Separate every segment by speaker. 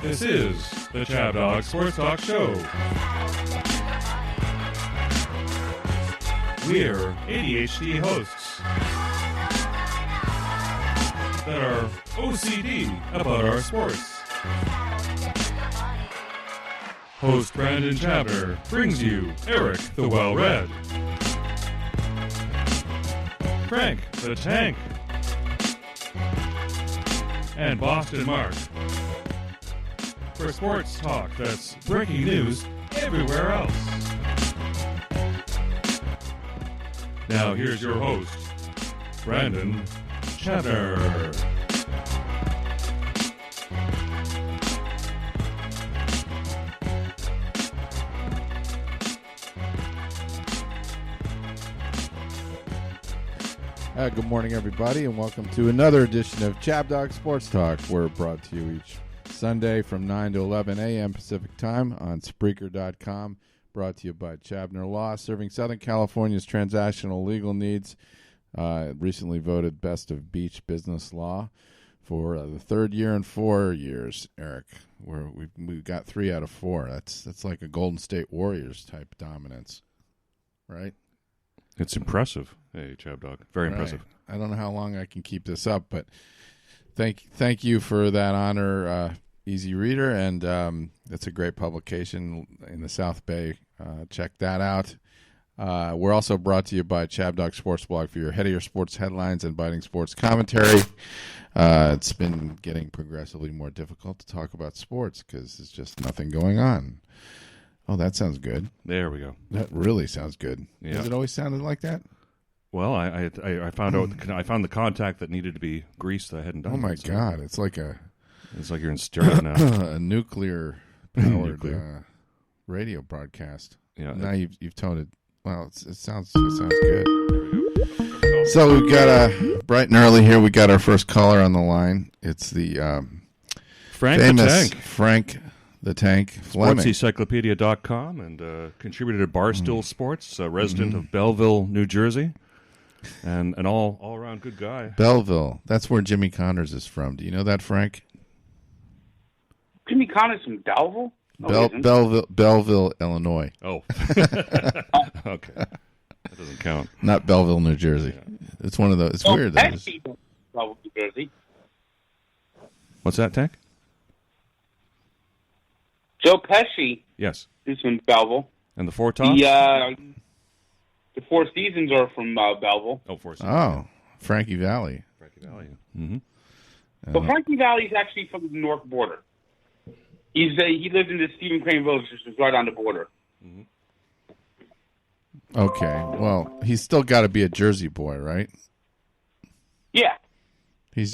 Speaker 1: This is the Chab Dog Sports Talk Show. We're ADHD hosts that are OCD about our sports. Host Brandon Chabner brings you Eric the Well-Read, Frank the Tank, and Boston Mark for sports talk that's breaking news everywhere else. Now here's your host, Brandon Chabner.
Speaker 2: Good morning, everybody, and welcome to another edition of Chab Dog Sports Talk. We're brought to you each Sunday from 9 to 11 a.m. Pacific Time on Spreaker.com. Brought to you by Chabner Law, serving Southern California's transactional legal needs. Recently voted Best of Beach Business Law for the third year in 4 years, Eric. We've got 3 out of 4. That's like a Golden State Warriors type dominance, right?
Speaker 1: It's impressive. Hey, Chab Dog. Very impressive.
Speaker 2: I don't know how long I can keep this up, but thank you for that honor, Easy Reader, and it's a great publication in the South Bay. Check that out. We're also brought to you by Chab Dog Sports Blog for your head of your sports headlines and biting sports commentary. It's been getting progressively more difficult to talk about sports because there's just nothing going on. Oh, that sounds good.
Speaker 1: There we go.
Speaker 2: That really sounds good.
Speaker 1: Yeah.
Speaker 2: Has it always sounded like that?
Speaker 1: Well, I found out. I found the contact that needed to be greased. That I hadn't done.
Speaker 2: Oh my
Speaker 1: yet, so
Speaker 2: God! It's like
Speaker 1: you're in stereo now.
Speaker 2: a nuclear powered radio broadcast.
Speaker 1: Yeah.
Speaker 2: Now you've toned it. Well, it sounds good. So we've got bright and early here. We got our first caller on the line. It's the
Speaker 1: Frank
Speaker 2: famous
Speaker 1: the Tank.
Speaker 2: Frank the Tank Fleming.
Speaker 1: SportsEncyclopedia.com and contributor to Barstool Sports, resident of Belleville, New Jersey, and an all-around good guy.
Speaker 2: Belleville. That's where Jimmy Connors is from. Do you know that, Frank?
Speaker 3: Jimmy Connors from Belleville? No,
Speaker 2: Belleville, Illinois.
Speaker 1: Oh. Okay. That doesn't count.
Speaker 2: Not Belleville, New Jersey. Yeah. It's one of those. It's weird.
Speaker 3: Belleville, New Jersey.
Speaker 1: What's that, Tank?
Speaker 3: Joe Pesci.
Speaker 1: Yes.
Speaker 3: Is from Belleville.
Speaker 1: And the Four Tops?
Speaker 3: The Four Seasons are from Belleville.
Speaker 1: Oh, Four Seasons.
Speaker 2: Oh, Frankie Valli.
Speaker 1: Frankie Valli. Mm-hmm.
Speaker 3: But Frankie Valli's actually from the North border. He lived in the Stephen Crane Village, which is right on the border.
Speaker 1: Mm-hmm.
Speaker 2: Okay. Well, he's still got to be a Jersey boy, right?
Speaker 3: Yeah.
Speaker 2: He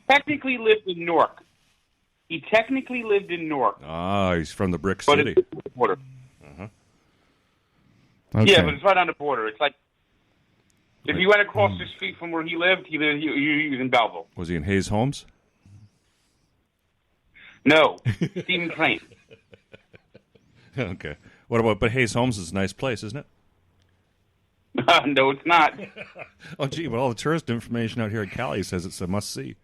Speaker 3: technically lived in Newark.
Speaker 1: Ah, he's from the Brick City.
Speaker 3: But it's the border.
Speaker 1: Uh-huh.
Speaker 2: Okay.
Speaker 3: Yeah, but it's right on the border. It's like if you went across the street from where he lived, he was in Belleville.
Speaker 1: Was he in Hayes Homes?
Speaker 3: No, Stephen Crane.
Speaker 1: Okay. But Hayes Homes is a nice place, isn't it?
Speaker 3: No, it's not.
Speaker 1: Oh, gee, but all the tourist information out here in Cali says it's a must-see.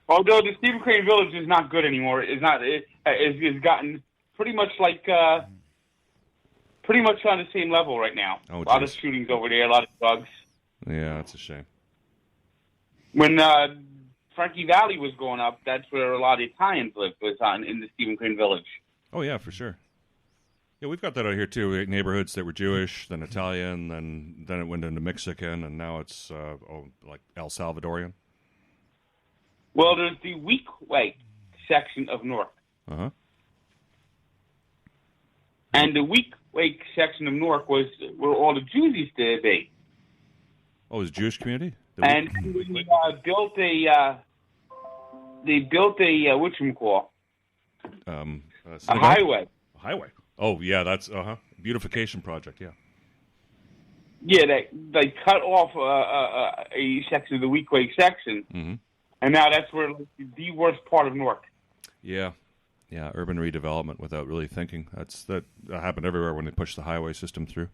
Speaker 3: Although the Stephen Crane Village is not good anymore, it's gotten pretty much on the same level right now.
Speaker 1: Oh,
Speaker 3: a lot of shootings over there, a lot of drugs.
Speaker 1: Yeah, that's a shame.
Speaker 3: When Frankie Valli was growing up, that's where a lot of Italians lived, in the Stephen Crane Village.
Speaker 1: Oh, yeah, for sure. Yeah, we've got that out here, too. Neighborhoods that were Jewish, then Italian, then it went into Mexican, and now it's like El Salvadorian.
Speaker 3: Well, there's the Weequahic section of Newark.
Speaker 1: Uh-huh.
Speaker 3: And the Weequahic section of Newark was where all the Jews used to be.
Speaker 1: Oh, it was a Jewish community?
Speaker 3: And we built a whatchamacall? A highway.
Speaker 1: A highway. Oh, yeah, that's beautification project. Yeah.
Speaker 3: Yeah, they cut off a section of the Weequahic section,
Speaker 1: mm-hmm.
Speaker 3: and now that's where the worst part of Newark.
Speaker 1: Yeah, urban redevelopment without really thinking. That happened everywhere when they pushed the highway system through.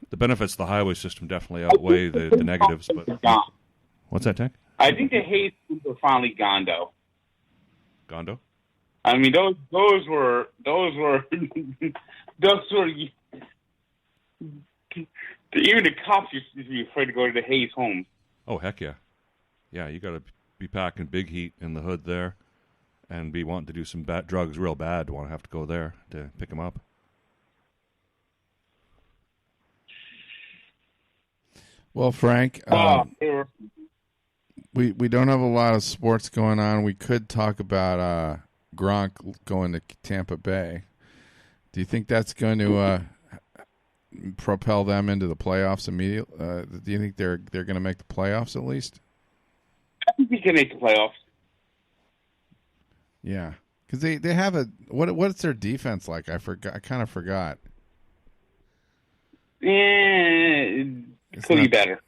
Speaker 1: The benefits of the highway system definitely outweigh the negatives. But what's that, Tank?
Speaker 3: I think the Hayes Hoops are finally gone, though.
Speaker 1: Gondo?
Speaker 3: I mean, those were those were even the cops used to be afraid to go to the Hayes homes.
Speaker 1: Oh, heck yeah. Yeah, you got to be packing big heat in the hood there and be wanting to do some bad drugs real bad to want to have to go there to pick them up.
Speaker 2: Well, Frank, we don't have a lot of sports going on. We could talk about Gronk going to Tampa Bay. Do you think that's going to propel them into the playoffs immediately? Do you think they're going to make the playoffs at least?
Speaker 3: I think he can make the playoffs.
Speaker 2: Yeah, because they have a what's their defense like? I kind of forgot.
Speaker 3: It could be better.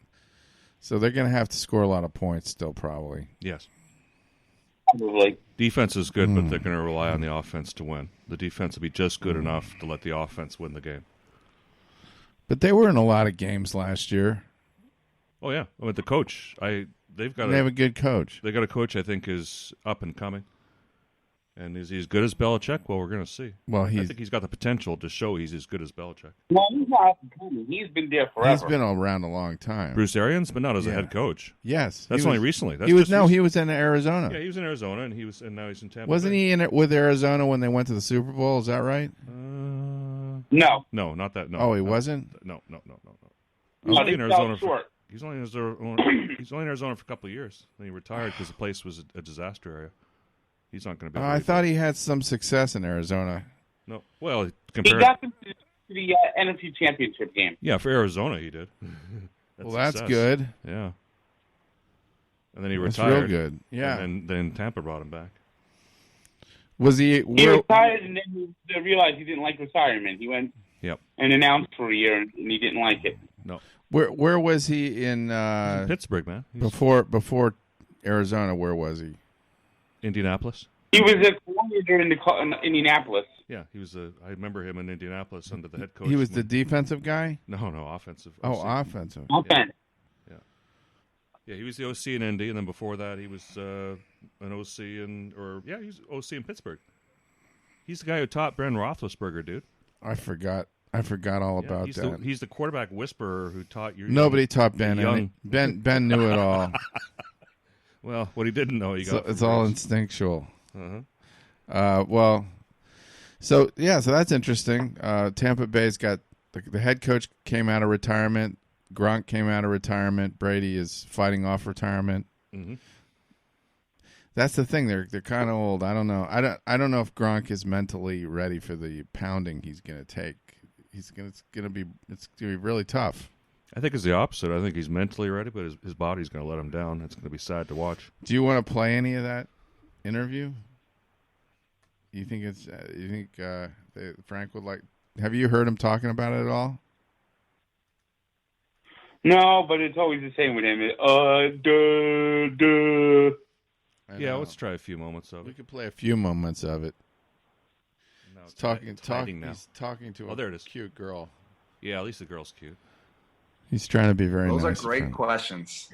Speaker 2: So they're going to have to score a lot of points still, probably.
Speaker 1: Yes.
Speaker 3: Probably.
Speaker 1: Defense is good, but they're going to rely on the offense to win. The defense will be just good enough to let the offense win the game.
Speaker 2: But they were in a lot of games last year.
Speaker 1: Oh, yeah. I mean, the coach, they
Speaker 2: have a good coach.
Speaker 1: They got a coach I think is up and coming. And is he as good as Belichick? Well, we're going to see.
Speaker 2: Well,
Speaker 1: I think he's got the potential to show he's as good as Belichick.
Speaker 3: No, he's not up and coming. He's been there forever.
Speaker 2: He's been around a long time.
Speaker 1: Bruce Arians, but not as a head coach.
Speaker 2: Yes,
Speaker 1: that's only recently.
Speaker 2: He was in Arizona.
Speaker 1: Yeah, he was in Arizona, and now he's in Tampa.
Speaker 2: Wasn't
Speaker 1: Bay.
Speaker 2: he in it with Arizona when they went to the Super Bowl? Is that right?
Speaker 3: No,
Speaker 1: not that. No.
Speaker 2: Oh, he wasn't.
Speaker 1: No.
Speaker 3: No,
Speaker 1: He's only in Arizona
Speaker 3: short.
Speaker 1: He's only in Arizona for a couple of years. Then he retired because the place was a disaster area. He's not going to be.
Speaker 2: I thought he had some success in Arizona.
Speaker 1: No, well,
Speaker 3: He
Speaker 1: compared
Speaker 3: got them to the NFC Championship game.
Speaker 1: Yeah, for Arizona he did.
Speaker 2: That's good.
Speaker 1: Yeah. And then he
Speaker 2: That's
Speaker 1: retired.
Speaker 2: real good. Yeah.
Speaker 1: And then Tampa brought him back.
Speaker 2: Was he?
Speaker 3: He retired, and then he realized he didn't like retirement. He went and announced for a year, and he didn't like it.
Speaker 1: No.
Speaker 2: Where was he in
Speaker 1: Pittsburgh, man?
Speaker 2: Before Arizona? Where was he?
Speaker 1: Indianapolis.
Speaker 3: He was a coordinator in Indianapolis.
Speaker 1: Yeah, he was. I remember him in Indianapolis under the head coach.
Speaker 2: He was the defensive guy.
Speaker 1: No, offensive.
Speaker 2: Oh, offensive.
Speaker 3: Offense.
Speaker 1: Yeah, he was the OC in Indy, and then before that, he was an OC he was OC in Pittsburgh. He's the guy who taught Ben Roethlisberger, dude.
Speaker 2: I forgot all about that.
Speaker 1: He's the quarterback whisperer who taught you.
Speaker 2: Nobody taught Ben. Ben knew it all.
Speaker 1: Well, what he didn't know,
Speaker 2: it's all instinctual.
Speaker 1: Uh-huh.
Speaker 2: So that's interesting. Tampa Bay's got the head coach came out of retirement. Gronk came out of retirement. Brady is fighting off retirement.
Speaker 1: Mm-hmm.
Speaker 2: That's the thing. They're kind of old. I don't know. I don't know if Gronk is mentally ready for the pounding he's going to take. It's going to be really tough.
Speaker 1: I think it's the opposite. I think he's mentally ready, but his body's going to let him down. It's going to be sad to watch.
Speaker 2: Do you want to play any of that interview? You think Frank would like? Have you heard him talking about it at all?
Speaker 3: No, but it's always the same with him.
Speaker 1: Yeah, let's try a few moments of it.
Speaker 2: We could play a few moments of it.
Speaker 1: No,
Speaker 2: he's talking
Speaker 1: now.
Speaker 2: He's talking to
Speaker 1: there it is.
Speaker 2: Cute girl.
Speaker 1: Yeah, at least the girl's cute.
Speaker 2: He's trying to be very nice.
Speaker 4: Those are great questions.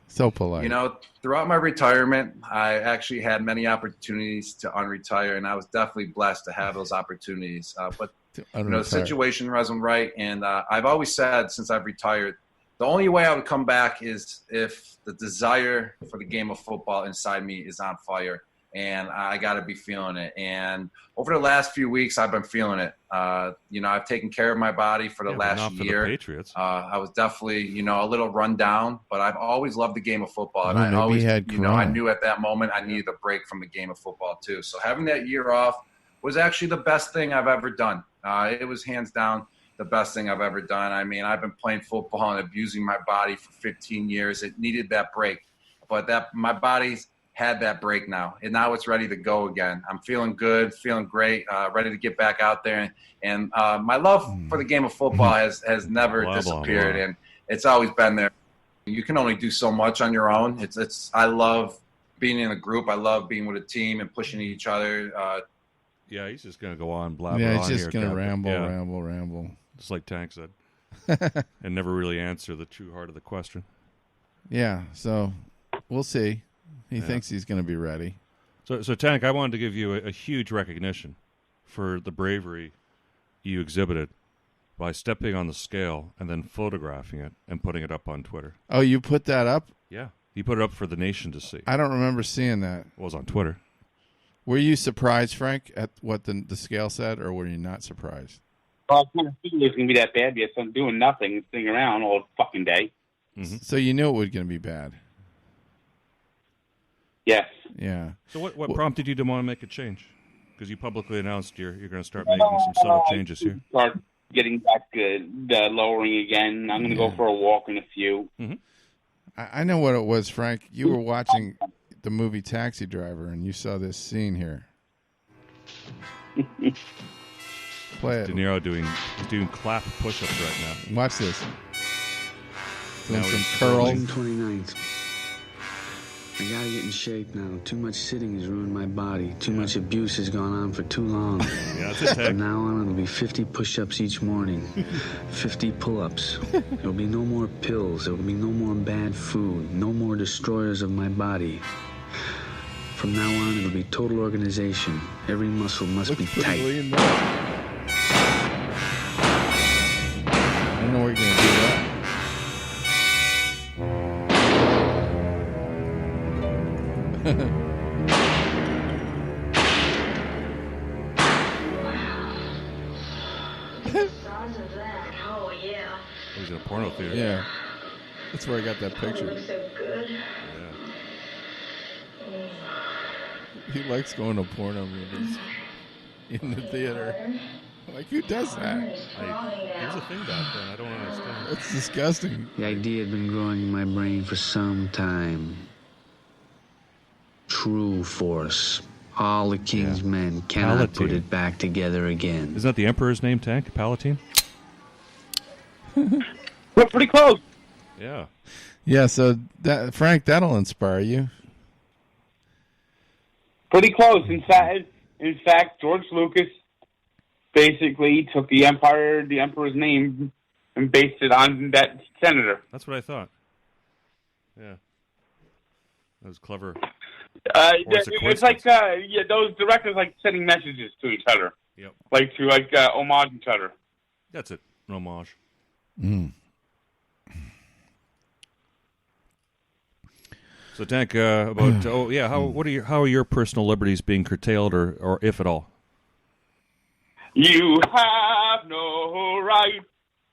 Speaker 2: So polite.
Speaker 4: You know, throughout my retirement, I actually had many opportunities to unretire, and I was definitely blessed to have those opportunities. But the situation wasn't right, and I've always said since I've retired, the only way I would come back is if the desire for the game of football inside me is on fire, and I got to be feeling it. And over the last few weeks, I've been feeling it. I've taken care of my body for the last year.
Speaker 1: For the Patriots.
Speaker 4: I was definitely, a little run down, but I've always loved the game of football. And I always, I knew at that moment I needed a break from the game of football too. So having that year off was actually the best thing I've ever done. It was hands down the best thing I've ever done. I mean, I've been playing football and abusing my body for 15 years. It needed that break, but my body's had that break now, and now it's ready to go again. I'm feeling good, feeling great, ready to get back out there. And my love for the game of football has never disappeared, and it's always been there. You can only do so much on your own. I love being in a group. I love being with a team and pushing each other.
Speaker 1: Yeah, he's just going to go on blabbering.
Speaker 2: Yeah, he's just going to ramble.
Speaker 1: Just like Tank said, and never really answer the true heart of the question.
Speaker 2: Yeah. So, We'll see. He thinks he's going to be ready.
Speaker 1: So Tank, I wanted to give you a huge recognition for the bravery you exhibited by stepping on the scale and then photographing it and putting it up on Twitter.
Speaker 2: Oh, you put that up?
Speaker 1: Yeah. You put it up for the nation to see.
Speaker 2: I don't remember seeing that.
Speaker 1: It was on Twitter.
Speaker 2: Were you surprised, Frank, at what the scale said, or were you not surprised?
Speaker 3: Well, I kind of figured it was going to be that bad because I'm doing nothing, sitting around all fucking day.
Speaker 1: Mm-hmm.
Speaker 2: So you knew it was going to be bad.
Speaker 3: Yes.
Speaker 2: Yeah.
Speaker 1: So what prompted you to want to make a change? Because you publicly announced you're going to start making some subtle changes here.
Speaker 3: Start getting back lowering again. I'm going to go for a walk in a few.
Speaker 1: Mm-hmm.
Speaker 2: I know what it was, Frank. You were watching the movie Taxi Driver, and you saw this scene here. Play it.
Speaker 1: De Niro doing clap push-ups right now.
Speaker 2: Watch this. Doing
Speaker 1: Now
Speaker 2: some
Speaker 1: he's
Speaker 2: curls.
Speaker 5: June 29th. I gotta get in shape now. Too much sitting has ruined my body. Too much abuse has gone on for too long.
Speaker 1: Yeah, that's it, Tank.
Speaker 5: From now on, it'll be 50 push-ups each morning, 50 pull-ups. There'll be no more pills. There will be no more bad food. No more destroyers of my body. From now on, it'll be total organization. Every muscle must be tight.
Speaker 2: I know we're going to do that.
Speaker 6: Oh, yeah.
Speaker 1: He's in a porno theater.
Speaker 2: Yeah. That's where I got that picture.
Speaker 6: Looks so good.
Speaker 1: Yeah.
Speaker 2: He likes going to porno movies in the theater. Like, who does that?
Speaker 1: There's a thing back then. I don't understand.
Speaker 2: That's disgusting.
Speaker 5: The idea had been growing in my brain for some time. True force. All the king's men cannot
Speaker 1: Palatine.
Speaker 5: put it back together again.
Speaker 1: Isn't that the Emperor's name, Tank? Palatine?
Speaker 3: We're pretty close.
Speaker 1: Yeah.
Speaker 2: Yeah, so, Frank, that'll inspire you.
Speaker 3: Pretty close. In fact, George Lucas basically took the emperor's name, and based it on that senator.
Speaker 1: That's what I thought. Yeah. That was clever.
Speaker 3: It's like those directors like sending messages to each other.
Speaker 1: Yep.
Speaker 3: Like to homage each other.
Speaker 1: That's it. An homage.
Speaker 2: Mm.
Speaker 1: So, Tank, about how are your personal liberties being curtailed, or if at all?
Speaker 3: You have no right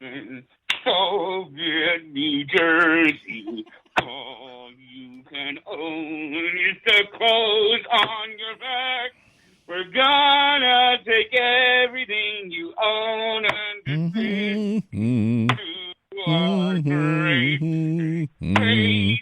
Speaker 3: in Soviet New Jersey. All you can own is the clothes on your back. We're gonna take everything you own and defeat to our great leader,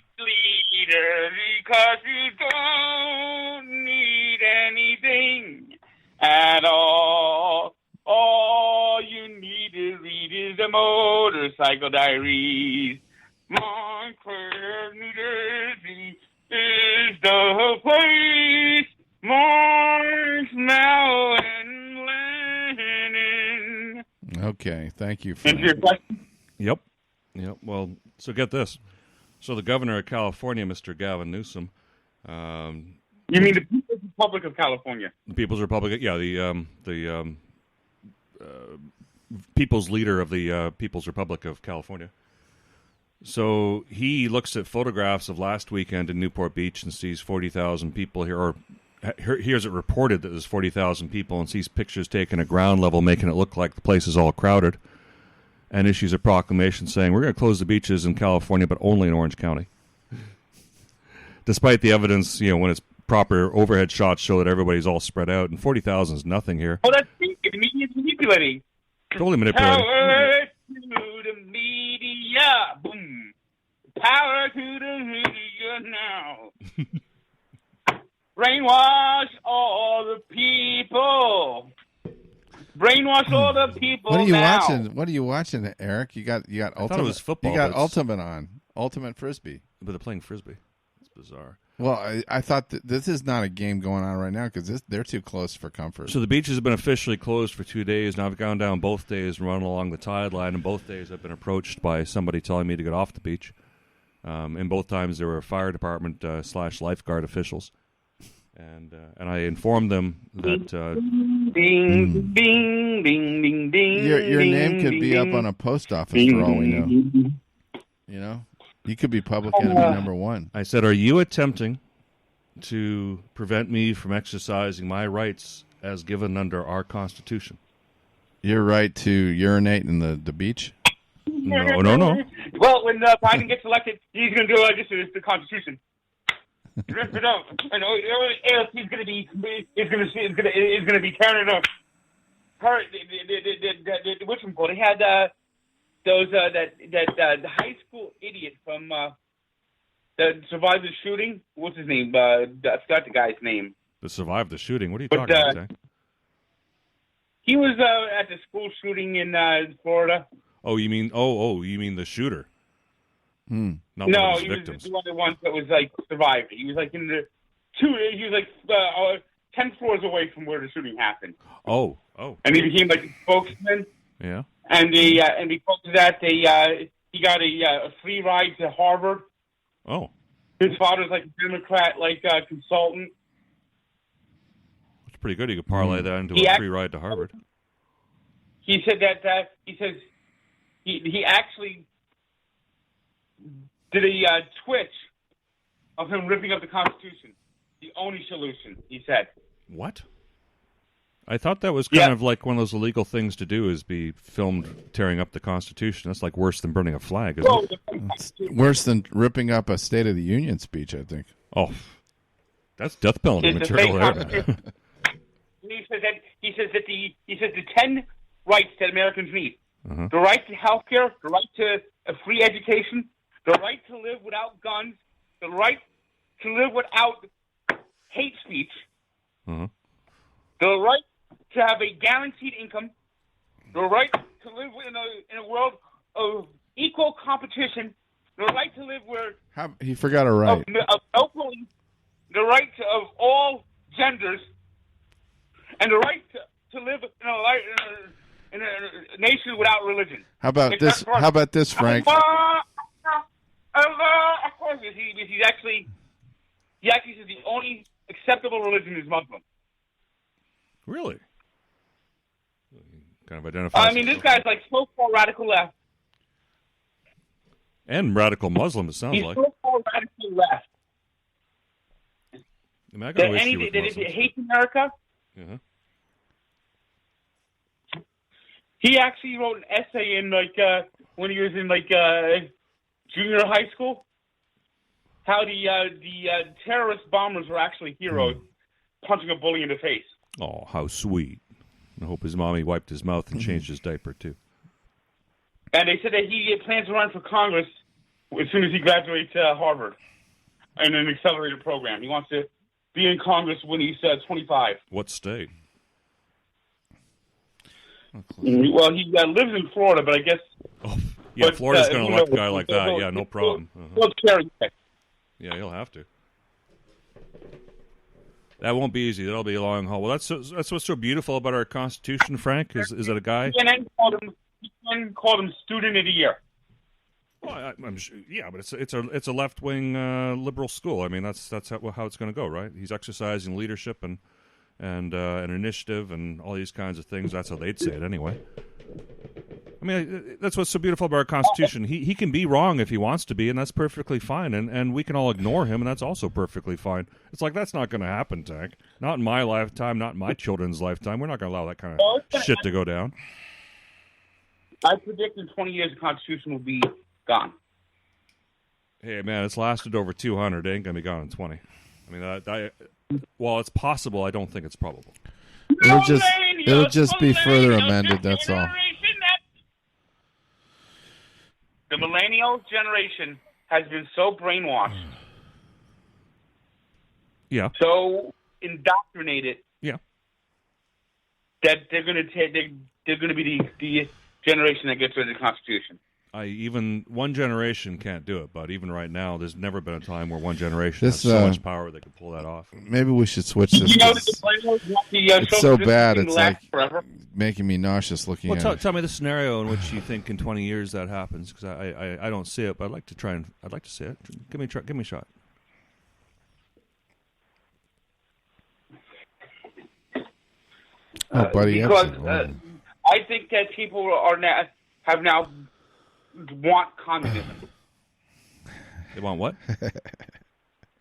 Speaker 3: because you don't need anything at all. All you need to read is the Motorcycle Diaries. Montclair, New Jersey is the place. Marshmallow and Lennon.
Speaker 2: Okay, thank you, Frank.
Speaker 3: Answer your question?
Speaker 1: Yep. Well, so get this. So the governor of California, Mr. Gavin Newsom.
Speaker 3: You mean the People's Republic of California?
Speaker 1: The People's Republic, yeah, the people's leader of the People's Republic of California. So he looks at photographs of last weekend in Newport Beach and sees 40,000 people here, or hears it reported that there's 40,000 people, and sees pictures taken at ground level making it look like the place is all crowded, and issues a proclamation saying, we're going to close the beaches in California, but only in Orange County. Despite the evidence, when it's proper overhead shots show that everybody's all spread out, and 40,000 is nothing here.
Speaker 3: Oh, that's the media's manipulating.
Speaker 1: Totally manipulating.
Speaker 3: Power to the media. Boom. Power to the media now. Brainwash all the people. Brainwash all the people.
Speaker 2: What are you
Speaker 3: now.
Speaker 2: watching? What are you watching, Eric? You got
Speaker 1: I
Speaker 2: Ultimate.
Speaker 1: thought it was football.
Speaker 2: You got
Speaker 1: but
Speaker 2: Ultimate on. Ultimate Frisbee.
Speaker 1: But they're playing Frisbee. It's bizarre.
Speaker 2: Well, I thought that this is not a game going on right now because they're too close for comfort.
Speaker 1: So the beaches have been officially closed for 2 days. Now I've gone down both days and run along the tide line, and both days I've been approached by somebody telling me to get off the beach. And both times there were fire department / lifeguard officials. And I informed them that
Speaker 3: ding, ding, ding, ding, ding.
Speaker 2: Your name could be up on a post office for all we know. You know, you could be public enemy number one.
Speaker 1: I said, "Are you attempting to prevent me from exercising my rights as given under our Constitution?"
Speaker 2: Your right to urinate in the beach?
Speaker 1: No.
Speaker 3: Well, when Biden gets elected, he's going to do this is the Constitution. He's going to be tearing it up. They had those the high school idiot from that survived the shooting. What's his name? I forgot the guy's name.
Speaker 1: That survived the shooting. What are you talking about, Zach?
Speaker 3: He was at the school shooting in Florida.
Speaker 1: Oh, you mean the shooter? Not
Speaker 3: no, he was one of the ones that was like survived. He was like in the He was like 10 floors away from where the shooting happened.
Speaker 1: Oh.
Speaker 3: And he became like a spokesman.
Speaker 1: Yeah.
Speaker 3: And because of that, he got a free ride to Harvard.
Speaker 1: Oh.
Speaker 3: His father's like a Democrat, consultant.
Speaker 1: It's pretty good. You could parlay that into a free ride to Harvard.
Speaker 3: He said that he actually did a twitch of him ripping up the Constitution. The only solution, he said.
Speaker 1: What? I thought that was kind of like one of those illegal things to do, is be filmed tearing up the Constitution. That's like worse than burning a flag, isn't it?
Speaker 2: It's worse than ripping up a State of the Union speech, I think.
Speaker 1: Oh, that's death penalty material there.
Speaker 3: He says the 10 rights that Americans need: the right to health care, the right to a free education, the right to live without guns, the right to live without hate speech, the right to have a guaranteed income, the right to live in a world of equal competition, the right to live where
Speaker 2: he forgot a right.
Speaker 3: Of no police, the right of all genders, and the right to live in a nation without religion.
Speaker 2: How about this? How about this, Frank?
Speaker 3: Of course, he actually says the only acceptable religion is Muslim.
Speaker 1: Really? Kind of identifies.
Speaker 3: I mean, this guy's like so far radical left.
Speaker 1: And radical Muslim, it sounds like.
Speaker 3: He's so far radical left.
Speaker 1: I mean, I got no issue with Muslims.
Speaker 3: That he hates America.
Speaker 1: Uh-huh.
Speaker 3: He actually wrote an essay in when he was in junior high school. How the terrorist bombers were actually heroes, punching a bully in the face.
Speaker 1: Oh, how sweet! I hope his mommy wiped his mouth and changed his diaper too.
Speaker 3: And they said that he plans to run for Congress as soon as he graduates Harvard in an accelerated program. He wants to be in Congress when he's 25.
Speaker 1: What state?
Speaker 3: Well, he lives in Florida, but I guess.
Speaker 1: Oh, yeah, Florida's going to elect a guy like that. Yeah, no problem. Yeah, he'll have to. That won't be easy. That'll be a long haul. Well, that's what's so beautiful about our Constitution, Frank. Is that a guy?
Speaker 3: CNN called him Student of the Year.
Speaker 1: Well, I'm sure, yeah, but it's a left wing liberal school. I mean, that's how it's going to go, right? He's exercising leadership and an initiative and all these kinds of things. That's how they'd say it anyway. I mean, that's what's so beautiful about our Constitution. He can be wrong if he wants to be, and that's perfectly fine. And we can all ignore him, and that's also perfectly fine. It's like, that's not going to happen, Tank. Not in my lifetime, not in my children's lifetime. We're not going to allow that kind of shit to go down.
Speaker 3: I predict in 20 years the Constitution will be gone.
Speaker 1: Hey, man, it's lasted over 200. It ain't going to be gone in 20. I mean, while it's possible, I don't think it's probable.
Speaker 2: It'll just be further amended, that's all.
Speaker 3: The millennial generation has been so brainwashed, so indoctrinated, that they're going to be the generation that gets rid of the Constitution.
Speaker 1: even one generation can't do it, but even right now, there's never been a time where one generation has so much power they can pull that off.
Speaker 2: Maybe we should switch this. It's so bad, it's like making me nauseous looking at it.
Speaker 1: Tell me the scenario in which you think in 20 years that happens, because I don't see it, but I'd like to see it. Give me a shot.
Speaker 2: Oh, buddy,
Speaker 3: because I think that people have now want communism.
Speaker 1: They want what?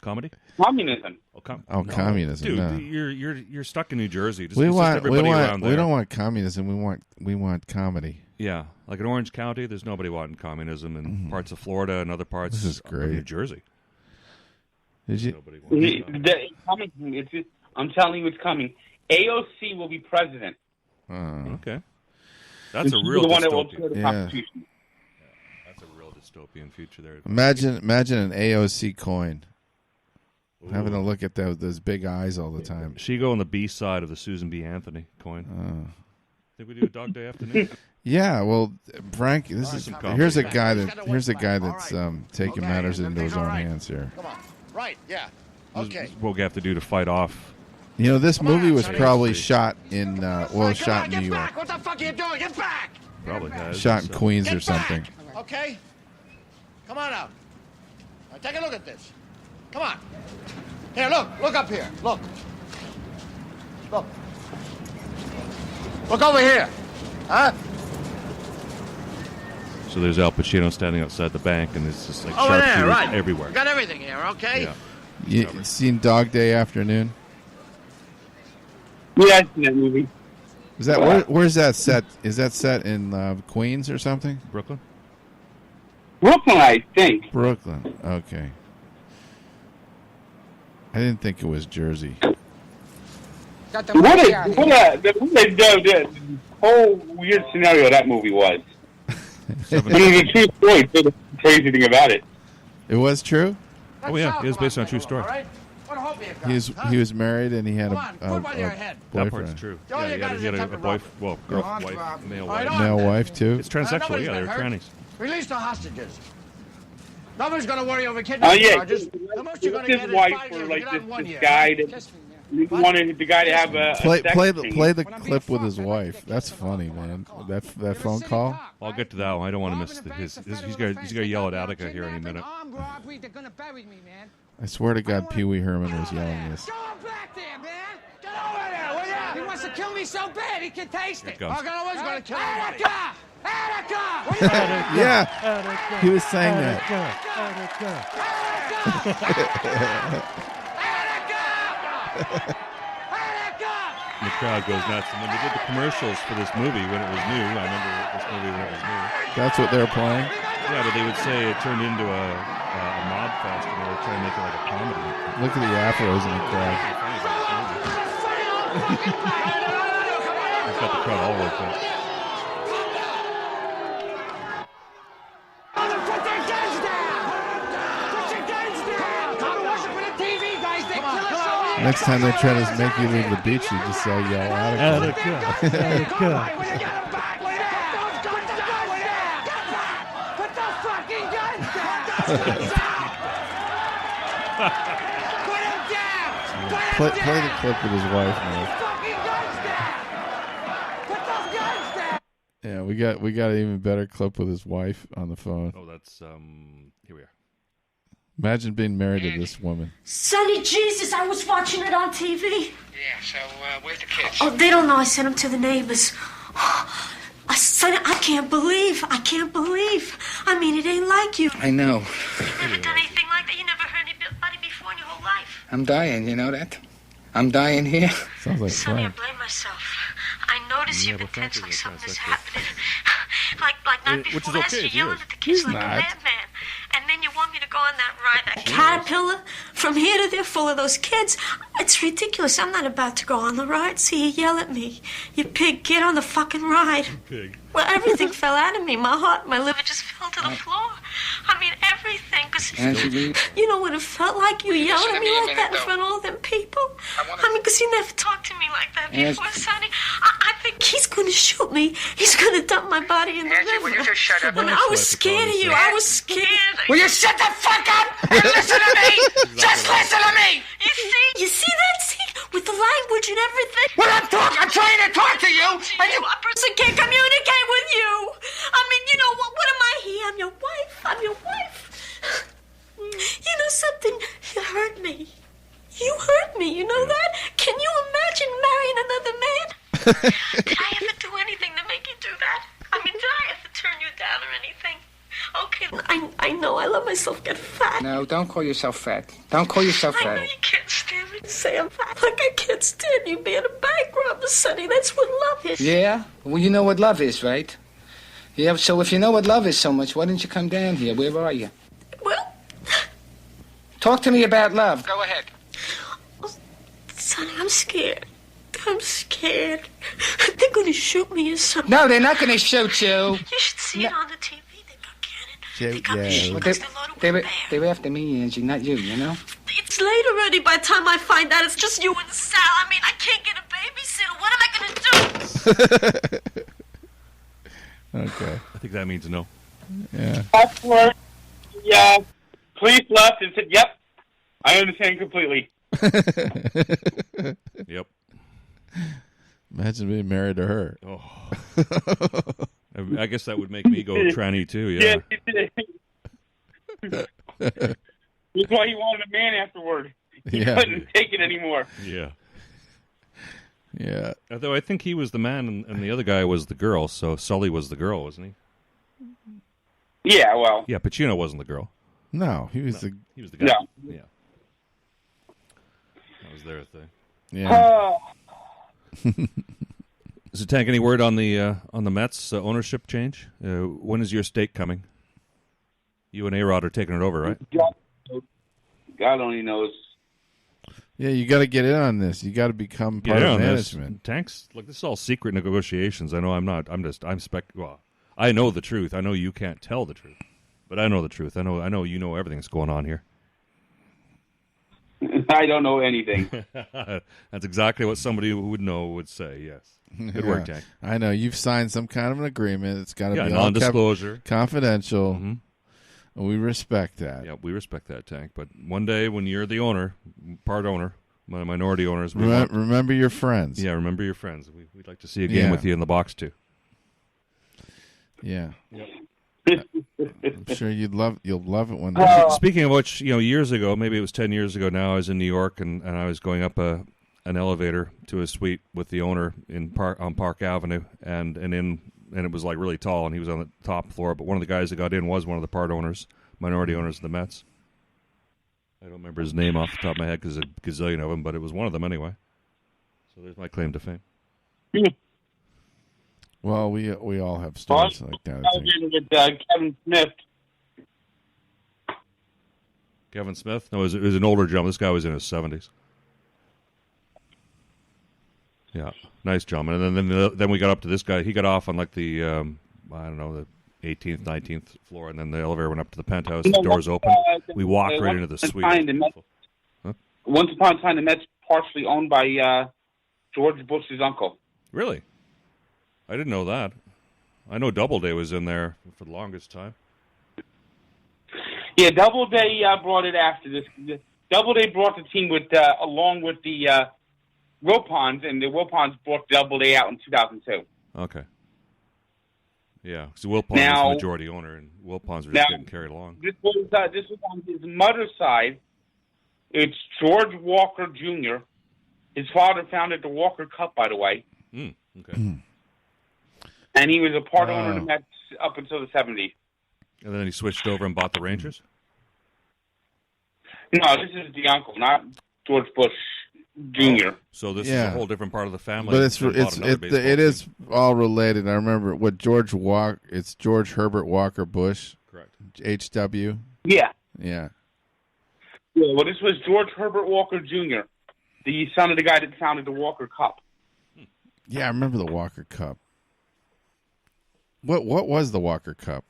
Speaker 1: Comedy?
Speaker 3: Communism.
Speaker 2: No. Communism.
Speaker 1: Dude,
Speaker 2: no.
Speaker 1: you're stuck in New Jersey.
Speaker 2: We don't want communism. We want comedy.
Speaker 1: Yeah, like in Orange County, there's nobody wanting communism in parts of Florida and other parts of New Jersey.
Speaker 2: Did you?
Speaker 3: I'm telling you, it's coming. AOC will be president.
Speaker 1: Okay, that's a real dystopian. That's a real dystopian future there.
Speaker 2: Imagine an AOC coin. Ooh. Having a look at those big eyes all the time.
Speaker 1: She go on the B side of the Susan B. Anthony coin. Think we do a Dog Day afternoon?
Speaker 2: Yeah, well, Frank, here's a guy that's taking matters into his own hands here.
Speaker 7: Come on, right? Yeah. Okay.
Speaker 1: This is what we have to do to fight off.
Speaker 2: You know, this movie was probably shot in shot in New York.
Speaker 7: What the fuck are you doing? Get back!
Speaker 1: Probably has.
Speaker 2: Shot in Queens or something.
Speaker 7: Okay. Come on out. Now, take a look at this. Come on. Here, look up here. Look. Look over here. Huh?
Speaker 1: So there's Al Pacino standing outside the bank, and it's just like sharpshooters everywhere.
Speaker 7: You got everything here, okay?
Speaker 2: Yeah. You seen Dog Day Afternoon?
Speaker 3: Yeah, I've seen that movie.
Speaker 2: Is that where's that set? Is that set in Queens or something?
Speaker 1: Brooklyn,
Speaker 3: I think.
Speaker 2: Brooklyn. Okay. I didn't think it was Jersey.
Speaker 3: What a whole weird scenario that movie was. But it was a true story. The crazy thing about it.
Speaker 2: It was true?
Speaker 1: Oh yeah, it was based on a true story.
Speaker 2: He was married and he had a boyfriend.
Speaker 1: That part's true. Yeah, he had a male wife.
Speaker 2: Male wife too.
Speaker 1: It's transsexual. Yeah, they're trannies.
Speaker 7: Release the hostages. Nobody's going to worry over kidnapping charges. The most you're going to get is 5 years.
Speaker 3: Like this guy that wanted the guy to have a
Speaker 2: play the clip with his wife. That's funny, man. That phone call.
Speaker 1: I'll get to that one. I don't want to miss his. He's going to yell at Attica here any minute.
Speaker 2: I swear to God, Pee Wee Herman was yelling this.
Speaker 7: Go back there, man. Get over there, will ya? He wants to kill me so bad he can taste it. I'm always going to kill him. Attica!
Speaker 2: Yeah, he was saying that.
Speaker 1: The crowd goes nuts. And when they did the commercials for this movie when it was new, I remember this movie when it was new.
Speaker 2: That's what they were playing?
Speaker 1: Yeah, but they would say it turned into a mob fest, and they were trying to make it like a comedy.
Speaker 2: Look at the afros in the crowd.
Speaker 1: It's got the crowd all worked up.
Speaker 7: Put their guns down! Put your guns down! Come watch it for the TV, guys. They kill us so
Speaker 2: Next time they try to make you leave the beach, you just say, yell, Attica.
Speaker 7: Put the fucking guns down! Put him down!
Speaker 2: Play the clip with his wife, man.
Speaker 7: Fucking guns down! Put those guns down!
Speaker 2: Yeah, we got an even better clip with his wife on the phone.
Speaker 1: Oh, that's here we are.
Speaker 2: Imagine being married to this woman.
Speaker 6: Sonny Jesus, I was watching it on TV.
Speaker 8: Yeah, so where's the kids?
Speaker 6: Oh, they don't know. I sent them to the neighbors. Sonny, I can't believe. I mean, it ain't like you.
Speaker 8: I know.
Speaker 6: You've never done anything like that. You never heard anybody before in your whole life.
Speaker 8: I'm dying, you know that? I'm dying here.
Speaker 2: Sounds like
Speaker 6: Sonny,
Speaker 2: Frank.
Speaker 6: I blame myself. I notice you've been tense like something's happening. like night before last, you're yelling at the kids like a madman. And then you want me to go on that ride, that caterpillar, from here to there full of those kids. It's ridiculous. I'm not about to go on the ride. See, you yell at me. You pig, get on the fucking ride.
Speaker 1: Pig.
Speaker 6: Well, everything fell out of me. My heart, my liver just fell to the floor. I mean, everything. Cause you know what it felt like? You yelled at me like that in front of all them people. I mean, because you never talked to me like that before, Sonny. I He's going to shoot me. He's going to dump my body in the river.
Speaker 8: Will you just shut up?
Speaker 6: And I was scared of you. I was scared.
Speaker 8: Will you shut the fuck up and listen to me? Just listen to me.
Speaker 6: You see that? See? With the language and everything.
Speaker 8: Well, I'm trying to talk to you. And you...
Speaker 6: A person can't communicate with you. I mean, you know, what am I here? I'm your wife. I'm your wife. You know something? You hurt me. You hurt me, you know that? Can you imagine marrying another man? Did I ever do anything to make you do that? I mean, did I ever turn you down or anything? Okay, I know I let myself get fat.
Speaker 8: No, don't call yourself fat. Don't call yourself fat.
Speaker 6: I know you can't stand me to say I'm fat. Like I can't stand you being a bank robber, Sonny. That's what love is.
Speaker 8: Yeah? Well, you know what love is, right? Yeah, so if you know what love is so much, why didn't you come down here? Where are you?
Speaker 6: Well...
Speaker 8: Talk to me about love. Go ahead.
Speaker 6: Sonny, I'm scared. I'm scared. They're going to shoot me or something.
Speaker 8: No, they're not going to shoot you.
Speaker 6: You should see it on the TV. They got cannon. They got machine guns.
Speaker 8: They were after me, Angie, not you, you know?
Speaker 6: It's late already by the time I find out it's just you and Sal. I mean, I can't get a babysitter. What am I going to
Speaker 2: do? Okay.
Speaker 1: I think that means no.
Speaker 2: Yeah.
Speaker 3: That's where the police left and said, yep, I understand completely.
Speaker 1: Yep.
Speaker 2: Imagine being married to her.
Speaker 1: Oh. I guess that would make me go tranny too, yeah.
Speaker 3: That's why he wanted a man afterward. He couldn't take it anymore.
Speaker 1: Yeah.
Speaker 2: Yeah.
Speaker 1: Although I think he was the man and the other guy was the girl, so Sully was the girl, wasn't he?
Speaker 3: Yeah, well.
Speaker 1: Yeah, Pacino wasn't the girl.
Speaker 2: No, he was the
Speaker 1: guy.
Speaker 3: No.
Speaker 1: Yeah. That was their thing.
Speaker 2: Yeah.
Speaker 1: Is it Tank? Any word on the Mets ownership change? When is your stake coming? You and A-Rod are taking it over, right?
Speaker 3: God only knows.
Speaker 2: Yeah, you got to get in on this. You got to become part of management.
Speaker 1: Tanks, look, this is all secret negotiations. I know I'm not. Well, I know the truth. I know you can't tell the truth, but I know the truth. I know you know everything's going on here.
Speaker 3: I don't know anything.
Speaker 1: That's exactly what somebody who would know would say, yes. Good work, Tank.
Speaker 2: I know. You've signed some kind of an agreement. It's got to be
Speaker 1: non-disclosure.
Speaker 2: Confidential. Mm-hmm. And we respect that.
Speaker 1: Yeah, we respect that, Tank. But one day when you're the owner, part owner, minority owners...
Speaker 2: Remember your friends.
Speaker 1: Yeah, remember your friends. We'd like to see a game with you in the box, too.
Speaker 2: Yeah.
Speaker 1: Yep.
Speaker 2: I'm sure you'll love it one
Speaker 1: day. Speaking of which, years ago, maybe it was 10 years ago now, I was in New York and I was going up an elevator to a suite with the owner on Park Avenue, and it was like really tall, and he was on the top floor, but one of the guys that got in was one of the minority owners of the Mets. I don't remember his name off the top of my head because there's a gazillion of them, but it was one of them anyway. So there's my claim to fame.
Speaker 2: Well, we all have stories like that.
Speaker 3: I was with Kevin Smith.
Speaker 1: Kevin Smith? No, it was an older gentleman. This guy was in his 70s. Yeah, nice gentleman. And then we got up to this guy. He got off on like the, the 18th, 19th floor, and then the elevator went up to the penthouse. The doors opened. We walked right into the suite.
Speaker 3: Once upon a time, the Mets partially owned by George Bush's uncle.
Speaker 1: Really? I didn't know that. I know Doubleday was in there for the longest time.
Speaker 3: Yeah, Doubleday brought it after this. Doubleday brought the team along with the Wilpons, and the Wilpons brought Doubleday out in 2002.
Speaker 1: Okay. Yeah, because Wilpons was the majority owner, and Wilpons were just getting carried along.
Speaker 3: This was on his mother's side. It's George Walker Jr. His father founded the Walker Cup, by the way.
Speaker 1: Okay.
Speaker 3: And he was a part owner of the Mets up until the 70s.
Speaker 1: And then he switched over and bought the Rangers?
Speaker 3: No, this is the uncle, not George Bush Jr.
Speaker 1: So this is a whole different part of the family.
Speaker 2: But it is all related. I remember what it's George Herbert Walker Bush.
Speaker 1: Correct.
Speaker 2: HW.
Speaker 3: Yeah.
Speaker 2: Yeah.
Speaker 3: Yeah, well, this was George Herbert Walker Jr., the son of the guy that founded the Walker Cup.
Speaker 2: Yeah, I remember the Walker Cup. What was the Walker Cup?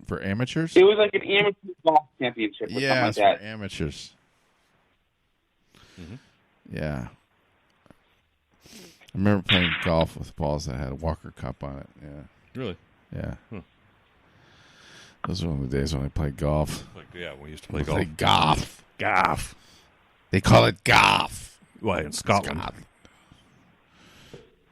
Speaker 2: For amateurs?
Speaker 3: It was like an amateur golf championship or something like that.
Speaker 2: For amateurs. Mm-hmm. Yeah. remember playing golf with balls that had a Walker Cup on it. Yeah.
Speaker 1: Really?
Speaker 2: Yeah.
Speaker 1: Huh.
Speaker 2: Those were the days when I played golf.
Speaker 1: We used to play golf.
Speaker 2: Golf. They call it golf.
Speaker 1: Why, in Scotland?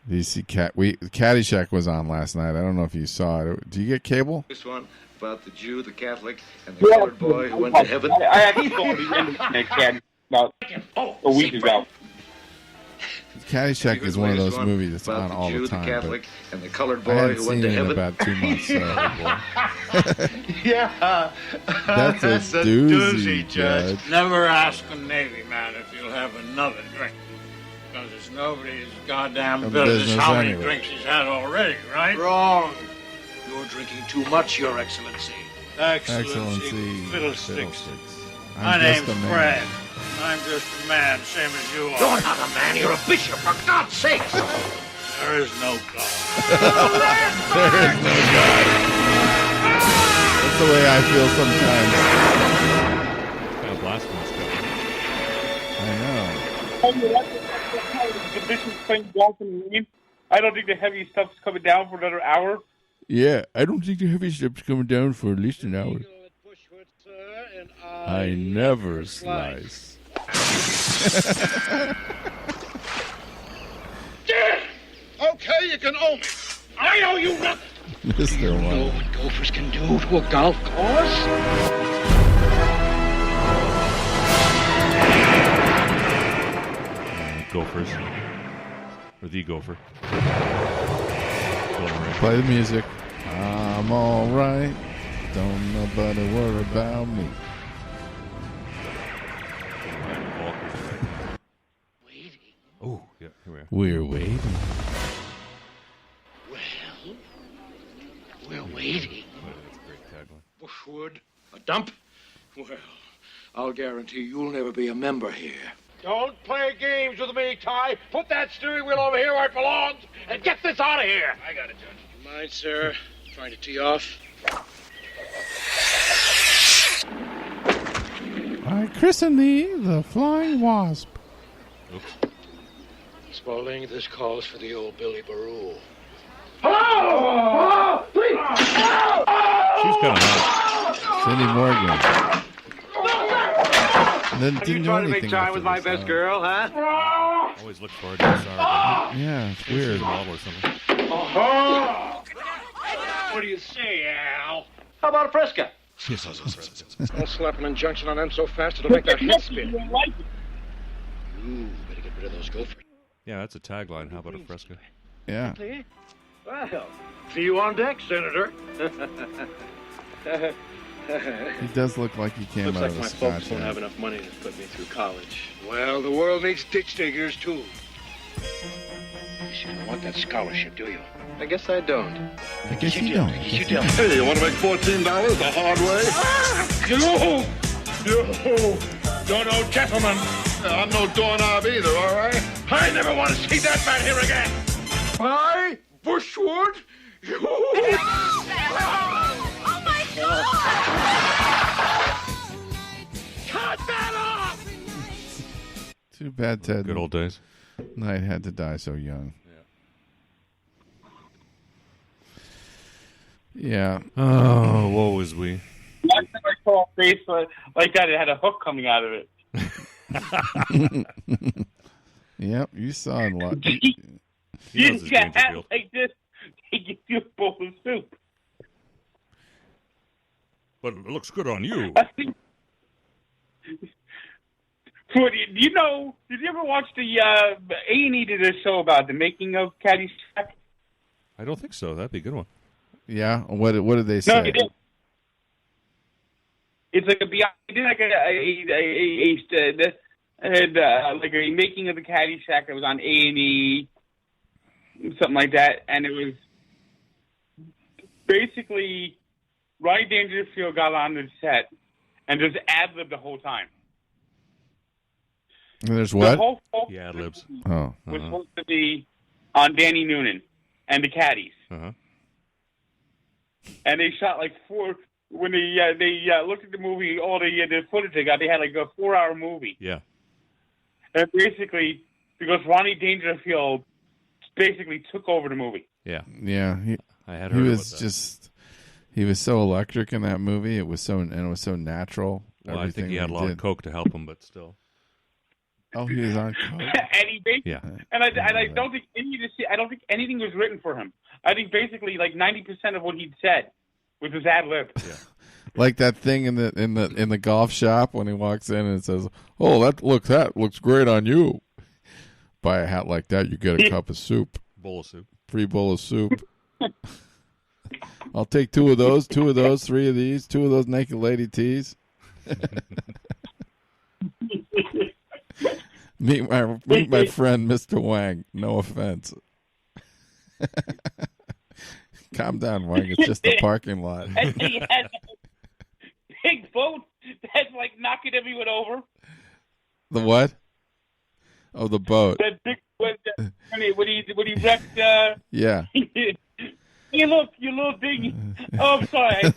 Speaker 2: Do you see Caddyshack was on last night. I don't know if you saw it. Do you get cable?
Speaker 9: This one about the Jew, the Catholic, and the colored boy who went to heaven.
Speaker 3: I think it's about a week ago.
Speaker 2: Caddyshack is one of those movies that's on all the time.
Speaker 9: The Catholic and the colored
Speaker 2: I
Speaker 9: boy
Speaker 2: haven't
Speaker 9: who went
Speaker 2: seen
Speaker 9: to
Speaker 2: it in
Speaker 9: heaven.
Speaker 2: about 2 months.
Speaker 9: Yeah.
Speaker 2: That's a doozy, Judge.
Speaker 10: Never ask a Navy man if he'll have another drink. Because it's nobody's goddamn business how many drinks he's had already, right?
Speaker 9: Wrong. You're drinking too much, Your Excellency.
Speaker 10: Excellency. Fiddlesticks. My name's Fred. I'm just a man, same as you are.
Speaker 9: You're not a man, you're a bishop, for God's sake.
Speaker 10: There is no God.
Speaker 2: There is no God. That's the way I feel sometimes.
Speaker 1: Kind of blasphemous stuff.
Speaker 2: I know.
Speaker 3: The bishop's playing golf in the rain. I don't think the heavy stuff's coming down for another hour.
Speaker 2: Yeah, I don't think the heavy stuff's coming down for at least an hour. I never slice.
Speaker 9: Okay, you can owe me. I owe you nothing.
Speaker 2: Mr.
Speaker 9: You know what gophers can do to a golf course?
Speaker 1: Gophers. Or the Gopher.
Speaker 2: Play the music. I'm all right. Don't nobody worry about me.
Speaker 1: Oh, yeah, here we are.
Speaker 2: We're waiting.
Speaker 9: Well, we're waiting.
Speaker 1: Oh, that's a great tagline.
Speaker 9: Bushwood, a dump? Well, I'll guarantee you'll never be a member here.
Speaker 10: Don't play games with me, Ty. Put that steering wheel over here where it belongs and get this out of here.
Speaker 9: I got it, Judge. You mind, sir, trying to tee off?
Speaker 2: I christen thee the Flying Wasp.
Speaker 1: Oops.
Speaker 9: Spaulding, this calls for the old Billy Baroo.
Speaker 10: Hello! Please!
Speaker 1: She's kind of hot.
Speaker 2: Cindy Morgan. Then
Speaker 10: Are
Speaker 2: didn't
Speaker 10: you
Speaker 2: do
Speaker 10: trying to make
Speaker 2: anything
Speaker 10: time
Speaker 2: after
Speaker 10: with my
Speaker 2: this,
Speaker 10: best girl, huh?
Speaker 1: Always look forward to this.
Speaker 2: Yeah, it's
Speaker 1: Weird.
Speaker 2: weird.
Speaker 1: A model or something.
Speaker 10: What do you say, Al?
Speaker 9: How about a Fresca? Don't slap an injunction on them so fast it'll make their head spin. Ooh, better get rid of those gophers.
Speaker 1: Yeah, that's a tagline. How about a Fresca?
Speaker 2: Yeah.
Speaker 10: Well, see you on deck, Senator.
Speaker 2: He does look like he came
Speaker 9: Looks
Speaker 2: out
Speaker 9: like
Speaker 2: of a
Speaker 9: my
Speaker 2: Scotch.
Speaker 9: folks won't have enough money to put me through college. Well, the world needs ditch diggers, too. You don't want that scholarship, do you? I guess I don't.
Speaker 2: I guess you don't.
Speaker 9: Yes, you don't.
Speaker 11: Hey, you want to make $14 the hard way?
Speaker 10: You're no gentleman.
Speaker 11: Yeah, I'm no doorknob either, all right?
Speaker 10: I never want to see that man here again.
Speaker 9: I, Bushwood?
Speaker 6: Oh my God!
Speaker 10: Cut that off!
Speaker 2: Too bad Ted
Speaker 1: Good old days.
Speaker 2: Knight had to die so young. Yeah.
Speaker 1: Oh, woe is we.
Speaker 3: Last time I saw a face like that, it had a hook coming out of it.
Speaker 2: Yep, you saw a lot.
Speaker 1: He knows his
Speaker 3: hat
Speaker 1: Dangerfield.
Speaker 3: like this, they give you a bowl of soup.
Speaker 1: But it looks good on you.
Speaker 3: Did you ever watch the A&E did a show about the making of Caddyshack?
Speaker 1: I don't think so. That'd be a good one.
Speaker 2: Yeah, what did they say?
Speaker 3: No, they did. It's like they did like like a making of the Caddyshack that was on A&E, something like that, and it was basically Rodney Dangerfield got on the set and just ad-libbed the whole time.
Speaker 2: And there's what?
Speaker 3: The whole
Speaker 1: Yeah, ad-libs.
Speaker 2: Oh.
Speaker 3: was supposed to be on Danny Noonan and the Caddies.
Speaker 1: Uh-huh.
Speaker 3: And they shot like when they looked at the movie, all the footage they got, they had like a 4-hour movie.
Speaker 1: Yeah.
Speaker 3: And basically, because Ronnie Dangerfield basically took over the movie.
Speaker 1: Yeah.
Speaker 2: Yeah.
Speaker 1: I had heard
Speaker 2: about that. He was so electric in that movie. It was so natural.
Speaker 1: Well, I think he had a lot of coke to help him, but still.
Speaker 2: Oh, he was on coke.
Speaker 3: And he basically, and I don't think anything was written for him. I think basically like 90% of what he'd said was his ad lib.
Speaker 1: Yeah.
Speaker 2: Like that thing in the golf shop when he walks in and says, "Oh, that looks great on you." Buy a hat like that, you get a cup of soup.
Speaker 1: Bowl of soup.
Speaker 2: Free bowl of soup. I'll take 2 of those, 3 of these, 2 of those naked lady tees. Meet my friend, Mr. Wang. No offense. Calm down, Wang. It's just a parking lot.
Speaker 3: And he had a big boat that's like knocking everyone over.
Speaker 2: The what? Oh, the boat.
Speaker 3: That big when he wrecked.
Speaker 2: Yeah.
Speaker 3: Hey, look, you little dinghy. Oh, I'm sorry.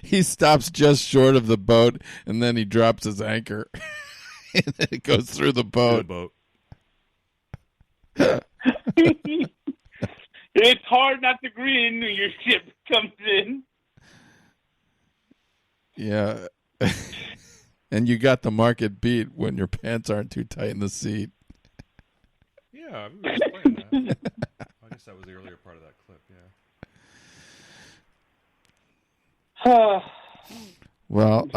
Speaker 2: He stops just short of the boat, and then he drops his anchor. And then it goes through the boat.
Speaker 3: It's hard not to grin when your ship comes in.
Speaker 2: Yeah. And you got the market beat when your pants aren't too tight in the seat.
Speaker 1: Yeah, I was playing that. I guess that was the earlier part of that clip, yeah.
Speaker 2: Well,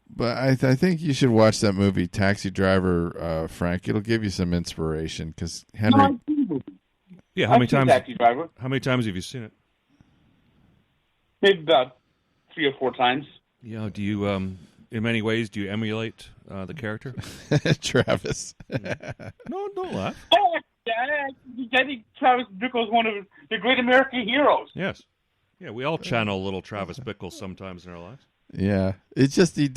Speaker 2: but I think you should watch that movie, Taxi Driver, Frank. It'll give you some inspiration because Henry.
Speaker 1: Yeah, how many times? How many times have you seen it?
Speaker 3: Maybe about 3 or 4 times.
Speaker 1: Yeah. Do you, in many ways, do you emulate the character?
Speaker 2: Travis.
Speaker 1: No, don't laugh.
Speaker 3: Oh, I think Travis Bickle is one of the great American heroes.
Speaker 1: Yes. Yeah, we all channel little Travis Bickle sometimes in our lives.
Speaker 2: Yeah, it's just he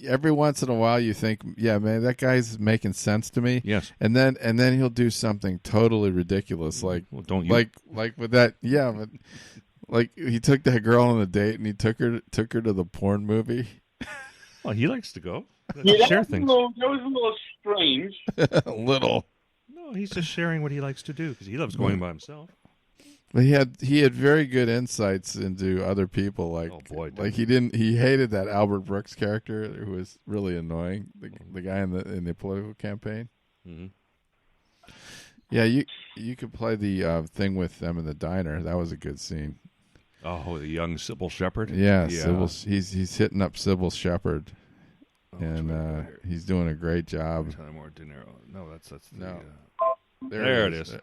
Speaker 2: every once in a while you think, yeah, man, that guy's making sense to me.
Speaker 1: Yes,
Speaker 2: and then he'll do something totally ridiculous, like
Speaker 1: don't you
Speaker 2: like with that? Yeah, but like he took that girl on a date and he took her to the porn movie.
Speaker 1: Well, he likes to go.
Speaker 3: Share things. That was a little strange.
Speaker 2: A little.
Speaker 1: No, he's just sharing what he likes to do because he loves going by himself.
Speaker 2: But he had very good insights into other people. Like, he hated that Albert Brooks character who was really annoying. The guy in the political campaign.
Speaker 1: Mm-hmm.
Speaker 2: Yeah, you could play the thing with them in the diner. That was a good scene.
Speaker 1: Oh, the young Sybil Shepherd.
Speaker 2: Yeah. Sybil, he's hitting up Sybil Shepherd, and he's doing a great job.
Speaker 1: More De Niro. No, that's
Speaker 2: no.
Speaker 1: There it is.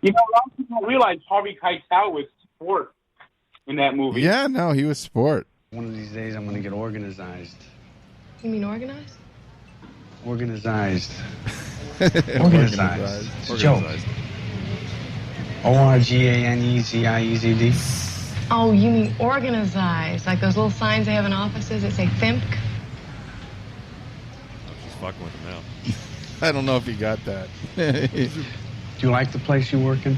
Speaker 3: You know, a lot of people don't realize Harvey Keitel was sport in that movie.
Speaker 2: Yeah, no, he was sport.
Speaker 5: One of these days, I'm going to get organized.
Speaker 6: You mean organized?
Speaker 5: Organized. Organized. Joke. ORGANEZIEZD.
Speaker 6: Oh, you mean organized, like those little signs they have in offices that say THIMP?
Speaker 1: Oh, she's fucking with him now.
Speaker 2: I don't know if you got that.
Speaker 5: Do you like the place you work in?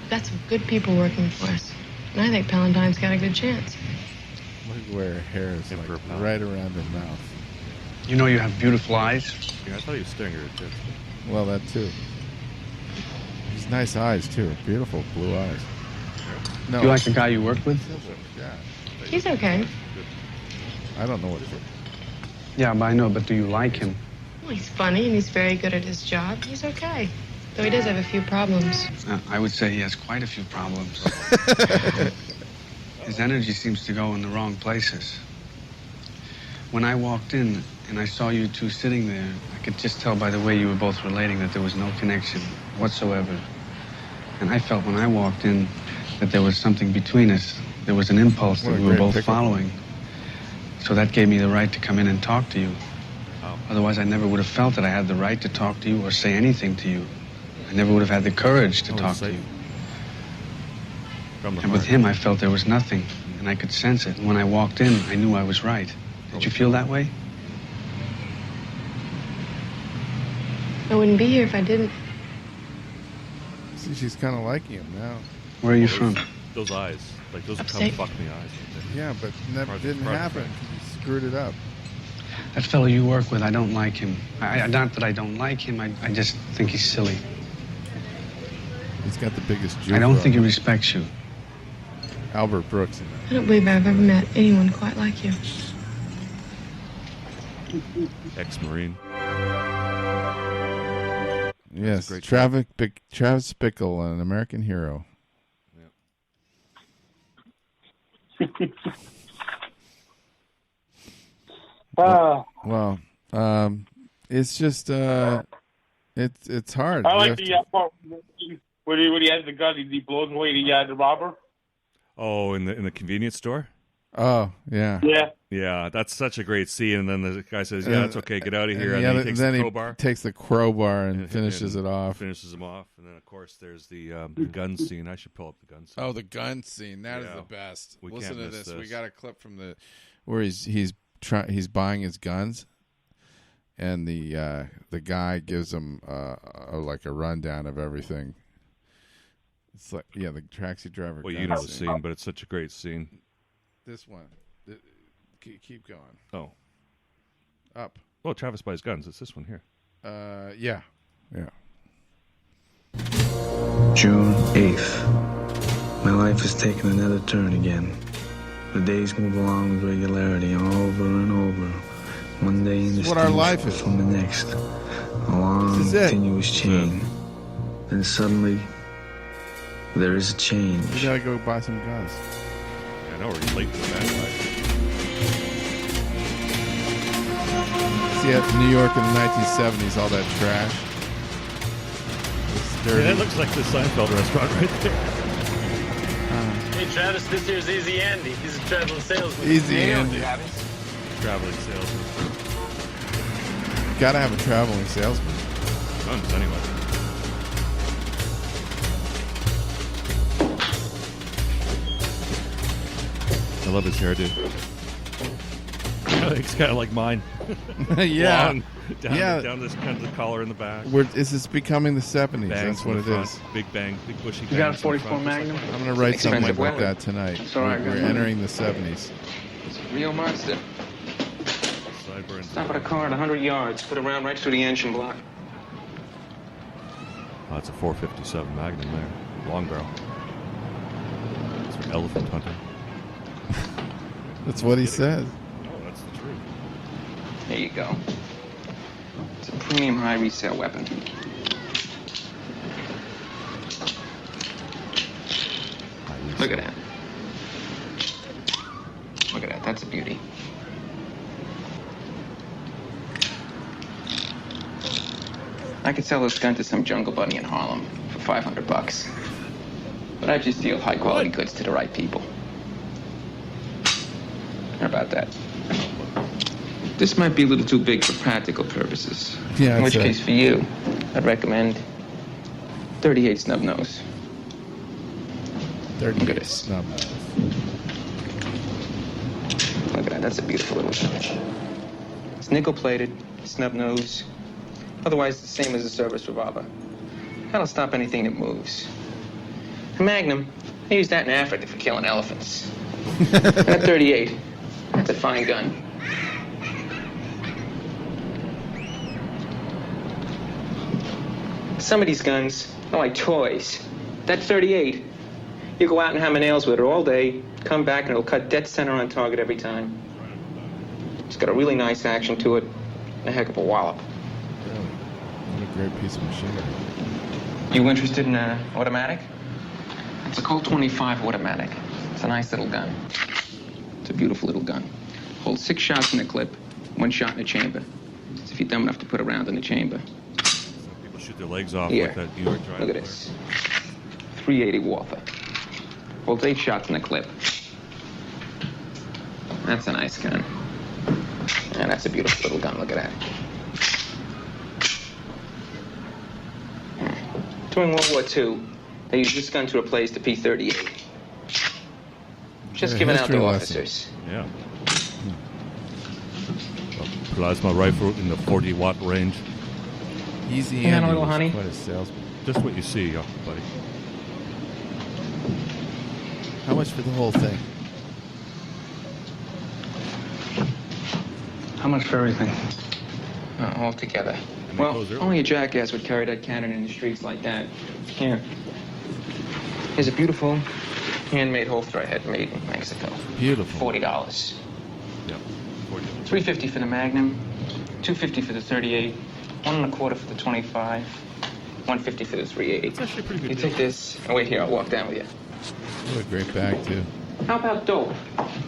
Speaker 6: Got some good people working for us. And I think Pallandine's got a good chance.
Speaker 2: Look where her hair is like right around her mouth.
Speaker 5: You know you have beautiful eyes.
Speaker 1: Yeah, I thought he was staring at her tits.
Speaker 2: Well, that too. He's nice eyes too. Beautiful blue eyes. No.
Speaker 5: Do you like the guy you work with?
Speaker 2: Yeah.
Speaker 6: He's okay.
Speaker 2: I don't know what.
Speaker 5: Yeah, but I know. But do you like him?
Speaker 6: Well, he's funny and he's very good at his job. He's okay. Though he does have a few problems.
Speaker 5: I would say he has quite a few problems. His energy seems to go in the wrong places. When I walked in and I saw you two sitting there, I could just tell by the way you were both relating that there was no connection whatsoever. And I felt when I walked in that there was something between us. There was an impulse that we were both following. So that gave me the right to come in and talk to you. Oh. Otherwise, I never would have felt that I had the right to talk to you or say anything to you. I never would have had the courage to talk to you. And with him, I felt there was nothing, and I could sense it. And when I walked in, I knew I was right. Did you feel that way?
Speaker 6: I wouldn't be here if I didn't.
Speaker 2: See, she's kind of liking him now.
Speaker 5: Where are you from?
Speaker 1: Those eyes. Like, those come fuck me eyes.
Speaker 2: Yeah, but never didn't happen because he screwed it up.
Speaker 5: That fellow you work with, I don't like him. Not that I don't like him, I just think he's silly.
Speaker 2: He's got the biggest juke.
Speaker 5: I don't think he respects you.
Speaker 2: Albert Brooks.
Speaker 12: I don't believe I've ever met anyone quite like you.
Speaker 1: Ex-Marine.
Speaker 2: Yes, Travis Bickle, an American hero.
Speaker 3: Yeah.
Speaker 2: Well, it's just it's hard.
Speaker 3: I like the part when he has the gun, he blows away the robber.
Speaker 1: Oh, in the convenience store.
Speaker 2: Oh, yeah.
Speaker 1: Yeah, that's such a great scene. And then the guy says, "Yeah, it's okay, get out of here." And then he takes the crowbar.
Speaker 2: He takes the crowbar and finishes it off.
Speaker 1: Finishes him off. And then, of course, there's the gun scene. I should pull up the gun scene.
Speaker 2: Oh, the gun scene. That is the best. Listen to this. We got a clip from where he's buying his guns, and the guy gives him like a rundown of everything. It's like, the taxi driver.
Speaker 1: Well, you know the scene, but it's such a great scene.
Speaker 2: This one. Keep going.
Speaker 1: Oh.
Speaker 2: Up.
Speaker 1: Oh, Travis buys guns. It's this one here.
Speaker 2: Yeah.
Speaker 5: June 8th. My life has taken another turn again. The days move along with regularity over and over. One day in
Speaker 2: what our life is
Speaker 5: from the next. A long, continuous chain. Then suddenly, there is a change.
Speaker 2: You gotta go buy some guns.
Speaker 1: I know, we're late to the bad life.
Speaker 2: See, at New York in the 1970s, all that trash. It's dirty.
Speaker 1: Yeah, that looks like the Seinfeld restaurant right there.
Speaker 13: Hey, Travis, this here's Easy Andy. He's a traveling salesman.
Speaker 2: Easy Andy.
Speaker 1: Traveling salesman.
Speaker 2: Gotta have a traveling salesman.
Speaker 1: Guns, anyway. I love his hairdo. It's kind of like mine.
Speaker 2: Yeah.
Speaker 1: Long, down this kind of the collar in the back.
Speaker 2: This is becoming the 70s. That's what it is.
Speaker 1: Big bang, big bushy.
Speaker 13: You got a 44 Magnum?
Speaker 2: I'm going to write something like that tonight. We're entering the 70s.
Speaker 13: It's a real monster. Stop at a car at 100 yards. Put a round right through the engine block.
Speaker 1: Oh, it's a 457 Magnum there. Long barrel. It's for elephant hunting.
Speaker 2: That's what he says.
Speaker 1: Oh, that's the truth.
Speaker 13: There you go. It's a premium high resale weapon. Look at that. Look at that. That's a beauty. I could sell this gun to some jungle bunny in Harlem for $500. But I just deal high quality goods to the right people. How about that? This might be a little too big for practical purposes.
Speaker 2: Yeah,
Speaker 13: in which case, for you, I'd recommend 38 snub nose.
Speaker 2: 38
Speaker 13: Look at this.
Speaker 2: snub nose.
Speaker 13: Look at that. That's a beautiful little gun. It's nickel plated, snub nose. Otherwise, the same as a service revolver. That'll stop anything that moves. A Magnum, I use that in Africa for killing elephants. That 38, that's a fine gun. Some of these guns are like toys. That 38, you go out and hammer nails with it all day, come back and it'll cut dead center on target every time. It's got a really nice action to it, and a heck of a wallop.
Speaker 2: Really? What a great piece of machinery.
Speaker 13: You interested in an automatic? It's a Colt 25 automatic. It's a nice little gun. It's a beautiful little gun. Holds 6 shots in the clip, 1 shot in the chamber. It's if you're dumb enough to put a round in the chamber.
Speaker 1: Some people shoot their legs off
Speaker 13: Here.
Speaker 1: with that New York driver.
Speaker 13: Look at this. 380 Walther. Holds 8 shots in the clip. That's a nice gun. And that's a beautiful little gun. Look at that. During World War II, they used this gun to replace the P-38. Just given out to officers.
Speaker 1: Yeah. A plasma rifle in the 40-watt range.
Speaker 2: Easy
Speaker 13: Hang on
Speaker 2: Andy
Speaker 13: a little,
Speaker 2: was
Speaker 13: honey.
Speaker 2: quite a salesman.
Speaker 1: Just what you see, buddy.
Speaker 2: How much for the whole thing?
Speaker 13: How much for everything? All together. Well, only a jackass would carry that cannon in the streets like that. Here. Here's a beautiful handmade holster I had made in Mexico.
Speaker 2: Beautiful.
Speaker 13: $40.
Speaker 1: Yeah.
Speaker 13: $3.50 for the Magnum, $2.50 for the 38, $1.25 for the 25, $1.50 for the 380.
Speaker 1: It's actually a pretty good
Speaker 13: You
Speaker 1: deal.
Speaker 13: take this. Oh, wait here. I'll walk down with you.
Speaker 2: What a great bag, too.
Speaker 13: How about dope?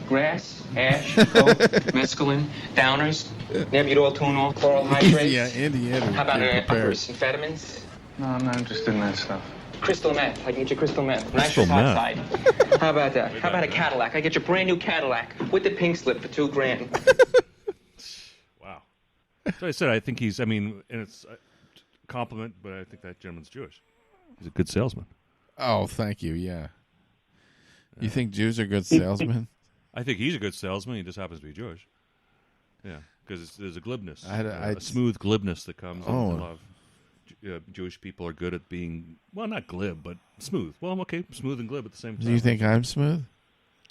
Speaker 13: Grass, ash, coke, mescaline, downers, nebutaltonol, chloral hydrate.
Speaker 2: Yeah, Indiana.
Speaker 13: How about uppers, amphetamines?
Speaker 5: No, I'm not interested in that stuff.
Speaker 13: Crystal meth. I can get you crystal meth.
Speaker 1: Crystal
Speaker 13: Nitrous
Speaker 1: meth.
Speaker 13: oxide. How about that? How about a Cadillac? I get you a brand new Cadillac with the pink slip for $2,000.
Speaker 1: Wow. So I said, I think he's, and it's a compliment, but I think that gentleman's Jewish. He's a good salesman.
Speaker 2: Oh, thank you, yeah. You think Jews are good salesmen?
Speaker 1: I think he's a good salesman. He just happens to be Jewish. Yeah, because there's a glibness,
Speaker 2: a
Speaker 1: smooth glibness that comes.
Speaker 2: Oh.
Speaker 1: And a lot of Jewish people are good at being, well, not glib, but smooth. Well, okay, smooth and glib at the same time.
Speaker 2: Do you think I'm smooth?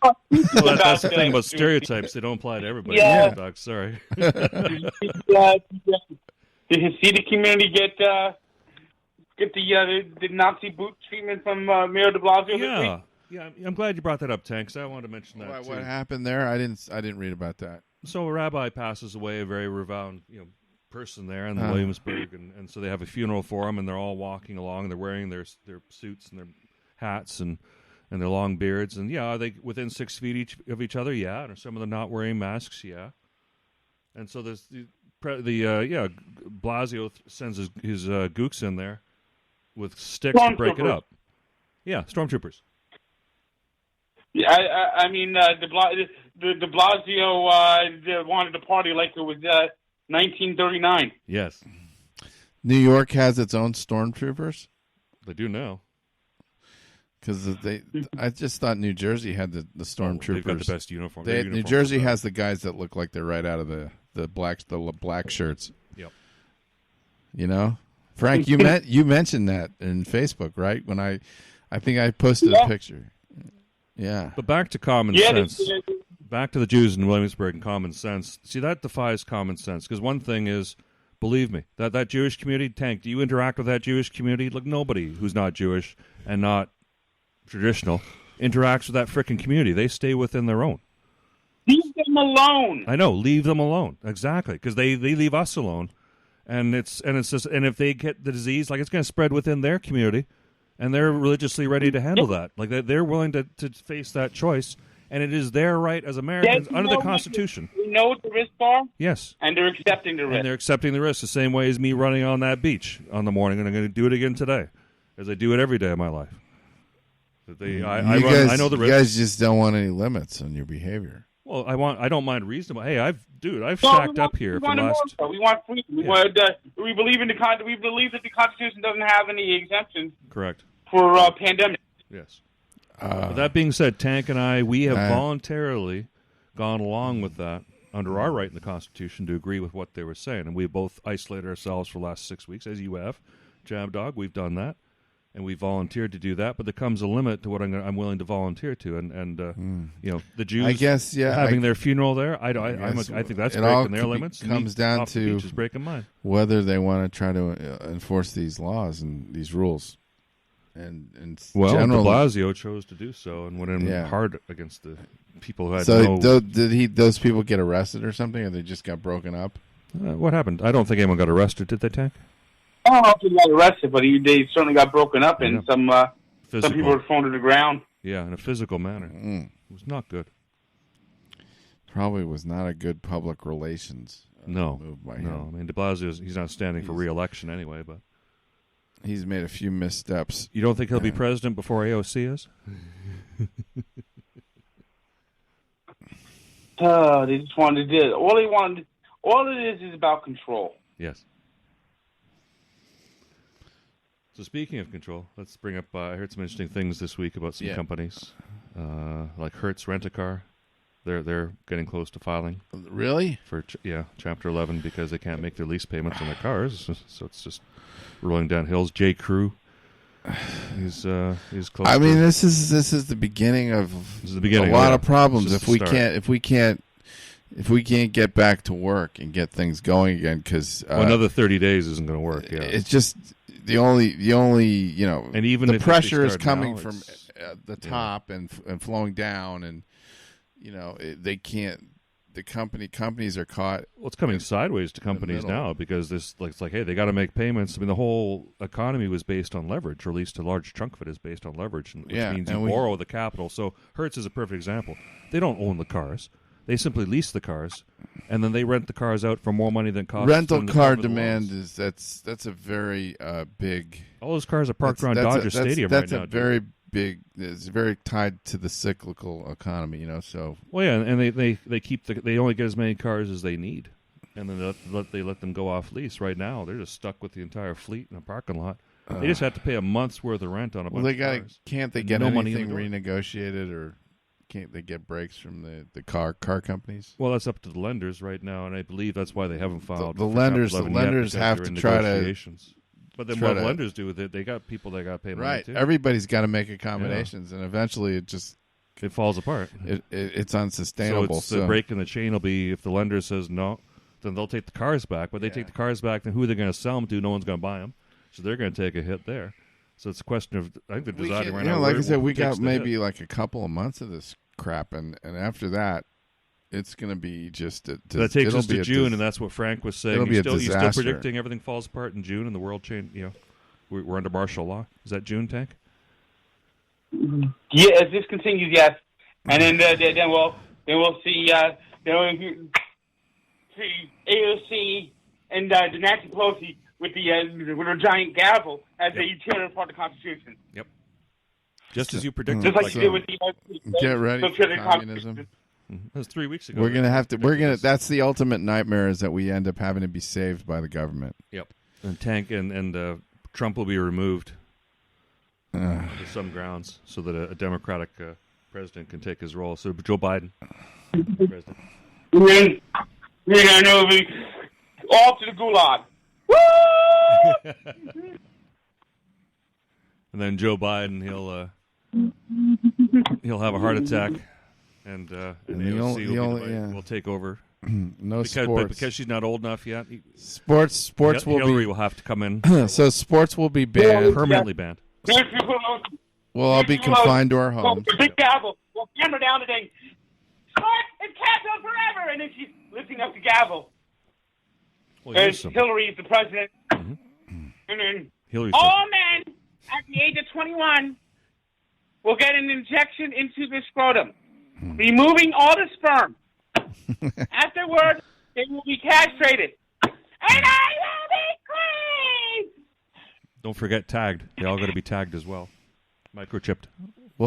Speaker 1: Well, that's the thing about stereotypes. They don't apply to everybody.
Speaker 3: Yeah.
Speaker 1: Doc, sorry.
Speaker 3: Did his Hasidic community get the Nazi boot treatment from Mayor de Blasio this week?
Speaker 1: Yeah, I'm glad you brought that up, Tank, 'cause I wanted to mention that too.
Speaker 2: What happened there? I didn't read about that.
Speaker 1: So a rabbi passes away, a very renowned person there in Williamsburg, and so they have a funeral for him, and they're all walking along. They're wearing their suits and their hats and their long beards, and are they within 6 feet of each other? Yeah, and are some of them not wearing masks? Yeah, and so there's Blasio sends his gooks in there with sticks to break it up. Yeah, stormtroopers.
Speaker 3: Yeah, de Blasio wanted to party like it was 1939.
Speaker 1: Yes.
Speaker 2: New York has its own stormtroopers?
Speaker 1: They do now.
Speaker 2: Because I just thought New Jersey had the stormtroopers.
Speaker 1: They've got the best uniform.
Speaker 2: New Jersey has the guys that look like they're right out of the black shirts.
Speaker 1: Yep.
Speaker 2: You know? Frank, you mentioned that in Facebook, right? When I think I posted a picture. Yeah.
Speaker 1: But back to common sense. Back to the Jews in Williamsburg and common sense. See, that defies common sense. Because one thing is, believe me, that Jewish community, Tank, do you interact with that Jewish community? Look, nobody who's not Jewish and not traditional interacts with that frickin' community. They stay within their own.
Speaker 3: Leave them alone.
Speaker 1: I know, leave them alone. Exactly. Because they leave us alone. And it's just, and if they get the disease, like, it's going to spread within their community. And they're religiously ready to handle that. Like, they're willing to face that choice, and it is their right as Americans under the Constitution.
Speaker 3: They know what the risks are.
Speaker 1: Yes.
Speaker 3: And they're accepting the risk.
Speaker 1: And they're accepting the risk the same way as me running on that beach on the morning, and I'm going to do it again today, as I do it every day of my life. I know the risk.
Speaker 2: You guys just don't want any limits on your behavior.
Speaker 1: Well, I don't mind reasonable. Hey, I've stacked up here for the last.
Speaker 3: We want freedom. We believe we believe that the Constitution doesn't have any exemptions.
Speaker 1: Correct.
Speaker 3: For pandemic.
Speaker 1: Yes. But that being said, Tank and we have voluntarily gone along with that under our right in the Constitution to agree with what they were saying, and we both isolated ourselves for the last 6 weeks, as you have, Jab Dog. We've done that, and we volunteered to do that. But there comes a limit to what I'm willing to volunteer to, and the Jews,
Speaker 2: I guess,
Speaker 1: having their funeral there. I think that's breaking their limits.
Speaker 2: It comes down to
Speaker 1: breaking mine.
Speaker 2: Whether they want to try to enforce these laws and these rules. And de
Speaker 1: Blasio chose to do so and went in hard against the people who had
Speaker 2: did those people get arrested or something, or they just got broken up?
Speaker 1: What happened? I don't think anyone got arrested. Did they, Tank?
Speaker 3: I don't know if they got arrested, but they certainly got broken up, and some people were thrown to the ground.
Speaker 1: Yeah, in a physical manner. It was not good.
Speaker 2: Probably was not a good public relations move by him.
Speaker 1: No, I mean, de Blasio, he's not standing for re-election anyway, but
Speaker 2: he's made a few missteps.
Speaker 1: You don't think he'll be president before AOC is?
Speaker 3: They just wanted to do all it is about control.
Speaker 1: Yes. So speaking of control, let's bring up, I heard some interesting things this week about some companies, like Hertz Rent-A-Car. They're getting close to filing.
Speaker 2: Really?
Speaker 1: For Chapter 11 because they can't make their lease payments on their cars, so it's just rolling down hills. J. Crew, he's close.
Speaker 2: I mean, this is the beginning of a lot of problems. If we can't if we can't get back to work and get things going again, because
Speaker 1: another 30 days isn't going to work. Yeah,
Speaker 2: it's just the only and even the pressure is coming from the top and flowing down, and they can't. The companies are caught.
Speaker 1: Well, it's coming sideways to companies now because it's like, hey, they got to make payments. I mean, the whole economy was based on leverage, or at least a large chunk of it is based on leverage, which means you borrow the capital. So Hertz is a perfect example. They don't own the cars; they simply lease the cars, and then they rent the cars out for more money than costs.
Speaker 2: Rental car demand is that's a very big.
Speaker 1: All those cars are parked around Dodger Stadium right now.
Speaker 2: That's a very big. It's very tied to the cyclical economy, So
Speaker 1: well, yeah, and they keep they only get as many cars as they need, and then they let them go off lease. Right now, they're just stuck with the entire fleet in a parking lot. They just have to pay a month's worth of rent on a bunch of cars.
Speaker 2: Can't they get anything renegotiated, or can't they get breaks from the car companies?
Speaker 1: Well, that's up to the lenders right now, and I believe that's why they haven't filed.
Speaker 2: The lenders have to try to.
Speaker 1: But then what lenders do with it, they got people that got to pay money
Speaker 2: right.
Speaker 1: too.
Speaker 2: Everybody's got to make accommodations, and eventually
Speaker 1: it falls apart.
Speaker 2: It's unsustainable.
Speaker 1: So the break in the chain will be if the lender says no, then they'll take the cars back. But they take the cars back, then who are they going to sell them to? No one's going to buy them, so they're going to take a hit there. So it's a question of I think they're deciding right now.
Speaker 2: Like I said, we got maybe like a couple of months of this crap, and after that. It's going to be just
Speaker 1: that takes us to June, and that's what Frank was saying.
Speaker 2: He's
Speaker 1: still predicting everything falls apart in June, and the world change. We're under martial law. Is that June, Tank?
Speaker 3: Yeah, as this continues, yes, and then we'll see AOC and Nancy Pelosi with her giant gavel as they tear apart the Constitution.
Speaker 1: Yep. Just as you predicted.
Speaker 3: Just like you did with the
Speaker 2: get ready for communism.
Speaker 1: That was 3 weeks ago.
Speaker 2: We're gonna. That's the ultimate nightmare: is that we end up having to be saved by the government.
Speaker 1: Yep. And Tank and Trump will be removed for some grounds, so that a Democratic president can take his role. So Joe Biden, president.
Speaker 3: We're gonna be off to the gulag. Woo!
Speaker 1: And then Joe Biden, he'll have a heart attack. And AOC will take over. Because she's not old enough yet.
Speaker 2: Sports
Speaker 1: Hillary will have to come in.
Speaker 2: So sports will be banned,
Speaker 1: permanently banned.
Speaker 2: Well, I'll be confined to our homes.
Speaker 3: Big gavel. We'll hammer down the thing. Sports is canceled forever, and then she's lifting up the gavel.
Speaker 1: Well,
Speaker 3: and Hillary is the president.
Speaker 1: Mm-hmm.
Speaker 3: And then
Speaker 1: Hillary's
Speaker 3: all men at the age of 21 will get an injection into the scrotum. Removing all the sperm. Afterwards, they will be castrated. And I will be clean!
Speaker 1: Don't forget tagged. They all got to be tagged as well. Microchipped.
Speaker 2: We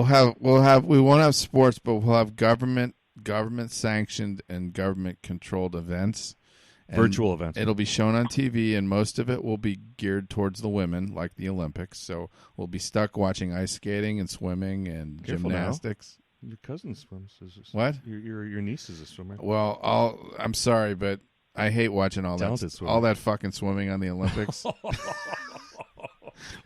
Speaker 2: won't have sports, but we'll have government sanctioned and government controlled events.
Speaker 1: Virtual events.
Speaker 2: It'll be shown on TV, and most of it will be geared towards the women, like the Olympics. So we'll be stuck watching ice skating and swimming and gymnastics.
Speaker 1: Now. Your cousin swims.
Speaker 2: What?
Speaker 1: Your niece is a swimmer.
Speaker 2: Well, I'm sorry, but I hate watching all that fucking swimming on the Olympics.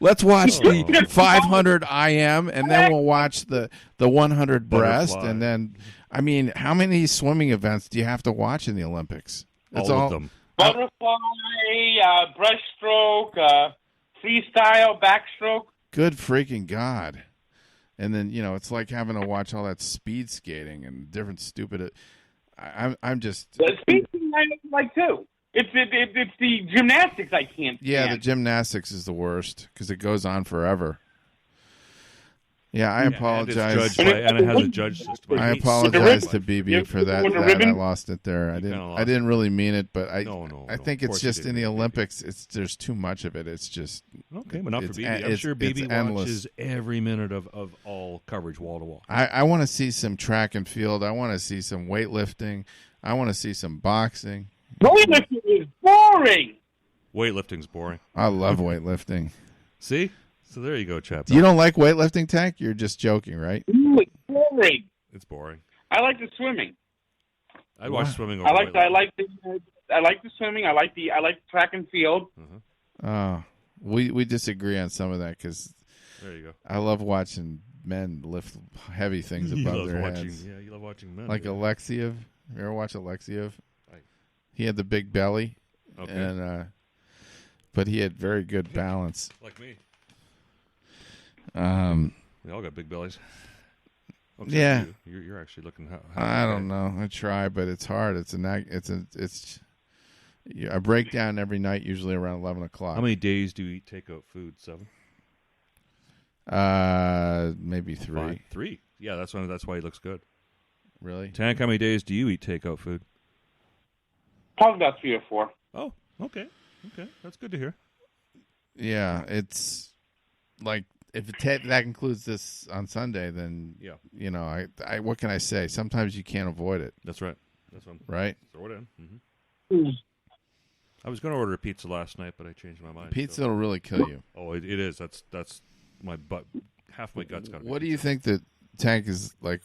Speaker 2: Let's watch the 500 IM, and then we'll watch the 100 breast, and then I mean, how many swimming events do you have to watch in the Olympics?
Speaker 1: That's all of them.
Speaker 3: Butterfly, breaststroke, freestyle, backstroke.
Speaker 2: Good freaking God. And then, it's like having to watch all that speed skating and different stupid. I'm just.
Speaker 3: The speed skating I like too. It's the gymnastics I can't.
Speaker 2: Yeah,
Speaker 3: stand.
Speaker 2: the gymnastics is the worst because it goes on forever. Yeah, I apologize.
Speaker 1: And it has a judge system.
Speaker 2: I apologize to BB for that. I lost it there. I didn't really mean it, but I think it's just in the Olympics. There's too much of it. It's just
Speaker 1: okay, but not for BB. I'm sure BB watches every minute of all coverage, wall to wall.
Speaker 2: I want to see some track and field. I want to see some weightlifting. I want to see some boxing.
Speaker 3: Weightlifting is boring.
Speaker 1: Weightlifting's boring.
Speaker 2: I love weightlifting.
Speaker 1: See? So there you go, chap.
Speaker 2: You don't like weightlifting, Tank? You're just joking, right?
Speaker 3: Ooh, it's boring.
Speaker 1: It's boring.
Speaker 3: I like the swimming.
Speaker 1: I watch swimming.
Speaker 3: I like the swimming. I like the track and field.
Speaker 2: We disagree on some of that because
Speaker 1: there you go.
Speaker 2: I love watching men lift heavy things above their heads.
Speaker 1: Yeah, you love watching men.
Speaker 2: Like Alexiev. You ever watch Alexiev? He had the big belly, but he had very good balance.
Speaker 1: Like me.
Speaker 2: We
Speaker 1: all got big bellies.
Speaker 2: Yeah,
Speaker 1: you're actually looking.
Speaker 2: I don't know. I try, but it's hard. I break down every night, usually around 11 o'clock.
Speaker 1: How many days do you eat takeout food? 7?
Speaker 2: Maybe 3.
Speaker 1: 5. 3. Yeah, that's why he looks good.
Speaker 2: Really?
Speaker 1: Tank, how many days do you eat takeout food?
Speaker 3: Probably about 3 or 4.
Speaker 1: Oh, okay. That's good to hear.
Speaker 2: Yeah, it's like if that includes this on Sunday, then I what can I say? Sometimes you can't avoid it.
Speaker 1: That's right. That's what
Speaker 2: right.
Speaker 1: Throw it in. Mm-hmm. I was going to order a pizza last night, but I changed my mind.
Speaker 2: Pizza will really kill you.
Speaker 1: Oh, it is. That's my butt. Half my gut's got to be.
Speaker 2: What do you think that Tank is like?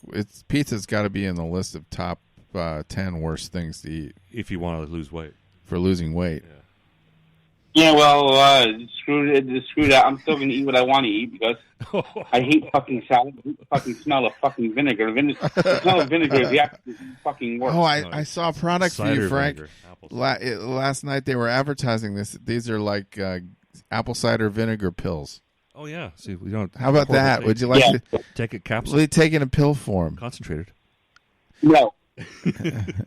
Speaker 2: Pizza's got to be in the list of top 10 worst things to eat
Speaker 1: if you want to lose weight.
Speaker 2: For losing weight.
Speaker 3: Yeah, well, screw that. I'm still going to eat what I want to eat because I hate fucking salad. I hate the fucking smell of fucking vinegar. The smell of vinegar is the absolute fucking worst.
Speaker 2: Oh, I saw a product for you, Frank. Last night they were advertising this. These are like apple cider vinegar pills.
Speaker 1: Oh, yeah. See, we don't.
Speaker 2: How about that? Would you like to
Speaker 1: take a capsule?
Speaker 2: Would you take it in pill form?
Speaker 1: Concentrated.
Speaker 3: No.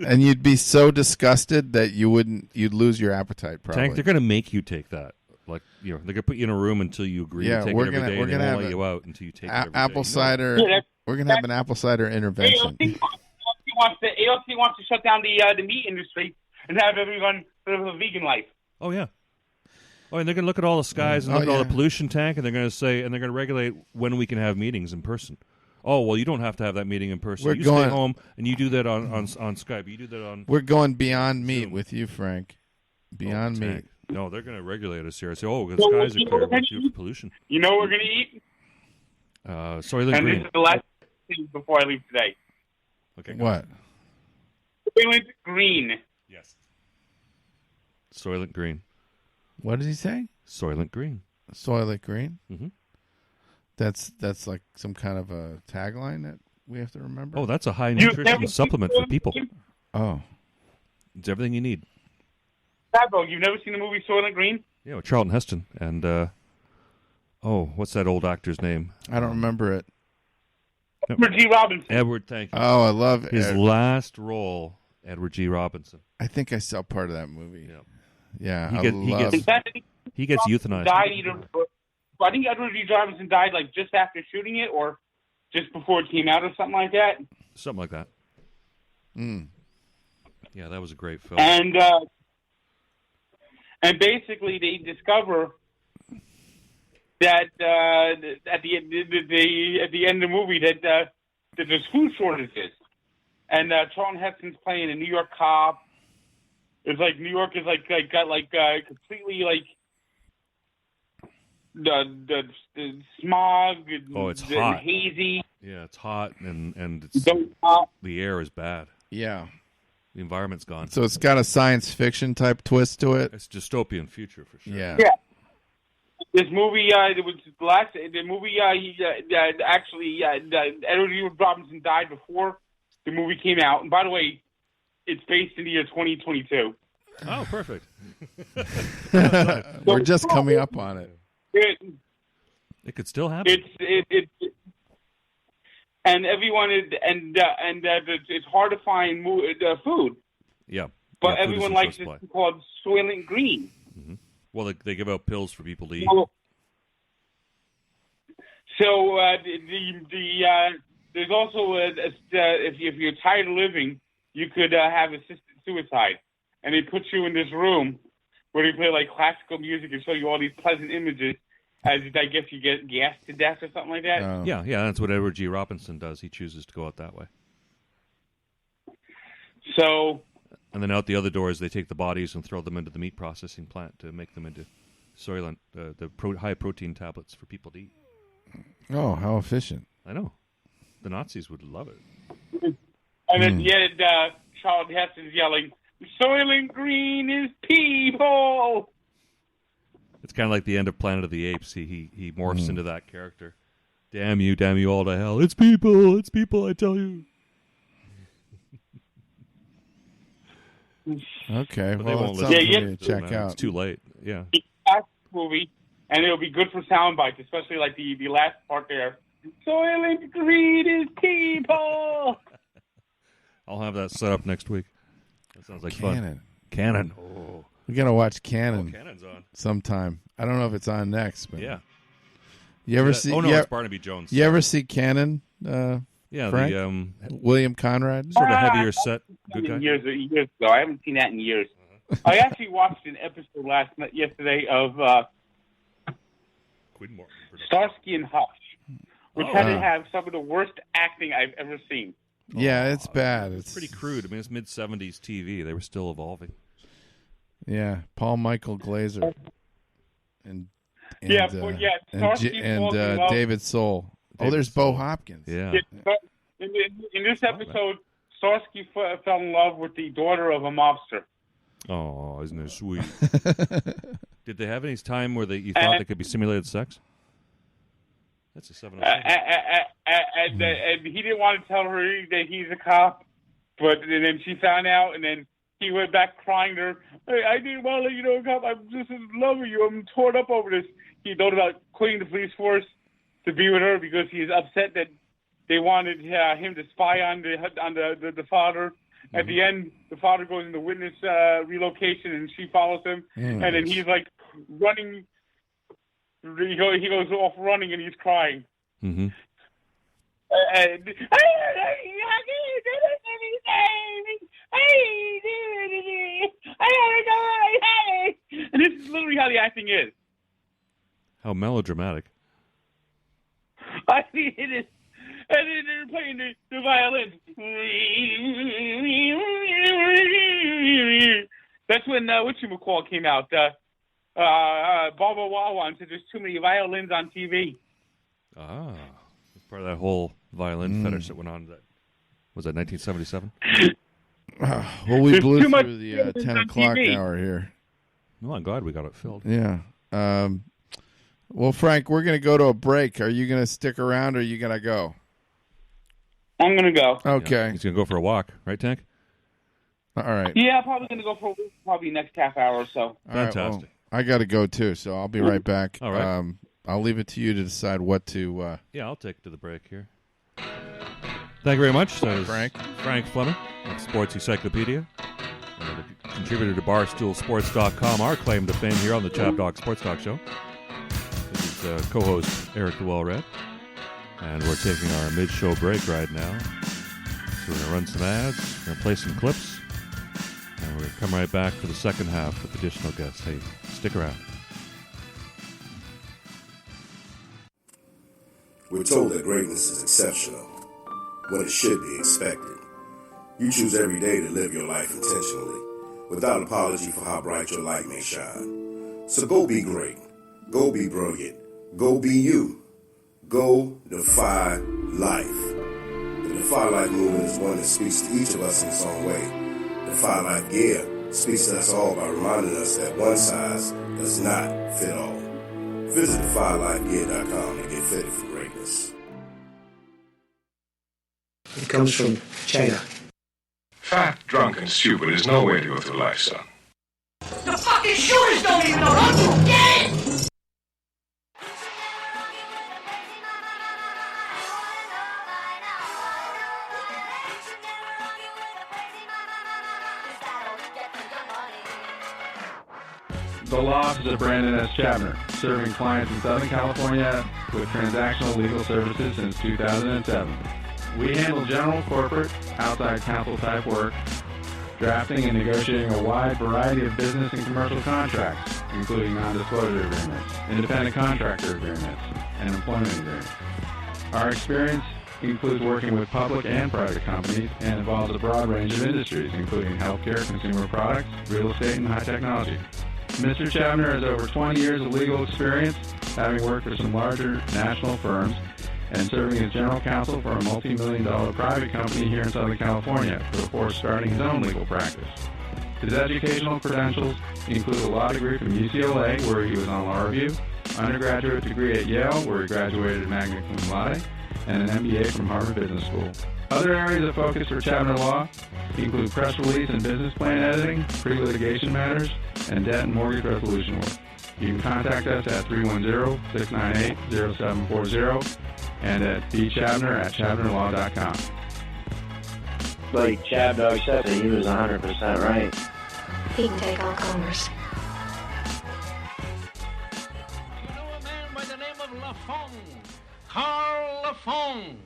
Speaker 2: And you'd be so disgusted that you'd lose your appetite. Probably.
Speaker 1: Tank, they're going to make you take that. Like they're going to put you in a room until you agree to take it every day. We're going to let you out until you take it every
Speaker 2: apple
Speaker 1: day.
Speaker 2: cider. We're going to have an apple cider intervention.
Speaker 3: AOC wants to shut down the meat industry and have everyone live a vegan life.
Speaker 1: Oh yeah. Oh, and they're going to look at all the skies and look at all the pollution, Tank, and they're going to say, and they're going to regulate when we can have meetings in person. Oh, well, you don't have to have that meeting in person. Stay home, and you do that on Skype. You do that on...
Speaker 2: We're going beyond meat with you, Frank. Beyond meat.
Speaker 1: No, they're going to regulate us here. I say, the skies are clear. We'll do pollution.
Speaker 3: You know what we're going to eat?
Speaker 1: Soylent Green.
Speaker 3: And this is the last thing before I leave today.
Speaker 1: Okay.
Speaker 2: What?
Speaker 3: Soylent Green.
Speaker 1: Yes. Soylent Green.
Speaker 2: What did he say?
Speaker 1: Soylent Green.
Speaker 2: Soylent Green?
Speaker 1: Mm-hmm.
Speaker 2: That's like some kind of a tagline that we have to remember?
Speaker 1: Oh, that's a high nutrition supplement for people.
Speaker 2: Oh.
Speaker 1: It's everything you need.
Speaker 3: Pablo, you've never seen the movie Soylent Green?
Speaker 1: Yeah, with Charlton Heston. And, what's that old actor's name?
Speaker 2: I don't remember it.
Speaker 3: Edward G. Robinson.
Speaker 1: Edward, thank you.
Speaker 2: Oh, I love
Speaker 1: his last role, Edward G. Robinson.
Speaker 2: I think I saw part of that movie.
Speaker 1: Yep.
Speaker 2: Yeah,
Speaker 1: he gets euthanized.
Speaker 3: I think Edward G. Robinson died like just after shooting it, or just before it came out, or something like that.
Speaker 1: Something like that. Yeah, that was a great film.
Speaker 3: And basically, they discover that at the end of the movie that there's food shortages, and Charlton Heston's playing a New York cop. It's like New York is got completely like. The smog.
Speaker 1: It's hot.
Speaker 3: Hazy.
Speaker 1: Yeah, it's hot and it's the air is bad.
Speaker 2: Yeah,
Speaker 1: the environment's gone.
Speaker 2: So it's got a science fiction type twist to it.
Speaker 1: It's dystopian future for sure.
Speaker 2: Yeah.
Speaker 3: This movie, it was the last. The movie, Edward G. Robinson died before the movie came out. And by the way, it's based in the year 2022.
Speaker 1: Oh, perfect.
Speaker 2: We're just coming up on it.
Speaker 1: It could still happen.
Speaker 3: And everyone is, it's hard to find food.
Speaker 1: Yeah,
Speaker 3: but everyone likes this called Soylent Green.
Speaker 1: Mm-hmm. Well, they give out pills for people to eat.
Speaker 3: So there's also if you're tired of living, you could have assisted suicide, and they put you in this room where they play like classical music and show you all these pleasant images. As I guess you get gassed to death or something like that.
Speaker 2: Oh.
Speaker 1: Yeah, that's what Edward G. Robinson does. He chooses to go out that way.
Speaker 3: So.
Speaker 1: And then out the other doors, they take the bodies and throw them into the meat processing plant to make them into Soylent, high protein tablets for people to eat.
Speaker 2: Oh, how efficient!
Speaker 1: I know. The Nazis would love it.
Speaker 3: And then Charlton Heston's yelling, "Soylent Green is people."
Speaker 1: It's kind of like the end of Planet of the Apes. He morphs into that character. Damn you all to hell. It's people, I tell you.
Speaker 2: Okay,
Speaker 1: But
Speaker 2: well, it's something to check out.
Speaker 1: It's too late. Yeah.
Speaker 3: Movie, and it'll be good for sound bites, especially like the last part there. Soil and greed is people.
Speaker 1: I'll have that set up next week. That sounds like fun. Cannon. Oh.
Speaker 2: We're going to watch Cannon.
Speaker 1: Cannon's on.
Speaker 2: Sometime. I don't know if it's on next. But
Speaker 1: yeah.
Speaker 2: You ever see?
Speaker 1: Oh, no, it's Barnaby Jones.
Speaker 2: You ever see Cannon,
Speaker 1: yeah,
Speaker 2: Frank? William Conrad?
Speaker 1: Sort of heavier set. Good guy.
Speaker 3: Years ago. I haven't seen that in years. I actually watched an episode yesterday of Starsky and Hutch, which had to have some of the worst acting I've ever seen.
Speaker 2: Yeah, it's bad.
Speaker 1: It's pretty crude. I mean, it's mid-'70s TV. They were still evolving.
Speaker 2: Yeah, Paul Michael Glaser and David Soul. There's Bo Hopkins.
Speaker 1: Yeah.
Speaker 3: In this episode, Starsky fell in love with the daughter of a mobster.
Speaker 1: Oh, isn't it sweet? Did they have any time where you thought they could be simulated sex? That's a 707.
Speaker 3: And he didn't want to tell her that he's a cop, but and then she found out, and then he went back crying to her. Hey, I didn't want to let you know, cop. I'm just in love with you. I'm torn up over this. He thought about quitting the police force to be with her because he's upset that they wanted him to spy on the father. At the end, the father goes into witness relocation, and she follows him. And then he's like running. He goes off running, and he's crying.
Speaker 1: Mm-hmm.
Speaker 3: And this is literally how the acting is.
Speaker 1: How melodramatic.
Speaker 3: I mean, it is. And then they're playing the violin. That's when whatchamacall came out. Barbara Wawan said there's too many violins on TV.
Speaker 1: Ah, that's part of that whole violin fetish that went on. Was that 1977?
Speaker 2: Well, we blew through the 10 o'clock hour here.
Speaker 1: Well, I'm glad we got it filled.
Speaker 2: Yeah. Well, Frank, we're going to go to a break. Are you going to stick around, or are you going to go?
Speaker 3: I'm going to go.
Speaker 2: Okay.
Speaker 1: Yeah, he's going to go for a walk, right, Tank?
Speaker 2: All right.
Speaker 3: Yeah, I'm probably going to go for probably next half hour or so.
Speaker 1: Fantastic.
Speaker 2: Right, well, I got to go, too, so I'll be right back.
Speaker 1: All right.
Speaker 2: I'll leave it to you to decide what to...
Speaker 1: Yeah, I'll take to the break here. Thank you very much. That was Frank Fleming of Sports Encyclopedia, a contributor to BarstoolSports.com, our claim to fame here on the Chap Dog Sports Talk Show. This is co-host Eric DeWellred, and we're taking our mid-show break right now. So we're going to run some ads, we're going to play some clips, and we're going to come right back for the second half with additional guests. Hey, stick around.
Speaker 14: We're told that greatness is exceptional, when it should be expected. You choose every day to live your life intentionally, without apology for how bright your light may shine. So go be great. Go be brilliant. Go be you. Go defy life. The Defy Life movement is one that speaks to each of us in its own way. Defy Life gear speaks to us all by reminding us that one size does not fit all. Visit DefyLifeGear.com to get fitted for greatness.
Speaker 15: It comes from China.
Speaker 16: Fat, drunk, and stupid is no way to go through life, son.
Speaker 7: The fucking shooters don't even know how to get it!
Speaker 17: The law office of Brandon S. Chabner, serving clients in Southern California with transactional legal services since 2007. We handle general, corporate, outside counsel type work, drafting and negotiating a wide variety of business and commercial contracts, including non-disclosure agreements, independent contractor agreements, and employment agreements. Our experience includes working with public and private companies and involves a broad range of industries, including healthcare, consumer products, real estate, and high technology. Mr. Chabner has over 20 years of legal experience, having worked for some larger national firms and serving as general counsel for a multi-million-dollar private company here in Southern California before starting his own legal practice. His educational credentials include a law degree from UCLA, where he was on law review, undergraduate degree at Yale, where he graduated magna cum laude, and an MBA from Harvard Business School. Other areas of focus for Chabner Law include press release and business plan editing, pre-litigation matters, and debt and mortgage resolution work. You can contact us at 310-698-0740 and at bchabner@chabnerlaw.com.
Speaker 18: Like Chabdog said, he was 100% right.
Speaker 6: He can take all comers.
Speaker 9: You know a man by the name of Lafong, Carl Lafong,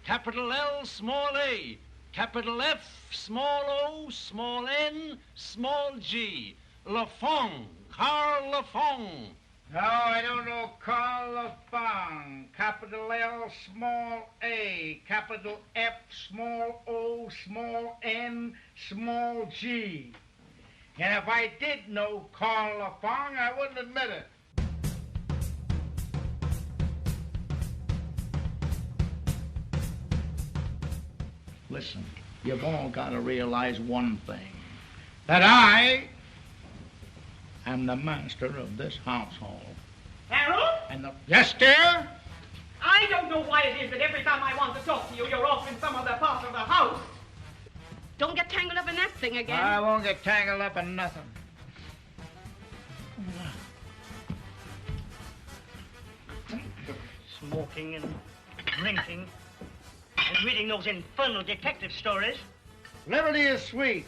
Speaker 9: capital L, small a, capital F, small o, small n, small g. Lafong, Carl Lafong.
Speaker 10: No, I don't know Carl Lafong. Capital L, small a, capital F, small o, small n, small g. And if I did know Carl Lafong, I wouldn't admit it. Listen, you've all got to realize one thing. That I am the master of this household.
Speaker 19: Harold?
Speaker 10: Yes, dear?
Speaker 19: I don't know why it is that every time I want to talk to you, you're off in some other part of the house.
Speaker 6: Don't get tangled up in that thing again.
Speaker 10: I won't get tangled up in nothing.
Speaker 19: Smoking and drinking and reading those infernal detective stories.
Speaker 10: Liberty is sweet.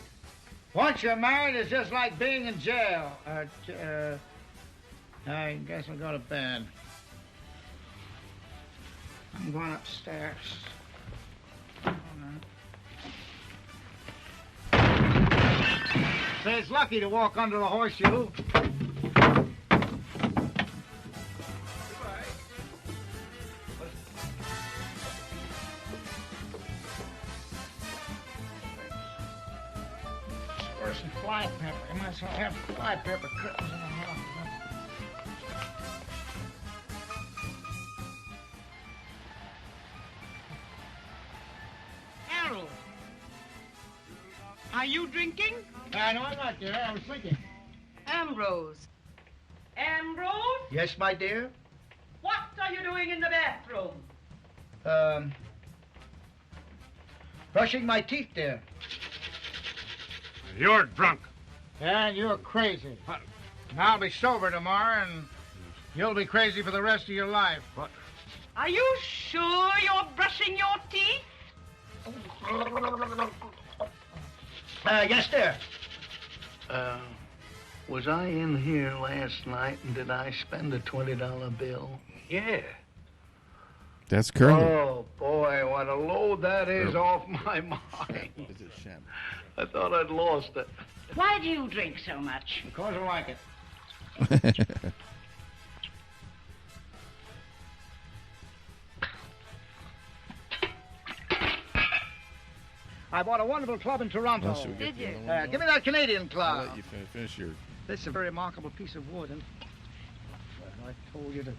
Speaker 10: Once you're married, it's just like being in jail. I guess I'll go to bed. I'm going upstairs. Say, it's lucky to walk under the horseshoe. Or some fly pepper. I might as well have fly pepper curtains in the house.
Speaker 19: Harold, are you drinking?
Speaker 10: No, I'm not, dear. I was thinking.
Speaker 19: Ambrose. Ambrose?
Speaker 10: Yes, my dear?
Speaker 19: What are you doing in the bathroom?
Speaker 10: Brushing my teeth, dear.
Speaker 11: You're drunk.
Speaker 10: And you're crazy. What? And I'll be sober tomorrow, and you'll be crazy for the rest of your life.
Speaker 11: What?
Speaker 19: Are you sure you're brushing your teeth?
Speaker 10: Yes, dear.
Speaker 9: Was I in here last night and did I spend a $20 bill?
Speaker 10: Yeah.
Speaker 2: That's Colonel.
Speaker 9: Oh, boy, what a load that is off my mind.
Speaker 2: Is it Shem?
Speaker 9: I thought I'd lost it.
Speaker 19: Why do you drink so much?
Speaker 10: Because I like it. I bought a wonderful club in Toronto.
Speaker 2: Well,
Speaker 19: Did you?
Speaker 10: Give me that Canadian club.
Speaker 2: I'll let you finish your...
Speaker 10: This is a very remarkable piece of wood, and I told you to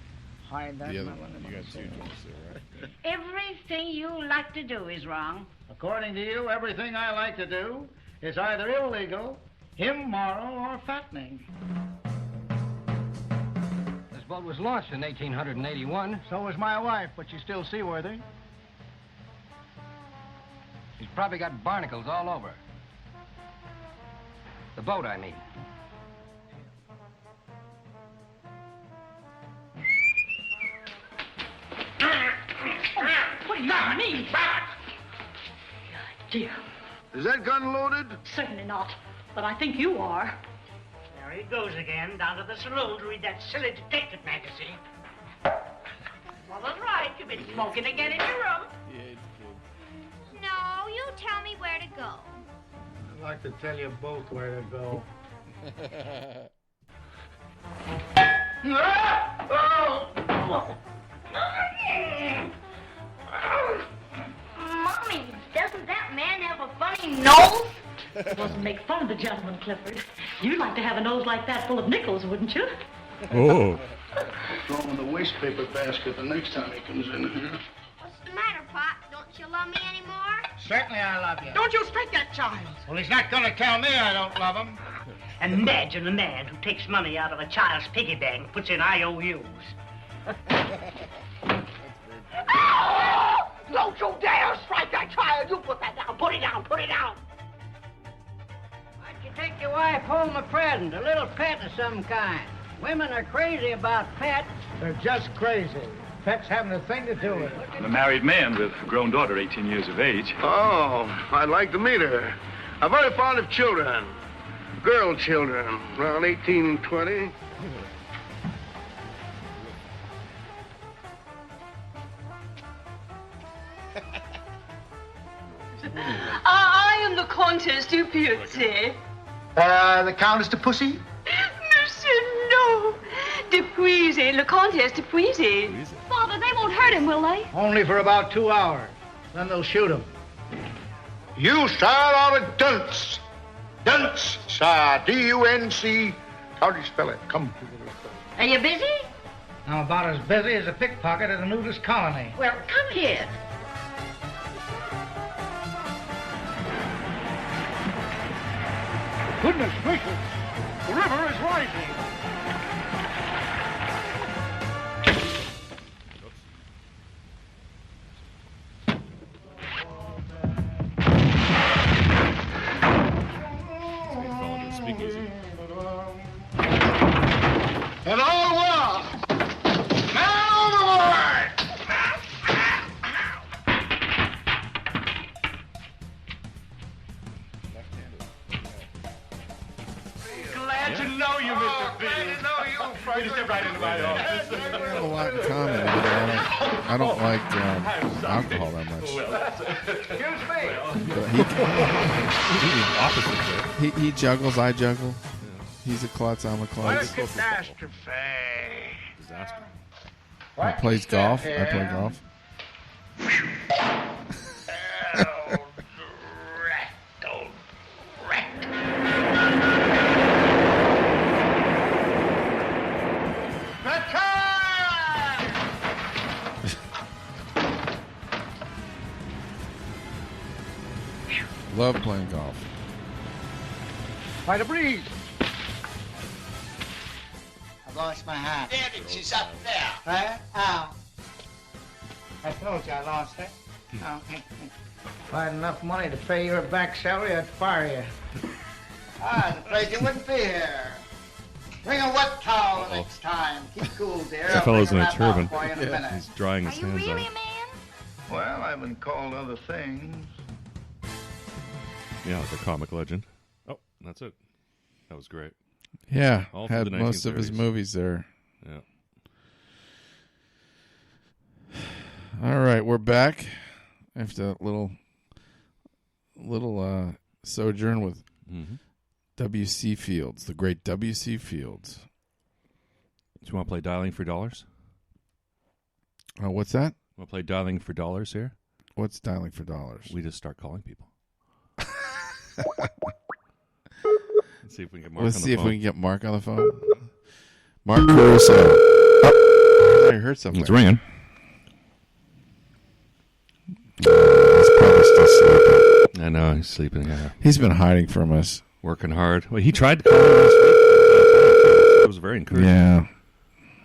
Speaker 10: hide that.
Speaker 2: The other one. You got two joints there, right?
Speaker 19: Everything you like to do is wrong.
Speaker 10: According to you, everything I like to do is either illegal, immoral, or fattening.
Speaker 20: This boat was launched in 1881.
Speaker 10: So was my wife, but she's still seaworthy.
Speaker 20: She's probably got barnacles all over. The boat, I mean.
Speaker 19: What do you mean? Dear.
Speaker 11: Is that gun loaded?
Speaker 19: Certainly not, but I think you are. There he goes again, down to the saloon to read that silly detective magazine. Well, that's right. You've been smoking again in your room.
Speaker 21: No, you tell me where to go.
Speaker 10: I'd like to tell you both where to go.
Speaker 6: Mommy, doesn't that man have a funny nose?
Speaker 19: Mustn't make fun of the gentleman, Clifford. You'd like to have a nose like that full of nickels, wouldn't you?
Speaker 1: Oh.
Speaker 9: Throw him in the waste paper basket the next time he comes in here.
Speaker 21: What's the matter, Pop? Don't you love me anymore?
Speaker 10: Certainly I love you.
Speaker 19: Don't you spank that child.
Speaker 10: Well, he's not going to tell me I don't love him.
Speaker 19: Imagine a man who takes money out of a child's piggy bank and puts in IOUs.
Speaker 7: Don't you dare strike that child! You put that down! Put it down! Put it down!
Speaker 19: Why don't you take your wife home a present, a little pet of some kind? Women are crazy about pets.
Speaker 10: They're just crazy. Pets having a thing to do with it.
Speaker 16: I'm a married man with a grown daughter, 18 years of age.
Speaker 11: Oh, I'd like to meet her. I'm very fond of children. Girl children, around 18 and 20.
Speaker 6: I am the Countess de Piazzi.
Speaker 10: The Countess de Pussy?
Speaker 6: Monsieur, no. De Puisi, le Countess de Puisi.
Speaker 21: Father, they won't hurt him, will they?
Speaker 10: Only for about 2 hours. Then they'll shoot him.
Speaker 11: You, sir, are a dunce. Dunce, sir. D-U-N-C. How do you spell it? Come.
Speaker 19: Are you busy?
Speaker 10: I'm about as busy as a pickpocket at a nudist colony.
Speaker 19: Well, come here.
Speaker 10: Goodness gracious! The river is rising!
Speaker 11: And all well. Now overboard!
Speaker 16: Glad to know you, Mr. Bean. Glad to know you, Frank. Step right into my office.
Speaker 2: We have a lot in common. I don't like alcohol that much. He juggles, I juggle. He's a klutz, I'm a klutz.
Speaker 11: What a catastrophe.
Speaker 1: Disaster.
Speaker 2: He plays golf. I play golf. Love playing golf.
Speaker 10: By the breeze.
Speaker 7: I lost my hat.
Speaker 10: Damn it, she's up there.
Speaker 7: Huh? Oh. I told you I lost it. Oh.
Speaker 10: If I had enough money to pay your back salary, I'd fire you.
Speaker 7: I was afraid you wouldn't be here. Bring a wet towel next time. Keep cool, dear.
Speaker 1: That fellow's in a turban.
Speaker 7: For you in a minute.
Speaker 1: He's drying his hands
Speaker 21: Really,
Speaker 1: out.
Speaker 21: man?
Speaker 11: Well, I've been called other things.
Speaker 1: Yeah, like a comic legend. Oh, that's it. That was great.
Speaker 2: Yeah,
Speaker 1: All through
Speaker 2: had
Speaker 1: the
Speaker 2: most of his
Speaker 1: 1930s.
Speaker 2: movies there.
Speaker 1: Yeah.
Speaker 2: All right, we're back after a little sojourn with W.C. Fields, the great W.C. Fields.
Speaker 1: Do you want to play Dialing for Dollars?
Speaker 2: What's that?
Speaker 1: Want to play Dialing for Dollars here?
Speaker 2: What's Dialing for Dollars?
Speaker 1: We just start calling people. Let's see if we can get Mark
Speaker 2: Let's
Speaker 1: on the
Speaker 2: see if
Speaker 1: phone.
Speaker 2: we can get Mark on the phone. Mark Caruso. Oh, I heard something.
Speaker 1: It's ringing.
Speaker 2: He's probably still sleeping.
Speaker 1: I know, he's sleeping. Yeah.
Speaker 2: He's been hiding from us.
Speaker 1: Working hard. Well, he tried to call me last week. It was very encouraging.
Speaker 2: Yeah.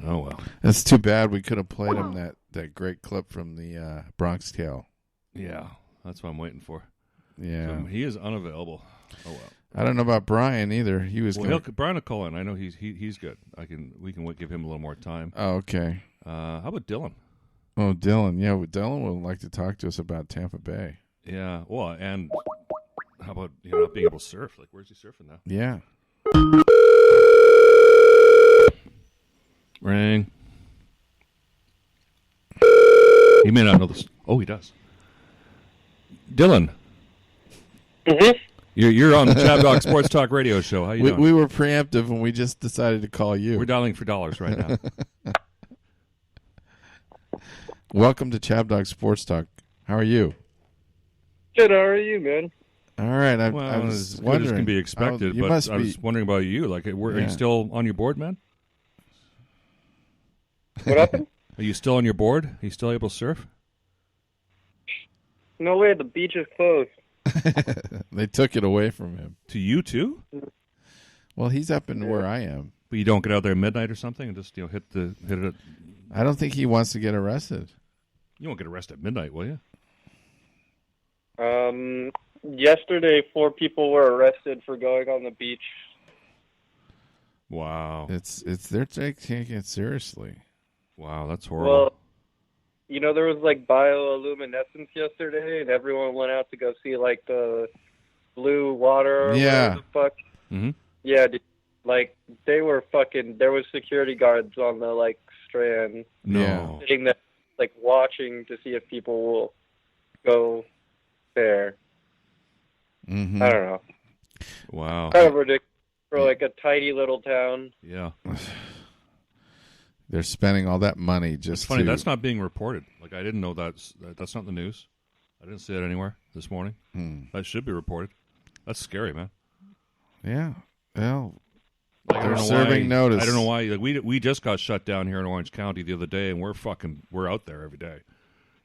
Speaker 1: Oh, well.
Speaker 2: That's too bad. We could have played him that great clip from the Bronx Tale.
Speaker 1: Yeah, that's what I'm waiting for.
Speaker 2: Yeah.
Speaker 1: So he is unavailable. Oh, well.
Speaker 2: I don't know about Brian either. He was
Speaker 1: Brian will call in. I know he's good. We can give him a little more time.
Speaker 2: Oh, okay.
Speaker 1: How about Dylan?
Speaker 2: Oh, Dylan. Yeah, Dylan would like to talk to us about Tampa Bay.
Speaker 1: Yeah. Well, and how about not being able to surf? Like, where's he surfing now?
Speaker 2: Yeah.
Speaker 1: Ring. He may not know this. Oh, he does. Dylan.
Speaker 4: Mm-hmm.
Speaker 1: You're on the Chab Dog Sports Talk Radio Show. How you doing?
Speaker 2: We were preemptive and we just decided to call you.
Speaker 1: We're dialing for dollars right now.
Speaker 2: Welcome to Chab Dog Sports Talk. How are you?
Speaker 4: Good. How are you, man?
Speaker 2: All right. I
Speaker 1: Well,
Speaker 2: was
Speaker 1: as good
Speaker 2: wondering.
Speaker 1: as can be expected,
Speaker 2: You
Speaker 1: but
Speaker 2: must
Speaker 1: I was
Speaker 2: be.
Speaker 1: wondering about you. Like, are you still on your board, man?
Speaker 4: What happened?
Speaker 1: Are you still on your board? Are you still able to surf?
Speaker 4: No way. The beach is closed.
Speaker 2: They took it away from him.
Speaker 1: To you too?
Speaker 2: Well, he's up in where I am.
Speaker 1: But you don't get out there at midnight or something and just hit it.
Speaker 2: I don't think he wants to get arrested.
Speaker 1: You won't get arrested at midnight, will you?
Speaker 4: Yesterday, 4 people were arrested for going on the beach.
Speaker 1: Wow.
Speaker 2: They're taking it seriously.
Speaker 1: Wow, that's horrible.
Speaker 4: Well, there was like bioluminescence yesterday, and everyone went out to go see like the blue water. Or whatever the fuck.
Speaker 1: Mm-hmm.
Speaker 4: Yeah, they were fucking. There was security guards on the like strand.
Speaker 1: No.
Speaker 4: Sitting there, like watching to see if people will go there.
Speaker 2: Mm-hmm.
Speaker 4: I don't know.
Speaker 1: Wow.
Speaker 4: Kind of ridiculous for like a tiny little town.
Speaker 1: Yeah.
Speaker 2: They're spending all that money just
Speaker 1: It's funny,
Speaker 2: to...
Speaker 1: that's not being reported. Like, I didn't know that's not the news. I didn't see it anywhere this morning. That should be reported. That's scary, man.
Speaker 2: Yeah. Well,
Speaker 1: like,
Speaker 2: they're serving notice.
Speaker 1: I don't know why. Like, we just got shut down here in Orange County the other day, and we're out there every day.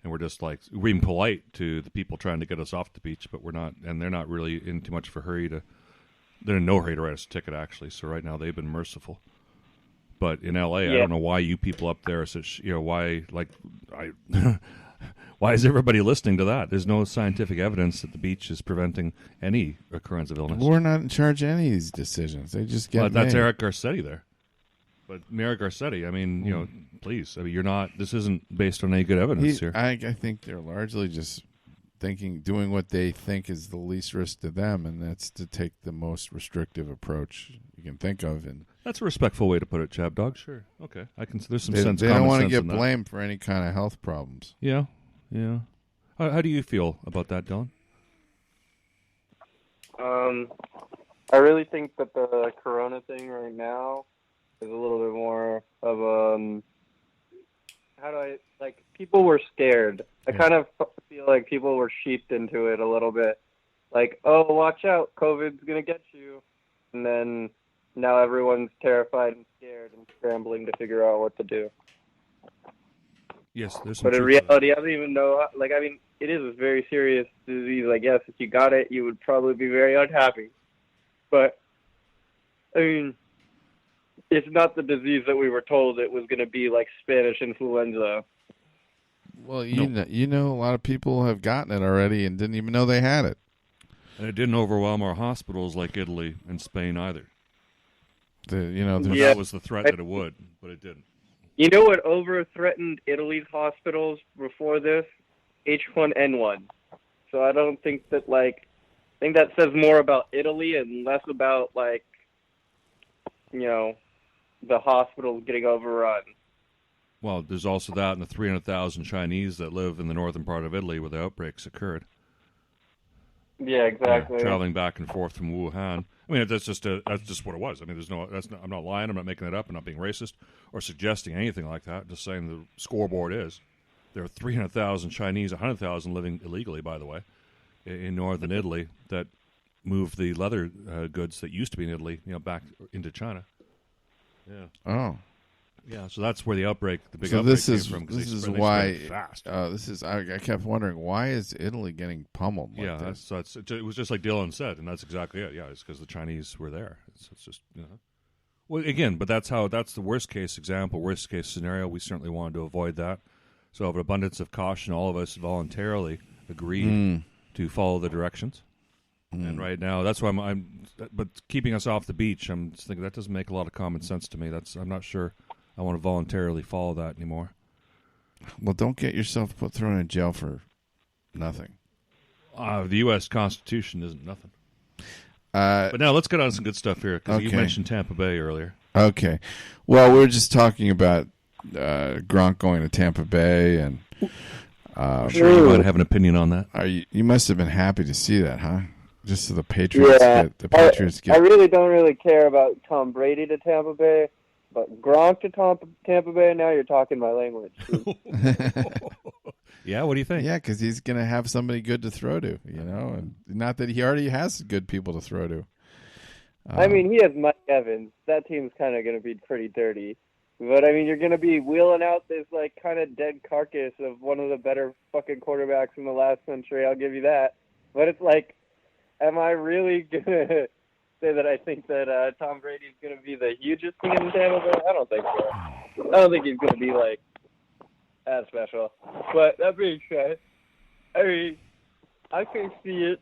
Speaker 1: And we're just like, we're being polite to the people trying to get us off the beach, but we're not, and they're not really in too much of a hurry they're in no hurry to write us a ticket, actually. So right now they've been merciful. But in L.A., I don't know why you people up there are such, why is everybody listening to that? There's no scientific evidence that the beach is preventing any occurrence of illness.
Speaker 2: We're not in charge of any of these decisions. They just get made.
Speaker 1: That's Eric Garcetti there. But Eric Garcetti, I mean, please. I mean, this isn't based on any good evidence here.
Speaker 2: I think they're largely just doing what they think is the least risk to them, and that's to take the most restrictive approach you can think of. And
Speaker 1: that's a respectful way to put it, Chab Dog. Sure, okay. There's some sense.
Speaker 2: They don't want to get blamed for any kind of health problems.
Speaker 1: Yeah. How do you feel about that, Dylan?
Speaker 4: I really think that the Corona thing right now is a little bit more of people were scared. I kind of feel like people were sheeped into it a little bit. Like, oh, watch out, COVID's going to get you. And then now everyone's terrified and scared and scrambling to figure out what to do.
Speaker 1: Yes, there's some
Speaker 4: But in reality, I don't even know. It is a very serious disease. I guess if you got it, you would probably be very unhappy. But, it's not the disease that we were told it was going to be, like Spanish influenza.
Speaker 2: Well, you know, a lot of people have gotten it already and didn't even know they had it.
Speaker 1: And it didn't overwhelm our hospitals like Italy and Spain either.
Speaker 2: That
Speaker 1: was the threat that it would, but it didn't.
Speaker 4: You know what over-threatened Italy's hospitals before this? H1N1. So I don't think that, I think that says more about Italy and less about, the hospitals getting overrun.
Speaker 1: Well, there's also that and the 300,000 Chinese that live in the northern part of Italy where the outbreaks occurred.
Speaker 4: Yeah, exactly.
Speaker 1: Traveling back and forth from Wuhan. I mean, that's just what it was. I mean, I'm not lying. I'm not making it up. I'm not being racist or suggesting anything like that. Just saying the scoreboard is there are 300,000 Chinese, 100,000 living illegally, by the way, in northern Italy that moved the leather goods that used to be in Italy, back into China. Yeah.
Speaker 2: Oh.
Speaker 1: Yeah, so that's where the big outbreak
Speaker 2: came
Speaker 1: from.
Speaker 2: This is why. I kept wondering, why is Italy getting pummeled like this?
Speaker 1: So it was just like Dylan said, and that's exactly it. Yeah, it's because the Chinese were there. It's just Well, again, but that's the worst case example, worst case scenario. We certainly wanted to avoid that. So, of an abundance of caution, all of us voluntarily agreed to follow the directions. And right now, that's why but keeping us off the beach, I'm just thinking that doesn't make a lot of common sense to me. I'm not sure I want to voluntarily follow that anymore.
Speaker 2: Well, don't get yourself thrown in jail for nothing.
Speaker 1: The U.S. Constitution isn't nothing. But now let's get on to some good stuff here, because you mentioned Tampa Bay earlier.
Speaker 2: Okay. Well, we were just talking about Gronk going to Tampa Bay, and
Speaker 1: I'm sure you might have an opinion on that.
Speaker 2: You must have been happy to see that, huh? Just so the Patriots get.
Speaker 4: I really don't care about Tom Brady to Tampa Bay, but Gronk to Tampa Bay. Now you're talking my language.
Speaker 1: Yeah, what do you think?
Speaker 2: Yeah, because he's going to have somebody good to throw to, and not that he already has good people to throw to.
Speaker 4: He has Mike Evans. That team's kind of going to be pretty dirty. But, you're going to be wheeling out this, kind of dead carcass of one of the better fucking quarterbacks in the last century. I'll give you that. But it's am I really going to say that I think that Tom Brady's going to be the hugest thing in Tampa Bay? I don't think so. I don't think he's going to be, as special. But that being said, I can see it.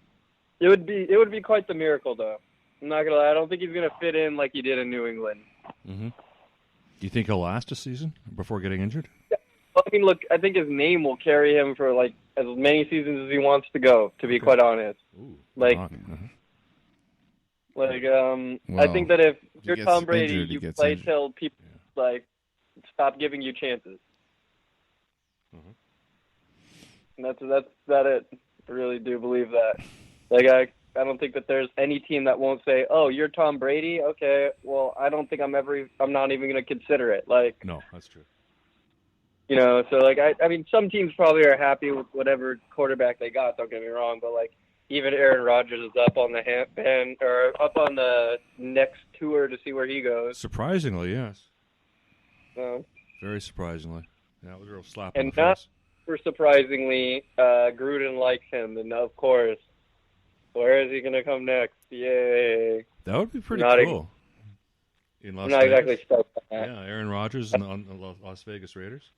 Speaker 4: It would be quite the miracle, though. I'm not gonna lie. I don't think he's gonna fit in like he did in New England.
Speaker 1: Mm-hmm. Do you think he'll last a season before getting injured?
Speaker 4: Yeah. Well, I mean, look, I think his name will carry him for like as many seasons as he wants to go. To be quite honest, like, I think that if you're Tom Brady, you play till people like stop giving you chances. And that's it. I really do believe that. Like I don't think that there's any team that won't say, "Oh, you're Tom Brady? Okay, well, I don't think I'm not even going to consider it." Like,
Speaker 1: no, that's true.
Speaker 4: You know, so like I mean, some teams probably are happy with whatever quarterback they got. Don't get me wrong, but like even Aaron Rodgers is up on the next tour to see where he goes.
Speaker 1: Surprisingly, yes. Very surprisingly, that was a real slap in the face.
Speaker 4: Super surprisingly, Gruden likes him, and of course, where is he going to come next? Yay!
Speaker 1: That would be pretty cool. In Las
Speaker 4: Vegas. Exactly stoked on that.
Speaker 1: Yeah, Aaron Rodgers on the Las Vegas Raiders.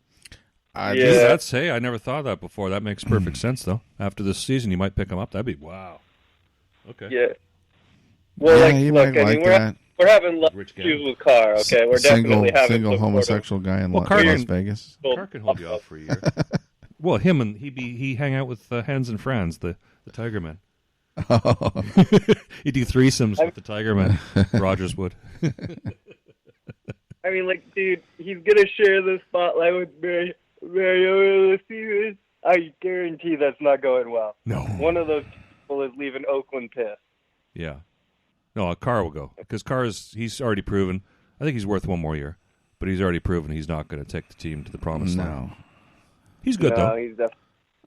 Speaker 4: Yeah.
Speaker 1: I never thought of that before. That makes perfect sense, though. After this season, you might pick him up. That'd be wow. Okay.
Speaker 4: Yeah. Well, look, I mean, we're having issues with Carr. Okay, we're definitely having
Speaker 2: single homosexual guy in Las Vegas.
Speaker 1: Carr can hold you off for a year. Well, him and he hang out with Hens and Friends, the Tiger Men.
Speaker 2: Oh.
Speaker 1: He'd do threesomes with the Tiger Men. Rodgers would.
Speaker 4: I mean, like, dude, he's gonna share the spotlight with Mario this season. I guarantee that's not going well.
Speaker 1: No.
Speaker 4: One of those people is leaving Oakland pissed.
Speaker 1: Yeah. No, Carr will go because he's already proven. I think he's worth one more year, but he's already proven he's not going to take the team to the promised land. He's good though.
Speaker 4: He's definitely.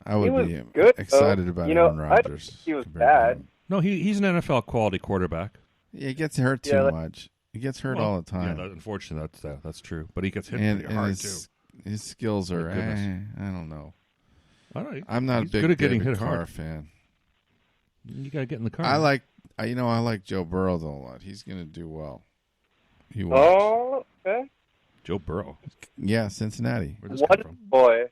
Speaker 2: I would be
Speaker 4: good,
Speaker 2: excited about Aaron Rodgers.
Speaker 4: He was bad.
Speaker 1: No, he's an NFL quality quarterback.
Speaker 2: Yeah, he gets hurt too much. He gets hurt all the time.
Speaker 1: Yeah, unfortunately, that's true. But he gets hit pretty hard too.
Speaker 2: His skills are. I don't know. I'm not a big
Speaker 1: good at getting
Speaker 2: David
Speaker 1: hit
Speaker 2: Carr
Speaker 1: hard.
Speaker 2: fan.
Speaker 1: You got to get in the car.
Speaker 2: I like Joe Burrow though a lot. He's going to do well. He will.
Speaker 4: Oh, okay.
Speaker 1: Joe Burrow.
Speaker 2: Yeah, Cincinnati.
Speaker 1: Where'd this come from?
Speaker 4: Boy,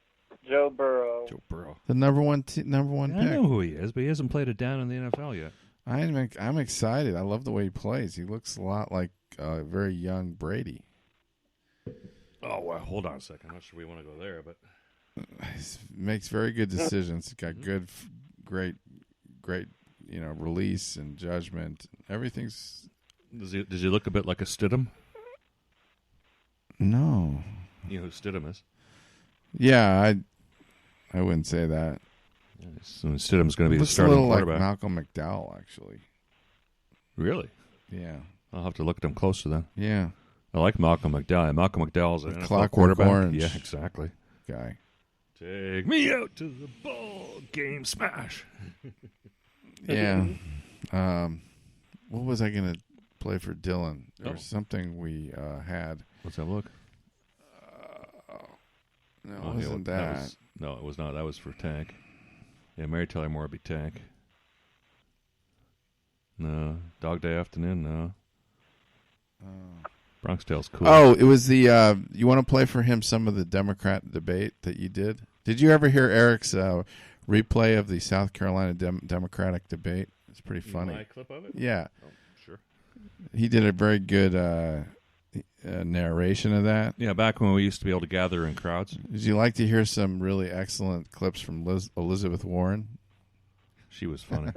Speaker 4: Joe Burrow.
Speaker 1: Joe Burrow.
Speaker 2: The number one pick.
Speaker 1: I know who he is, but he hasn't played it down in the NFL yet.
Speaker 2: I'm excited. I love the way he plays. He looks a lot like a very young Brady.
Speaker 1: Oh, well, hold on a second. I'm not sure we want to go there, but
Speaker 2: he makes very good decisions. He's got great, release and judgment. Everything's.
Speaker 1: Does he look a bit like a Stidham?
Speaker 2: No.
Speaker 1: You know who Stidham is?
Speaker 2: Yeah, I wouldn't say that.
Speaker 1: So Stidham's going to be the starting
Speaker 2: quarterback. Looks a little
Speaker 1: quarterback.
Speaker 2: like Malcolm McDowell, actually.
Speaker 1: Really?
Speaker 2: Yeah.
Speaker 1: I'll have to look at him closer then.
Speaker 2: Yeah.
Speaker 1: I like Malcolm McDowell. Malcolm McDowell's an NFL
Speaker 2: Clockwork
Speaker 1: quarterback.
Speaker 2: Orange.
Speaker 1: Yeah, exactly.
Speaker 2: Guy.
Speaker 1: Take me out to the ball game, smash.
Speaker 2: Yeah. What was I going to play for Dylan? There was something we had.
Speaker 1: Let's have a look.
Speaker 2: No, it wasn't that.
Speaker 1: No, it was not. That was for Tank. Yeah, Mary Tyler Moore would be Tank. No. Dog Day Afternoon, no. Bronx Tale's cool.
Speaker 2: Oh, it was the, you want to play for him some of the Democrat debate that you did? Did you ever hear Eric's replay of the South Carolina Democratic debate? It's pretty funny.
Speaker 1: My clip of it?
Speaker 2: Yeah.
Speaker 1: Oh, sure.
Speaker 2: He did a very good narration of that.
Speaker 1: Yeah, back when we used to be able to gather in crowds.
Speaker 2: Would you like to hear some really excellent clips from Elizabeth Warren?
Speaker 1: She was funny.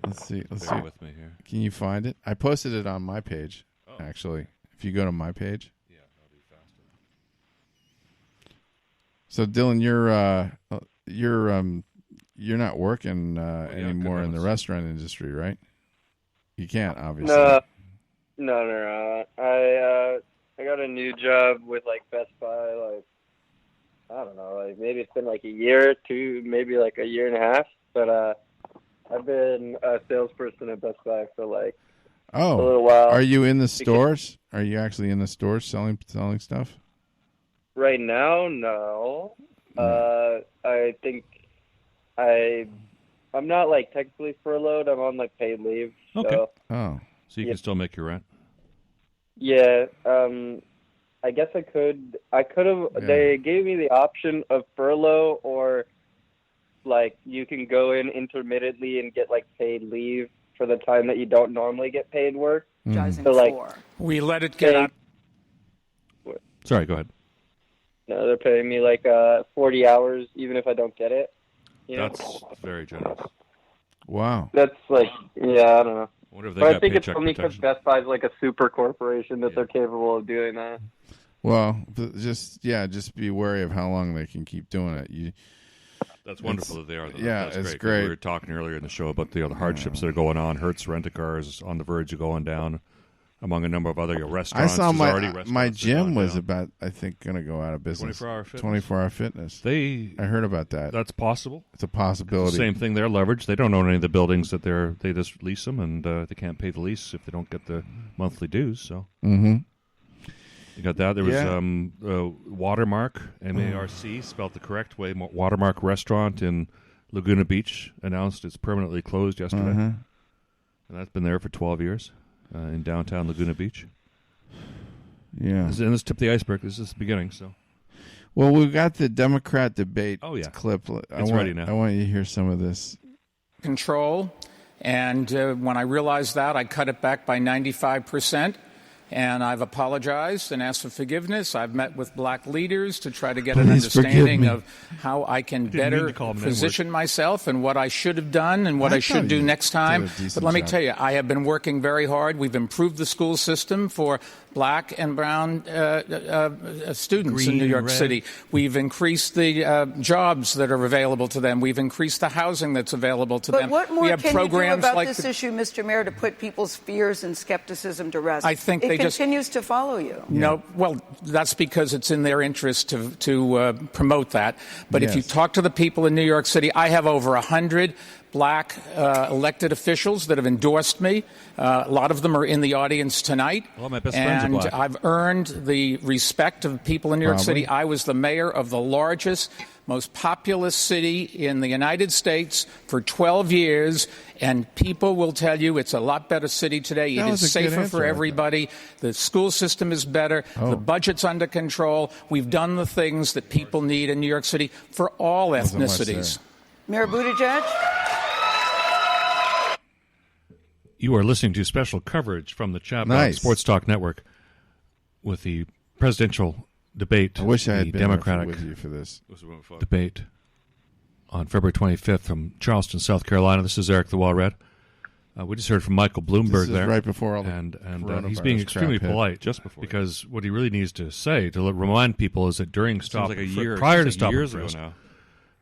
Speaker 2: Let's see.
Speaker 1: Bear with me here.
Speaker 2: Can you find it? I posted it on my page, actually. If you go to my page.
Speaker 1: Yeah, that'll be faster.
Speaker 2: So, Dylan, you're not working anymore in the restaurant industry, right? You can't, obviously.
Speaker 4: No. I got a new job with Best Buy. I don't know. Maybe it's been a year or two, maybe a year and a half. But I've been a salesperson at Best Buy for a little while.
Speaker 2: Are you in the stores? Are you actually in the stores selling stuff?
Speaker 4: Right now, no. I think I'm not technically furloughed. I'm on paid leave.
Speaker 1: Okay.
Speaker 4: So,
Speaker 1: so you can still make your rent.
Speaker 4: Yeah. I guess I could. I could have. Yeah. They gave me the option of furlough or like you can go in intermittently and get like paid leave for the time that you don't normally get paid work. So like
Speaker 8: we let it get out.
Speaker 1: Sorry, go ahead.
Speaker 4: No, they're paying me like 40 hours even if I don't get it.
Speaker 1: That's very generous.
Speaker 2: Wow.
Speaker 4: That's like, yeah, I don't know.
Speaker 1: What if they
Speaker 4: but
Speaker 1: got
Speaker 4: I think it's
Speaker 1: paycheck
Speaker 4: only because
Speaker 1: protection?
Speaker 4: Best Buy's like a super corporation that they're capable of doing that.
Speaker 2: Well, just be wary of how long they can keep doing it.
Speaker 1: That's wonderful that they are.
Speaker 2: Yeah,
Speaker 1: That's
Speaker 2: it's
Speaker 1: great.
Speaker 2: great.
Speaker 1: We were talking earlier in the show about the hardships that are going on. Hertz Rent-A-Car is on the verge of going down, among a number of other restaurants.
Speaker 2: I saw
Speaker 1: There's
Speaker 2: my
Speaker 1: already
Speaker 2: gym was
Speaker 1: down.
Speaker 2: about, I think, going to go out of business.
Speaker 1: 24-hour fitness.
Speaker 2: 24-hour fitness. I heard about that.
Speaker 1: That's possible.
Speaker 2: It's a possibility.
Speaker 1: Same thing. They're leveraged. They don't own any of the buildings that they just lease them, and they can't pay the lease if they don't get the monthly dues. So.
Speaker 2: Mm-hmm.
Speaker 1: You got that. There was Watermark, M-A-R-C, spelled the correct way. Watermark Restaurant in Laguna Beach announced it's permanently closed yesterday.
Speaker 2: Uh-huh.
Speaker 1: And that's been there for 12 years in downtown Laguna Beach.
Speaker 2: Yeah.
Speaker 1: And this tip the iceberg. This is the beginning. So,
Speaker 2: well, we've got the Democrat debate clip.
Speaker 1: It's ready now.
Speaker 2: I want you to hear some of this.
Speaker 8: Control, and when I realized that, I cut it back by 95%. And I've apologized and asked for forgiveness. I've met with black leaders to try to get an understanding of how I can better position myself and what I should have done and what I should do next time. But let me tell you, I have been working very hard. We've improved the school system for black and brown students in New York City. We've increased the jobs that are available to them. We've increased the housing that's available to them.
Speaker 22: But what more
Speaker 8: we have
Speaker 22: can
Speaker 8: programs
Speaker 22: you do about
Speaker 8: like
Speaker 22: this issue, Mr. Mayor, to put people's fears and skepticism to rest?
Speaker 8: I think
Speaker 22: it
Speaker 8: they
Speaker 22: continues to follow you.
Speaker 8: No, well, that's because it's in their interest to promote that. But if you talk to the people in New York City, I have over 100 black elected officials that have endorsed me. A lot of them are in the audience tonight.
Speaker 1: Well, my best friends are black.
Speaker 8: And I've earned the respect of people in New York City. I was the mayor of the largest, most populous city in the United States for 12 years, and people will tell you it's a lot better city today. It is safer for everybody. The school system is better. The budget's under control. We've done the things that people need in New York City for all ethnicities.
Speaker 22: Mayor Buttigieg?
Speaker 1: You are listening to special coverage from the Chapman Sports Talk Network with the presidential debate.
Speaker 2: I wish I had been
Speaker 1: Democratic
Speaker 2: with you for this
Speaker 1: debate on February 25th from Charleston, South Carolina. This is Eric the Wall-Red. We just heard from Michael Bloomberg
Speaker 2: this is
Speaker 1: there,
Speaker 2: right before all the
Speaker 1: and he's being extremely polite, just before, because what he really needs to say to remind people is that during stop prior to stop and frisk,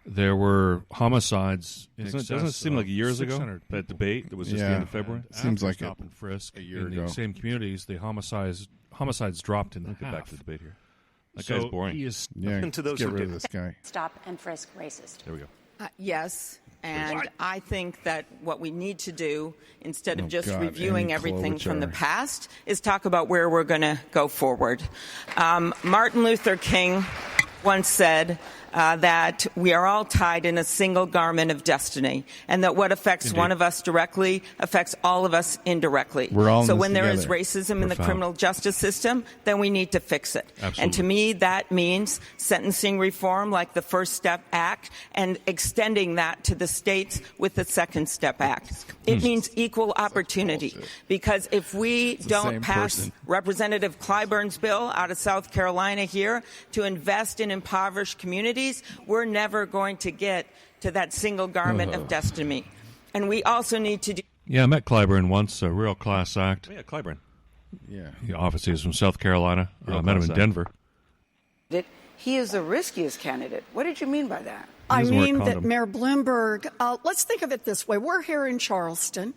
Speaker 1: there were homicides. Doesn't it seem like years ago that debate that was just the end of February?
Speaker 2: Seems like
Speaker 1: stop and frisk
Speaker 2: a year
Speaker 1: in
Speaker 2: ago.
Speaker 1: the same communities, the homicides dropped in half. Get back to the debate here. That guy's boring.
Speaker 2: He is to those get rid of this guy.
Speaker 6: Stop and frisk racist.
Speaker 1: There we go.
Speaker 23: Yes, and I think that what we need to do, instead of just
Speaker 2: God,
Speaker 23: reviewing
Speaker 2: Amy
Speaker 23: everything from the
Speaker 2: Klobuchar.
Speaker 23: past, is talk about where we're going to go forward. Martin Luther King once said that we are all tied in a single garment of destiny, and that what affects one of us directly affects all of us indirectly.
Speaker 2: We're all in
Speaker 23: so
Speaker 2: this
Speaker 23: when there is
Speaker 2: together.
Speaker 23: racism in the
Speaker 2: Profound.
Speaker 23: criminal justice system, then we need to fix it.
Speaker 1: Absolutely.
Speaker 23: And to me, that means sentencing reform like the First Step Act and extending that to the states with the Second Step Act. It means equal opportunity, because if we
Speaker 2: the
Speaker 23: don't
Speaker 2: same
Speaker 23: pass
Speaker 2: person.
Speaker 23: Representative Clyburn's bill out of South Carolina here to invest in impoverished communities, we're never going to get to that single garment of destiny. And we also need to do...
Speaker 1: Yeah, I met Clyburn once, a real class act. Yeah, Clyburn.
Speaker 2: Yeah.
Speaker 1: He obviously is from South Carolina. I met him in Denver.
Speaker 22: He is the riskiest candidate. What did you mean by that?
Speaker 24: I mean that Mayor Bloomberg, let's think of it this way. We're here in Charleston,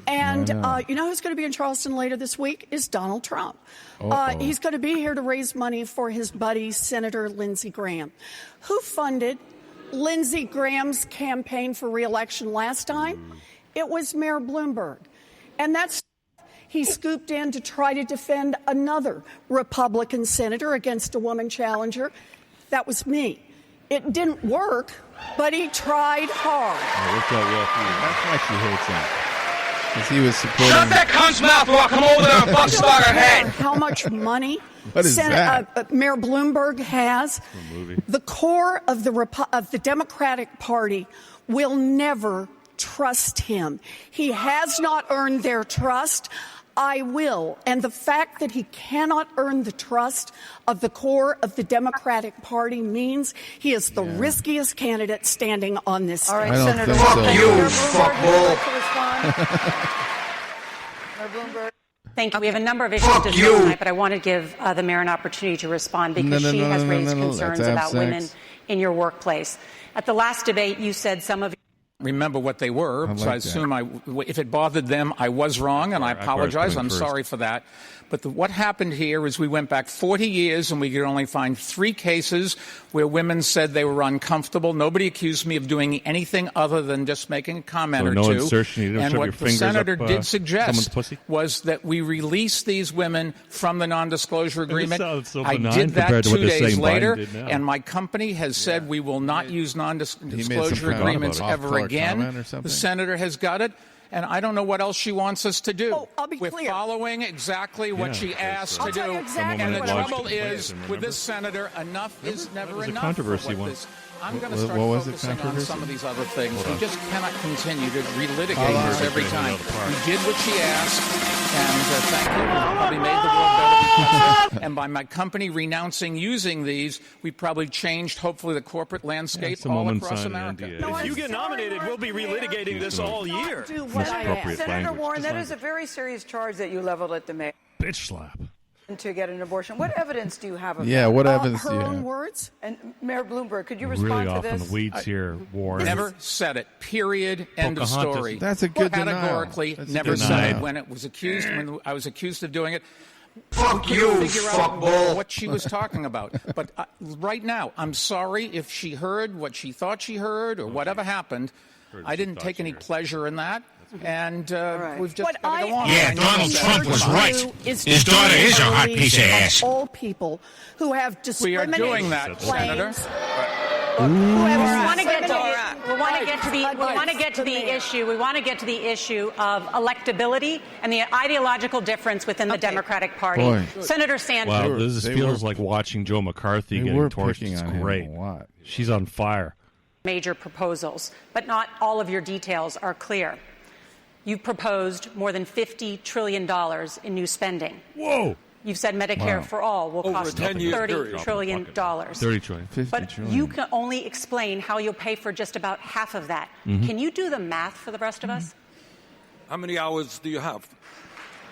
Speaker 24: and you know who's going to be in Charleston later this week is Donald Trump. He's going to be here to raise money for his buddy, Senator Lindsey Graham. Who funded Lindsey Graham's campaign for re-election last time? It was Mayor Bloomberg. And that's... He scooped in to try to defend another Republican senator against a woman challenger. That was me. It didn't work, but he tried hard.
Speaker 2: It worked out well for you. That's why she hates him. Because he was supporting...
Speaker 7: Shut that cunt's mouth or I'll come over there and fuck star her head.
Speaker 24: How much money
Speaker 2: What is that?
Speaker 24: Mayor Bloomberg has? The core of the Democratic Party will never trust him. He has not earned their trust. I will. And the fact that he cannot earn the trust of the core of the Democratic Party means he is the riskiest candidate standing on this stage.
Speaker 22: All right, Senator.
Speaker 7: Fuck you, fuckball.
Speaker 3: Thank you. We have a number of issues to discuss tonight, but I want to give the mayor an opportunity to respond because she has raised concerns about women in your workplace. At the last debate, you said some of
Speaker 8: remember what they were, so I assume if it bothered them, I was wrong, and I apologize. I'm sorry for that. But what happened here is we went back 40 years, and we could only find 3 cases where women said they were uncomfortable. Nobody accused me of doing anything other than just making a comment or two.
Speaker 1: Insertion, you don't
Speaker 8: and
Speaker 1: shove
Speaker 8: what
Speaker 1: your
Speaker 8: the
Speaker 1: fingers
Speaker 8: senator
Speaker 1: up,
Speaker 8: did suggest
Speaker 1: pussy?
Speaker 8: was that we release these women from the non-disclosure agreement.
Speaker 1: So
Speaker 8: I did that 2 days later, and my company has said we will not use non-disclosure agreements ever again. The senator has got it. And I don't know what else she wants us to do.
Speaker 24: I'll be
Speaker 8: clear. We're following exactly what she asked to do. And the trouble is, with this senator, enough is never enough.
Speaker 1: Controversy once.
Speaker 8: I'm going to start focusing on some of these other things. We just cannot continue to relitigate this every time. We did what she asked, and thank you. We probably made the world better because and by my company renouncing using these, we probably changed, hopefully, the corporate landscape all across America.
Speaker 5: If you get nominated, we'll be relitigating this all year.
Speaker 22: Senator Warren, that is a very serious charge that you leveled at the mayor.
Speaker 1: Bitch slap.
Speaker 22: To get an abortion. What evidence do you have of that?
Speaker 2: Yeah, what evidence do you
Speaker 24: Her
Speaker 2: have?
Speaker 24: own words?
Speaker 22: And Mayor Bloomberg, could you respond
Speaker 1: really
Speaker 22: to this?
Speaker 1: Off on the weeds here, Warren.
Speaker 8: Never said it. Period. End of story.
Speaker 2: That's a good
Speaker 8: Categorically, never said it when it was accused. When I was accused of doing it.
Speaker 7: Fuck you, fuckball.
Speaker 8: What she was talking about. But right now, I'm sorry if she heard what she thought she heard or whatever happened. I didn't take any pleasure in that. And we've just got to go on.
Speaker 7: Yeah, Donald Trump was right. His daughter is a hot piece of ass.
Speaker 24: All people who have discriminated
Speaker 8: We are doing that, Senator.
Speaker 3: We want to get to the issue of electability and the ideological difference within the Democratic Party.
Speaker 2: Boy.
Speaker 3: Senator Sanders.
Speaker 1: Wow, this feels like watching Joe McCarthy getting torched. It's great. She's on fire.
Speaker 3: Major proposals, but not all of your details are clear. You've proposed more than $50 trillion in new spending.
Speaker 1: Whoa!
Speaker 3: You've said Medicare for all will cost $30 trillion.
Speaker 1: $30 trillion.
Speaker 3: But you can only explain how you'll pay for just about half of that.
Speaker 1: Mm-hmm.
Speaker 3: Can you do the math for the rest of us?
Speaker 12: How many hours do you have?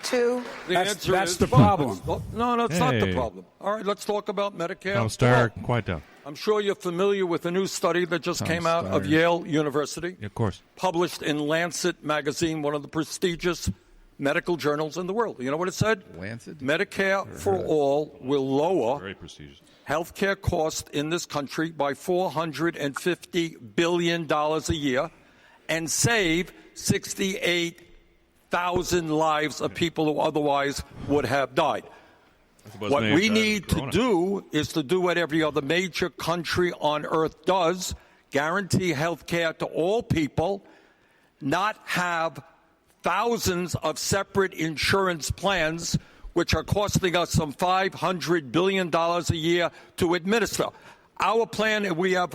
Speaker 22: 2.
Speaker 12: That's
Speaker 5: the problem.
Speaker 12: No, it's not the problem. All right, let's talk about Medicare.
Speaker 1: Tom Starr, quiet down.
Speaker 12: I'm sure you're familiar with a new study that just came out of Yale University.
Speaker 1: Yeah, of course.
Speaker 12: Published in Lancet magazine, one of the prestigious medical journals in the world. You know what it said?
Speaker 2: Lancet?
Speaker 12: Medicare for all will lower
Speaker 1: Very prestigious.
Speaker 12: healthcare costs in this country by $450 billion a year and save 68,000 lives of people who otherwise would have died. What we need to do is to do what every other major country on earth does, guarantee health care to all people, not have thousands of separate insurance plans which are costing us some $500 billion a year to administer. Our plan, we have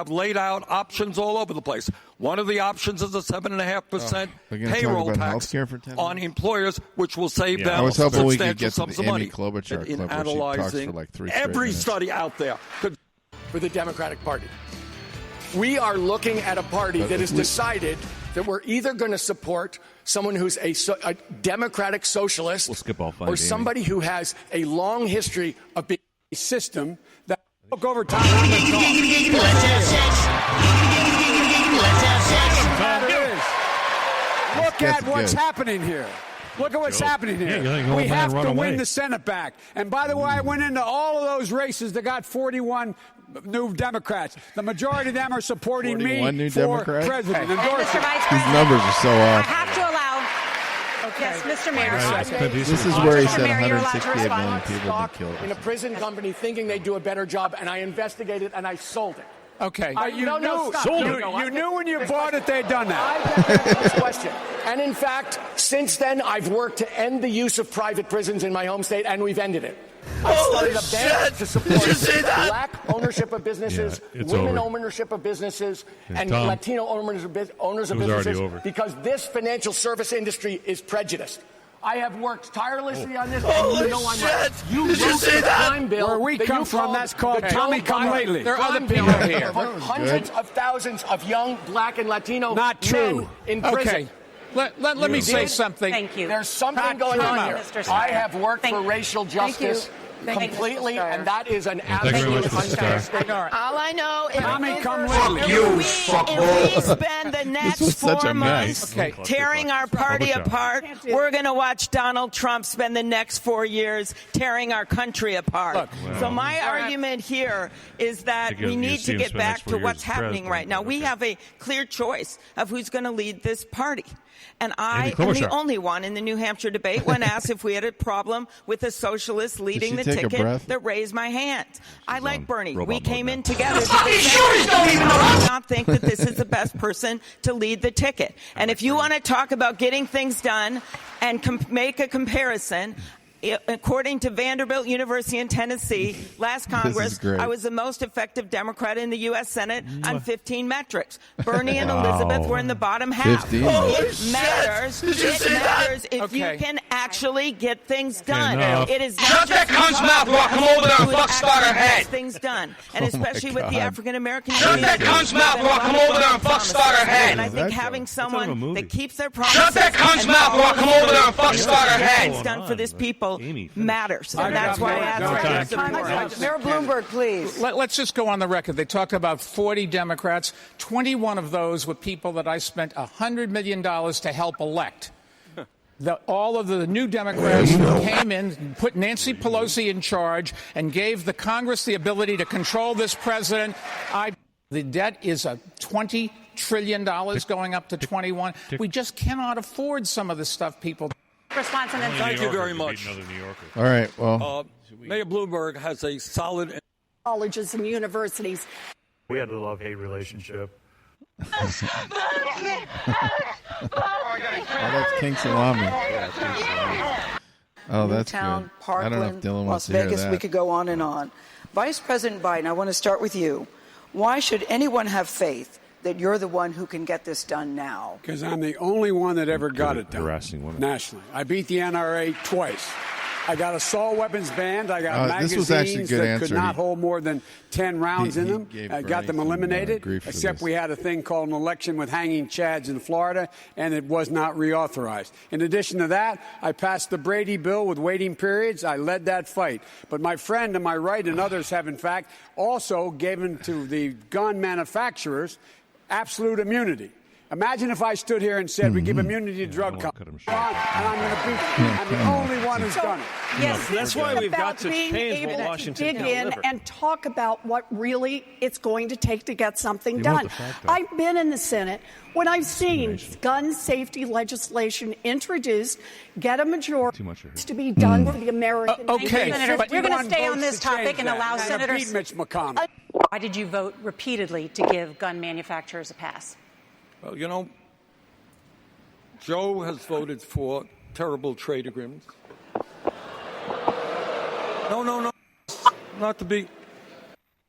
Speaker 12: laid out options all over the place. One of the options is a 7.5% payroll tax on employers, which will save them
Speaker 2: I was hoping we could
Speaker 12: substantial
Speaker 2: get
Speaker 12: sums
Speaker 2: to
Speaker 12: of
Speaker 2: the Amy
Speaker 12: money.
Speaker 2: Klobuchar
Speaker 12: In
Speaker 2: clip where she
Speaker 12: analyzing
Speaker 2: talks for like 3 straight
Speaker 12: every
Speaker 2: minutes.
Speaker 12: study out there.
Speaker 5: For the Democratic Party. We are looking at a party that has decided that we're either going to support someone who's a democratic socialist or somebody who has a long history of being a system that took over time. Look at what's happening here. Look at what's happening here. We have to win the Senate back. And by the way, I went into all of those races that got 41 new Democrats. The majority of them are supporting me for president.
Speaker 2: These numbers are so off.
Speaker 3: I have to allow. Yes, Mr. Mayor.
Speaker 2: This is where he said 168 million people have been killed.
Speaker 5: In a prison company thinking they do a better job, and I investigated and I sold it. Okay.
Speaker 13: You knew when you bought it they'd done that.
Speaker 5: I get that question. And in fact, since then, I've worked to end the use of private prisons in my home state, and we've ended it. I started a bank to support black ownership of businesses, women ownership of businesses, and Latino owners of businesses, because this financial service industry is prejudiced. I have worked tirelessly on this, and you know I'm right. You wrote the crime bill.
Speaker 13: Where we come from, that's called Tommy Come Lately.
Speaker 5: There are other people here. Hundreds of thousands of young black and Latino men in prison.
Speaker 8: Let me say something.
Speaker 3: Thank you.
Speaker 5: There's something going on here. I have worked for racial justice completely, and that is an absolute unfair.
Speaker 23: All I know is
Speaker 13: if
Speaker 23: we spend the next 4 months tearing our party apart, we're going to watch Donald Trump spend the next 4 years tearing our country apart. So my argument here is that we need to get back to what's happening right now. We have a clear choice of who's going to lead this party. And I am the only one in the New Hampshire debate when asked if we had a problem with a socialist leading the ticket that raised my hand. I like Bernie. We came in together. I do not think that this is the best person to lead the ticket. And if you want to talk about getting things done and make a comparison, according to Vanderbilt University in Tennessee, last Congress, I was the most effective Democrat in the U.S. Senate on 15 metrics. Bernie and Elizabeth were in the bottom half. It matters. It matters if you can actually get things done. It is not just
Speaker 7: cunt's mouth while I come over there and fuck start her head.
Speaker 23: Things done, and especially with the African American
Speaker 7: community. Shut that cunt's mouth while I come over there and fuck start her head.
Speaker 23: And I think having someone that keeps their promises.
Speaker 7: Shut that cunt's mouth while I come over there and fuck start her head.
Speaker 23: Things done for this people matters, and that's why I asked for support.
Speaker 22: Mayor Bloomberg, please.
Speaker 8: Let's just go on the record. They talked about 40 Democrats. 21 of those were people that I spent $100 million to help elect. All of the new Democrats came in, put Nancy Pelosi in charge, and gave the Congress the ability to control this president. The debt is $20 trillion going up to 21. We just cannot afford some of the stuff people.
Speaker 3: Response and then
Speaker 12: thank you very much.
Speaker 2: All right. Well,
Speaker 12: Mayor Bloomberg has a solid
Speaker 24: colleges and universities.
Speaker 14: We had a love-hate relationship.
Speaker 2: that's King Salami. Oh, that's
Speaker 22: Newtown,
Speaker 2: good.
Speaker 22: Parkland,
Speaker 2: I don't know if Dylan wants
Speaker 22: Las
Speaker 2: to hear
Speaker 22: Vegas,
Speaker 2: that.
Speaker 22: we could go on and on. Vice President Biden, I want to start with you. Why should anyone have faith that you're the one who can get this done now?
Speaker 13: Because I'm the only one that ever got it done nationally. I beat the NRA twice. I got assault weapons banned. I got magazines that could not hold more than 10 rounds in them. I got them eliminated, except we had a thing called an election with hanging chads in Florida, and it was not reauthorized. In addition to that, I passed the Brady bill with waiting periods. I led that fight. But my friend to my right and others have, in fact, also given to the gun manufacturers absolute immunity. Imagine if I stood here and said we give immunity to drug companies, and I'm going to beat them. I'm the only one who's done it.
Speaker 24: Yes,
Speaker 14: that's why we've got to change what Washington
Speaker 24: dig in and talk about what really it's going to take to get something done. I've been in the Senate when I've seen gun safety legislation introduced, get a majority to be done for the American
Speaker 8: okay,
Speaker 3: but we're going to stay on this topic and allow
Speaker 13: Senators.
Speaker 3: senators.
Speaker 13: Mitch McConnell.
Speaker 3: Why did you vote repeatedly to give gun manufacturers a pass?
Speaker 12: Well, you know, Joe has voted for terrible trade agreements. No. Not to be.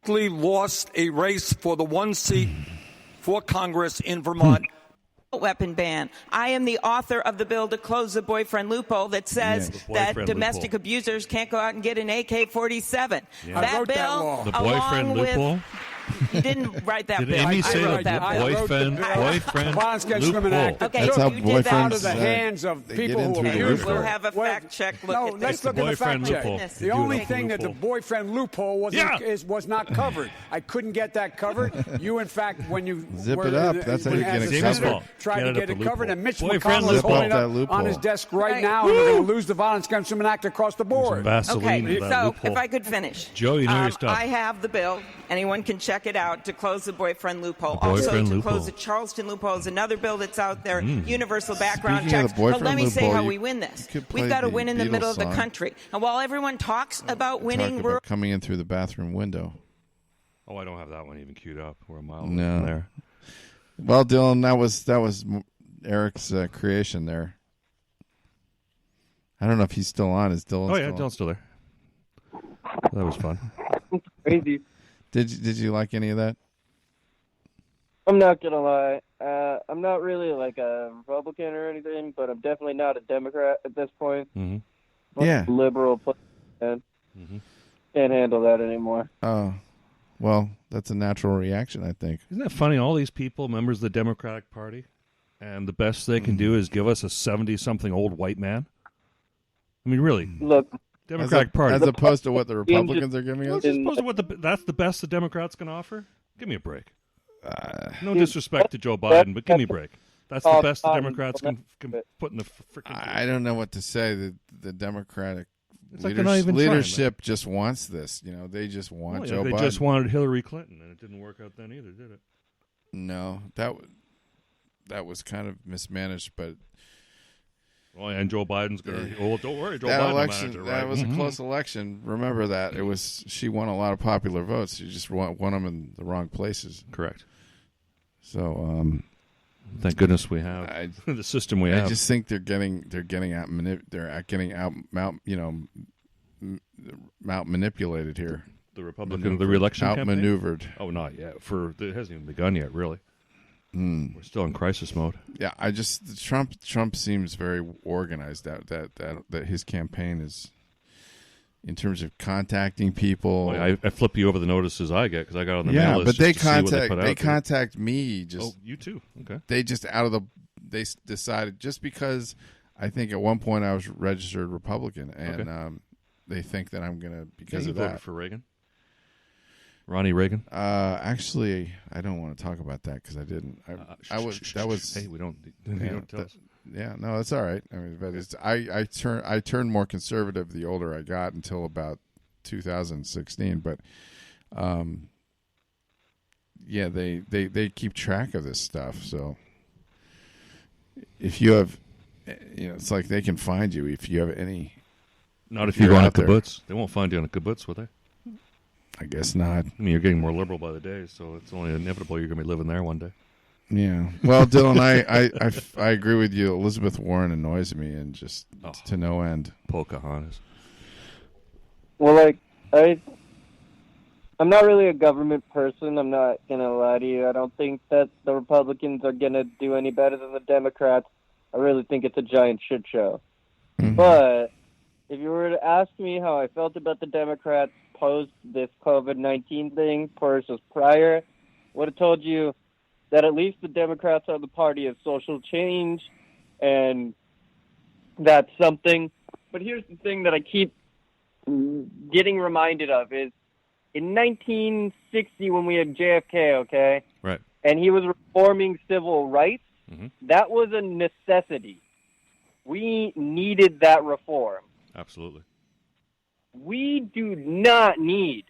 Speaker 12: Lost a race for the one seat for Congress in Vermont.
Speaker 23: Weapon ban. I am the author of the bill to close the boyfriend loophole that says that domestic abusers can't go out and get an AK-47. That bill,
Speaker 1: the boyfriend loophole.
Speaker 23: You didn't write that
Speaker 1: Did
Speaker 23: bill.
Speaker 1: Amy say
Speaker 23: I wrote that bill.
Speaker 1: boyfriend
Speaker 13: Violence Against Women Act.
Speaker 23: Okay,
Speaker 2: That's how
Speaker 23: you did that.
Speaker 13: Out of the hands of people who abuse
Speaker 23: We'll
Speaker 13: her.
Speaker 23: have a fact check look
Speaker 13: No,
Speaker 23: at this.
Speaker 13: let's look at the fact check. The only thing that the boyfriend loophole was not covered. I couldn't get that covered. You, in fact, when you
Speaker 2: Zip it up. That's how you get it covered.
Speaker 13: Tried to get it covered, and Mitch
Speaker 1: Boyfriend
Speaker 13: McConnell is holding
Speaker 2: loophole.
Speaker 13: up on his desk right now, and we're going to lose the Violence Against Women Act across the board.
Speaker 23: Okay, so if I could finish.
Speaker 1: Joe, you know your stuff.
Speaker 23: I have the bill. Anyone can check it out to close the boyfriend loophole.
Speaker 1: Boyfriend
Speaker 23: also, to
Speaker 1: loophole.
Speaker 23: close the Charleston loophole is another bill that's out there. Universal background
Speaker 2: Speaking of
Speaker 23: checks.
Speaker 2: the
Speaker 23: But
Speaker 2: boyfriend
Speaker 23: let me say
Speaker 2: loophole,
Speaker 23: how
Speaker 2: you
Speaker 23: we win this.
Speaker 2: could play
Speaker 23: We've got to
Speaker 2: the
Speaker 23: win in the
Speaker 2: Beatles
Speaker 23: middle of the
Speaker 2: song.
Speaker 23: country. And while everyone talks about winning
Speaker 2: Talk
Speaker 23: rural
Speaker 2: about coming in through the bathroom window.
Speaker 1: Oh, I don't have that one even queued up. We're a mile away from there.
Speaker 2: Well, Dylan, that was Eric's creation there. I don't know if he's still on. Is Dylan?
Speaker 1: Oh yeah, Dylan's still there. That was fun.
Speaker 4: Crazy.
Speaker 2: Did you like any of that?
Speaker 4: I'm not gonna lie. I'm not really like a Republican or anything, but I'm definitely not a Democrat at this point.
Speaker 2: Mm-hmm. Yeah.
Speaker 4: Liberal, man.
Speaker 1: Mm-hmm.
Speaker 4: Can't handle that anymore.
Speaker 2: Oh, well, that's a natural reaction, I think.
Speaker 1: Isn't that funny? All these people, members of the Democratic Party, and the best they can do is give us a 70-something old white man. I mean, really.
Speaker 4: Look,
Speaker 1: Democratic Party.
Speaker 2: As opposed to what the Republicans are giving us?
Speaker 1: As opposed to what that's the best the Democrats can offer? Give me a break. No disrespect to Joe Biden, but give me a break. That's the best the Democrats can put in the freaking...
Speaker 2: I don't know what to say. The Democratic
Speaker 1: leadership
Speaker 2: just wants this. You know, they just want Joe Biden.
Speaker 1: They just wanted Hillary Clinton, and it didn't work out then either, did it?
Speaker 2: No, that was kind of mismanaged, but...
Speaker 1: Well, and Joe Biden's going to... Well, don't worry, Joe
Speaker 2: That
Speaker 1: Biden
Speaker 2: election,
Speaker 1: managed it, right?
Speaker 2: that was a close election. Remember that. She won a lot of popular votes. She just won them in the wrong places.
Speaker 1: Correct.
Speaker 2: So,
Speaker 1: thank goodness we have the system we have.
Speaker 2: I just think they're getting out manipulated here.
Speaker 1: The Republican, the re-election campaign?
Speaker 2: Outmaneuvered.
Speaker 1: Oh, not yet. It hasn't even begun yet, really. We're still in crisis mode.
Speaker 2: Yeah, Trump seems very organized. That his campaign is, in terms of contacting people.
Speaker 1: Well, I flip you over the notices I get because I got on the mail list.
Speaker 2: But they
Speaker 1: they
Speaker 2: contact me. Just
Speaker 1: you too. Okay.
Speaker 2: They just they decided just because I think at one point I was registered Republican and they think that I'm gonna because of that.
Speaker 1: Voted for Reagan. Ronnie Reagan.
Speaker 2: Actually, I don't want to talk about that because I didn't.
Speaker 1: Hey, we don't. You don't tell us.
Speaker 2: Yeah, no, it's all right. I mean, but I turned more conservative the older I got until about 2016. But, yeah, they keep track of this stuff. So if you have, it's like they can find you if you have any.
Speaker 1: Not if you go on a kibbutz. They won't find you on a kibbutz, will they?
Speaker 2: I guess not.
Speaker 1: I mean, you're getting more liberal by the day, so it's only inevitable you're going to be living there one day.
Speaker 2: Yeah. Well, Dylan, I agree with you. Elizabeth Warren annoys me and just to no end.
Speaker 1: Pocahontas.
Speaker 4: Well, I'm not really a government person. I'm not going to lie to you. I don't think that the Republicans are going to do any better than the Democrats. I really think it's a giant shit show. Mm-hmm. But if you were to ask me how I felt about the Democrats post this COVID-19 thing versus prior, I would have told you that at least the Democrats are the party of social change, and that's something. But here's the thing that I keep getting reminded of is in 1960 when we had JFK, okay?
Speaker 1: Right.
Speaker 4: And he was reforming civil rights, that was a necessity. We needed that reform.
Speaker 1: Absolutely.
Speaker 4: We do not need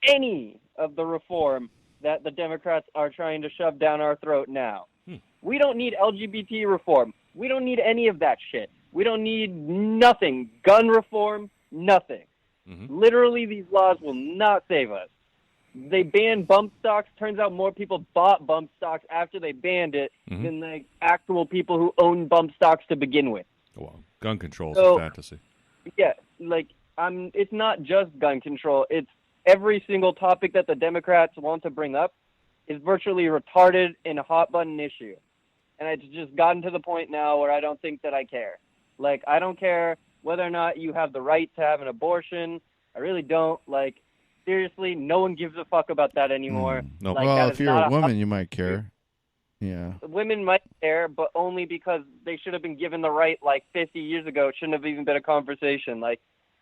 Speaker 4: any of the reform that the Democrats are trying to shove down our throat now. We don't need LGBT reform. We don't need any of that shit. We don't need nothing. Gun reform, nothing. Literally, these laws will not save us. They banned bump stocks. Turns out more people bought bump stocks after they banned it than the actual people who own bump stocks to begin with.
Speaker 1: Well, gun control is a fantasy.
Speaker 4: Yeah, it's not just gun control. It's every single topic that the Democrats want to bring up is virtually retarded and a hot-button issue. And it's just gotten to the point now where I don't think that I care. I don't care whether or not you have the right to have an abortion. I really don't. Seriously, no one gives a fuck about that anymore.
Speaker 2: No. Well, if you're a woman, you might care. Yeah.
Speaker 4: Women might care, but only because they should have been given the right 50 years ago. It shouldn't have even been a conversation.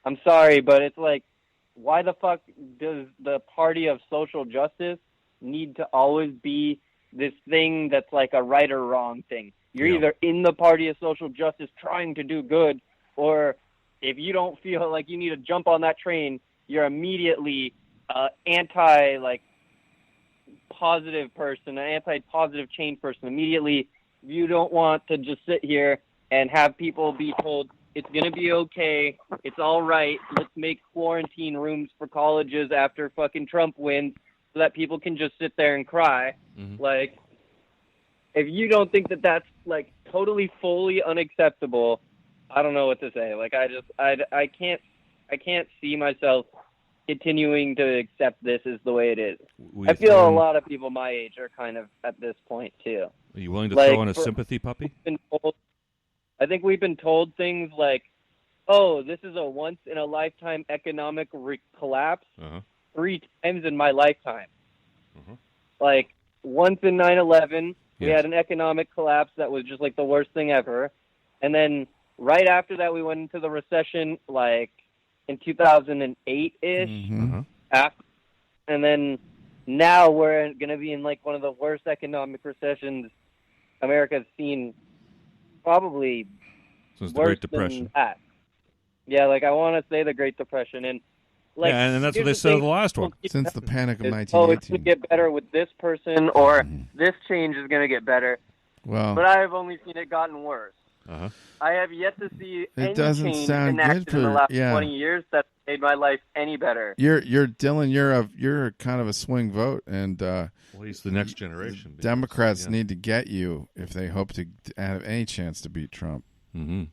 Speaker 4: I'm sorry, but it's why the fuck does the party of social justice need to always be this thing that's a right or wrong thing? You're either in the party of social justice trying to do good, or if you don't feel like you need to jump on that train, you're immediately anti-positive person, an anti-positive change person. Immediately, you don't want to just sit here and have people be told, it's going to be okay, it's all right, let's make quarantine rooms for colleges after fucking Trump wins so that people can just sit there and cry.
Speaker 1: Mm-hmm.
Speaker 4: Like, if you don't think that that's like totally fully unacceptable, I don't know what to say. Like, I can't see myself continuing to accept this as the way it is. I feel a lot of people my age are kind of at this point too.
Speaker 1: Are you willing to throw in a sympathy puppy?
Speaker 4: I think we've been told things like, "Oh, this is a once-in-a-lifetime economic collapse 3 times in my lifetime." Like, once in 9/11, we had an economic collapse that was just like the worst thing ever. And then right after that, we went into the recession, like in 2008-ish. And then now we're going to be in like one of the worst economic recessions America's seen, probably
Speaker 1: since the Great Depression.
Speaker 4: That. Yeah, like I want to say the Great Depression. And like,
Speaker 1: yeah, and that's what they said in the last one.
Speaker 2: Since the Panic of 1918.
Speaker 4: Oh, it's going to get better with this person, or this change is going to get better.
Speaker 2: Well,
Speaker 4: but I have only seen it gotten worse. I have yet to see any change enacted in the last 20 years that made my life any better.
Speaker 2: You're Dylan. You're kind of a swing vote, and
Speaker 1: well, he's the next generation.
Speaker 2: Democrats need to get you if they hope to have any chance to beat Trump.
Speaker 4: Well,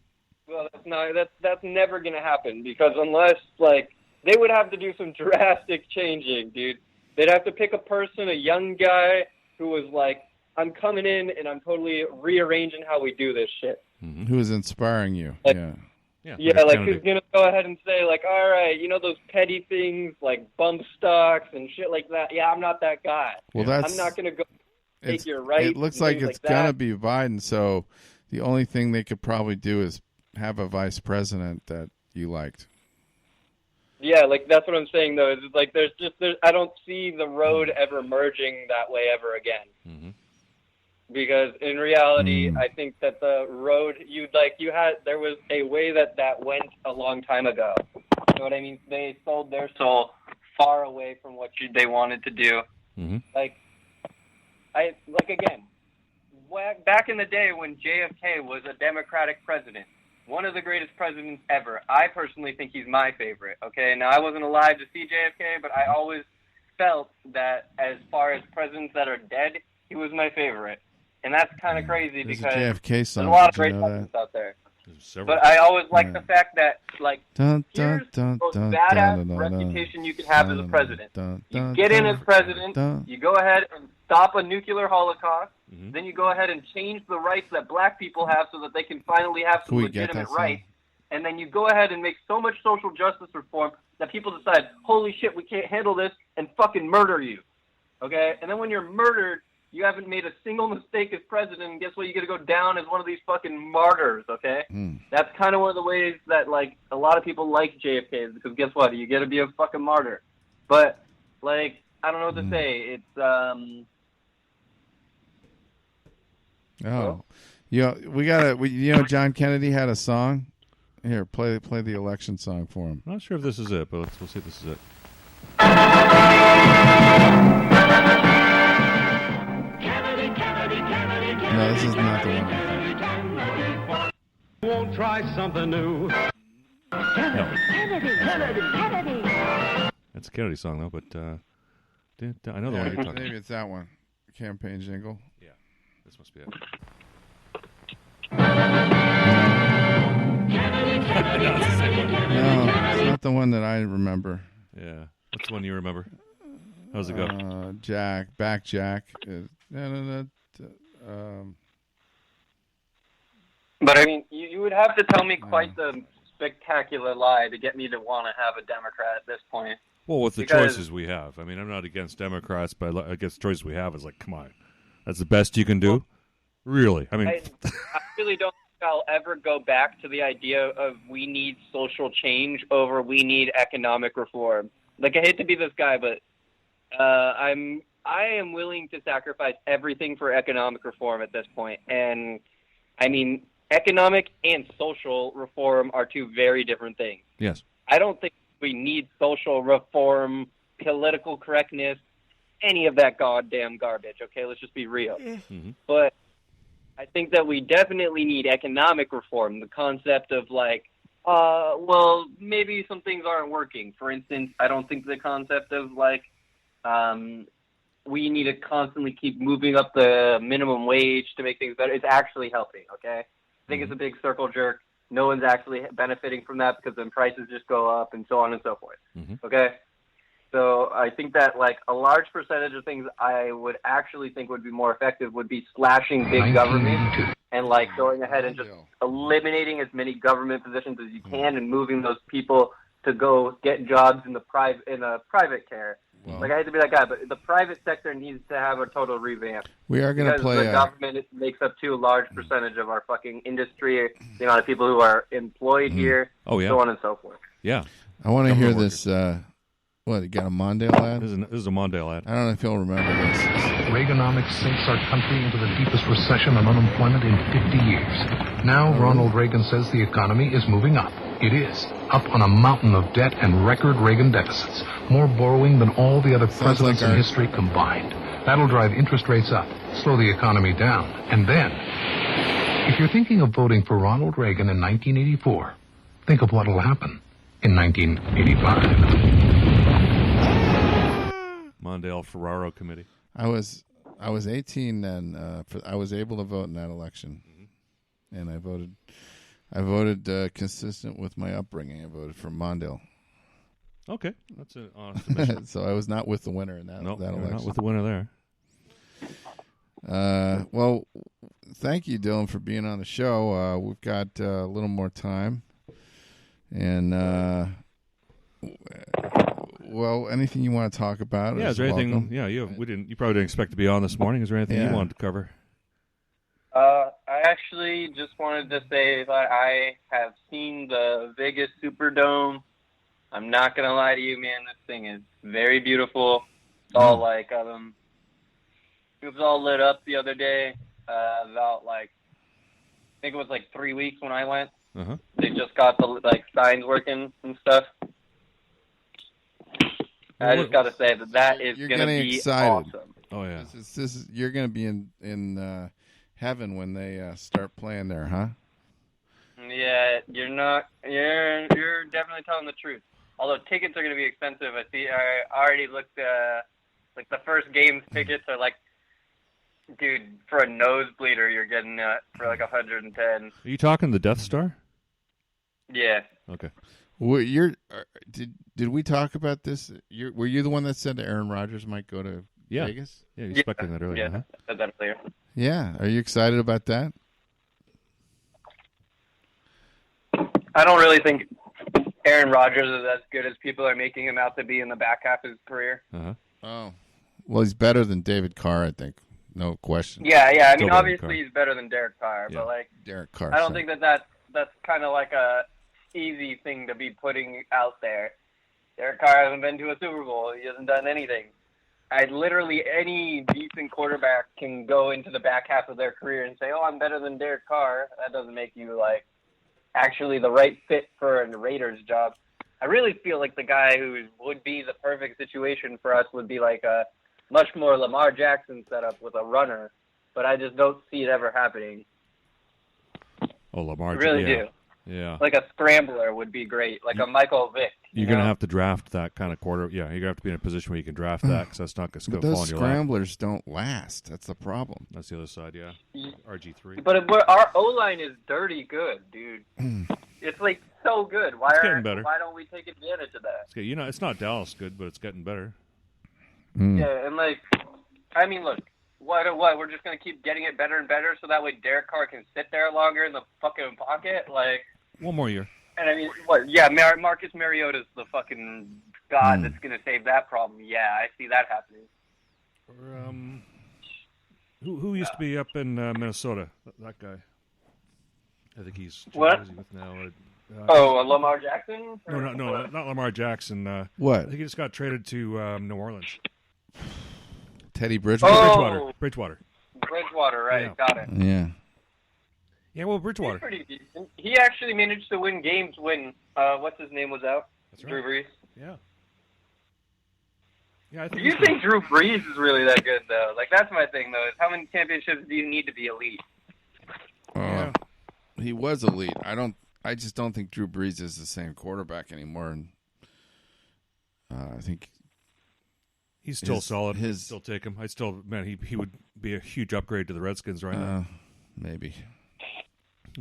Speaker 4: that's never going to happen, because unless like they would have to do some drastic changing, dude. They'd have to pick a person, a young guy who was like, I'm coming in and I'm totally rearranging how we do this shit.
Speaker 2: Who is inspiring you?
Speaker 4: Like,
Speaker 2: yeah,
Speaker 4: like who's going to go ahead and say, like, all right, you know those petty things like bump stocks and shit like that? Yeah, I'm not that guy.
Speaker 2: Well,
Speaker 4: I'm not going to go take your rights.
Speaker 2: It looks like it's going to be Biden, so the only thing they could probably do is have a vice president that you liked.
Speaker 4: Yeah, like that's what I'm saying though. Is like there's I don't see the road ever merging that way ever again. Because in reality, I think that the road there was a way that went a long time ago. You know what I mean? They sold their soul far away from what they wanted to do. Like again, back in the day when JFK was a Democratic president, one of the greatest presidents ever. I personally think he's my favorite. Okay, now I wasn't alive to see JFK, but I always felt that as far as presidents that are dead, he was my favorite. And that's kind of crazy because there's a lot of great presidents out there. But I always like the fact that, like, here's the most badass reputation you can have as a president. You get in as president, you go ahead and stop a nuclear holocaust, then you go ahead and change the rights that black people have so that they can finally have some legitimate rights, and then you go ahead and make so much social justice reform that people decide, holy shit, we can't handle this, and fucking murder you. Okay? And then when you're murdered, you haven't made a single mistake as president, and guess what? You get to go down as one of these fucking martyrs, okay? That's kind of one of the ways that, like, a lot of people like JFK, because guess what? You get to be a fucking martyr. But, like, I don't know what to say. It's,
Speaker 2: John Kennedy had a song. Here, play the election song for him.
Speaker 1: I'm not sure if this is it, but we'll see if this is it.
Speaker 2: No, this is not the one.
Speaker 7: Won't try something new. Kennedy.
Speaker 1: That's a Kennedy song, though, but I know the one you're talking about.
Speaker 2: Maybe it's that one. Campaign jingle.
Speaker 1: Yeah, this must be it.
Speaker 2: No, it's not the one that I remember.
Speaker 1: Yeah. What's the one you remember? How does it go?
Speaker 2: Jack.
Speaker 4: But I mean, you would have to tell me quite the spectacular lie to get me to want to have a Democrat at this point.
Speaker 1: Well, with the choices we have. I mean, I'm not against Democrats, but against the choices we have is like, come on. That's the best you can do? Well, really? I mean,
Speaker 4: I really don't think I'll ever go back to the idea of we need social change over we need economic reform. Like, I hate to be this guy, but I am willing to sacrifice everything for economic reform at this point. And, I mean, economic and social reform are two very different things.
Speaker 1: Yes.
Speaker 4: I don't think we need social reform, political correctness, any of that goddamn garbage, okay? Let's just be real. But I think that we definitely need economic reform, the concept of, like, well, maybe some things aren't working. For instance, I don't think the concept of, like, we need to constantly keep moving up the minimum wage to make things better. It's actually helping, okay? I think it's a big circle jerk. No one's actually benefiting from that because then prices just go up and so on and so forth, okay? So I think that, like, a large percentage of things I would actually think would be more effective would be slashing big government and, like, going ahead and just eliminating as many government positions as you can and moving those people to go get jobs in the private care. Well, like, I hate to be that guy, but the private sector needs to have a total revamp.
Speaker 2: We are going to play...
Speaker 4: Because the government makes up too large percentage of our fucking industry, the amount of people who are employed here, so on and so forth.
Speaker 1: Yeah.
Speaker 2: I want to hear this... What, you got a Mondale ad?
Speaker 1: This is a Mondale ad.
Speaker 2: I don't know if you'll remember this.
Speaker 15: Reaganomics sinks our country into the deepest recession and unemployment in 50 years. Now Ronald Reagan says the economy is moving up. It is. Up on a mountain of debt and record Reagan deficits. More borrowing than all the other presidents in history combined. That'll drive interest rates up, slow the economy down. And then, if you're thinking of voting for Ronald Reagan in 1984, think of what'll happen in 1985.
Speaker 1: Mondale Ferraro Committee.
Speaker 2: I was 18 and I was able to vote in that election, and I voted consistent with my upbringing. I voted for Mondale.
Speaker 1: Okay, that's an honest admission.
Speaker 2: So I was not with the winner in that election.
Speaker 1: Not with the winner
Speaker 2: there. Well, thank you, Dylan, for being on the show. We've got a little more time, and. Well, anything you want to talk about?
Speaker 1: Yeah, is there anything? Welcome. Yeah, you probably didn't expect to be on this morning. Is there anything you wanted to cover?
Speaker 4: I actually just wanted to say that I have seen the Vegas Superdome. I'm not gonna lie to you, man. This thing is very beautiful. It's all like it was all lit up the other day. About I think it was 3 weeks when I went. They just got the signs working and stuff. I just got to say that is going to be
Speaker 2: excited.
Speaker 4: Awesome.
Speaker 1: Oh yeah,
Speaker 2: this is you're going to be in heaven when they start playing there, huh?
Speaker 4: Yeah, you're not. You're definitely telling the truth. Although tickets are going to be expensive. I already looked. The first game's tickets are dude, for a nosebleeder, you're getting for 110.
Speaker 1: Are you talking the Death Star?
Speaker 4: Yeah.
Speaker 1: Okay.
Speaker 2: Well, did we talk about this? Were you the one that said Aaron Rodgers might go to Vegas?
Speaker 1: Yeah, you expected that earlier.
Speaker 4: Yeah, I said that earlier.
Speaker 2: Yeah, are you excited about that?
Speaker 4: I don't really think Aaron Rodgers is as good as people are making him out to be in the back half of his career.
Speaker 2: Oh, well, he's better than David Carr, I think. No question.
Speaker 4: Yeah. I mean, obviously he's better than Derek Carr, but
Speaker 2: Derek Carr.
Speaker 4: I don't think that's kind of a easy thing to be putting out there. Derek Carr hasn't been to a Super Bowl. He hasn't done anything. Literally any decent quarterback can go into the back half of their career and say, "Oh, I'm better than Derek Carr." That doesn't make you actually the right fit for a Raiders job. I really feel like the guy who would be the perfect situation for us would be a much more Lamar Jackson setup with a runner, but I just don't see it ever happening.
Speaker 1: Oh, Lamar!
Speaker 4: I really do.
Speaker 1: Yeah.
Speaker 4: A scrambler would be great, a Michael Vick.
Speaker 1: You're going to have to draft that kind of quarter. Yeah, you're going to have to be in a position where you can draft that because that's not going to fall in your lap.
Speaker 2: Those scramblers don't last. That's the problem.
Speaker 1: That's the other side, yeah. RG3.
Speaker 4: But our O-line is dirty good, dude. It's so good.
Speaker 1: It's getting better.
Speaker 4: Why don't we take advantage of that?
Speaker 1: It's not Dallas good, but it's getting better.
Speaker 4: Yeah, and I mean, look, what? We're just going to keep getting it better and better so that way Derek Carr can sit there longer in the fucking pocket?
Speaker 1: One more year.
Speaker 4: And I mean, what? Yeah, Marcus Mariota's the fucking god that's going to save that problem. Yeah, I see that happening.
Speaker 1: Who used to be up in Minnesota? That guy. I think he's...
Speaker 4: What?
Speaker 1: Is he with now?
Speaker 4: Lamar Jackson?
Speaker 1: No, not Lamar Jackson.
Speaker 2: What?
Speaker 1: I think he just got traded to New Orleans.
Speaker 2: Teddy Bridgewater?
Speaker 4: Oh,
Speaker 1: Bridgewater,
Speaker 4: right.
Speaker 1: Yeah.
Speaker 4: Got it.
Speaker 2: Yeah.
Speaker 1: Yeah, well, Bridgewater.
Speaker 4: He's pretty decent. He actually managed to win games when, what's his name was out?
Speaker 1: That's right.
Speaker 4: Drew Brees.
Speaker 1: Yeah. Yeah, I think
Speaker 4: do you think Drew Brees is really that good, though? That's my thing, though. Is how many championships do you need to be elite?
Speaker 2: He was elite. I just don't think Drew Brees is the same quarterback anymore. And I think
Speaker 1: He's still solid. I'd still take him. He would be a huge upgrade to the Redskins right now.
Speaker 2: Maybe.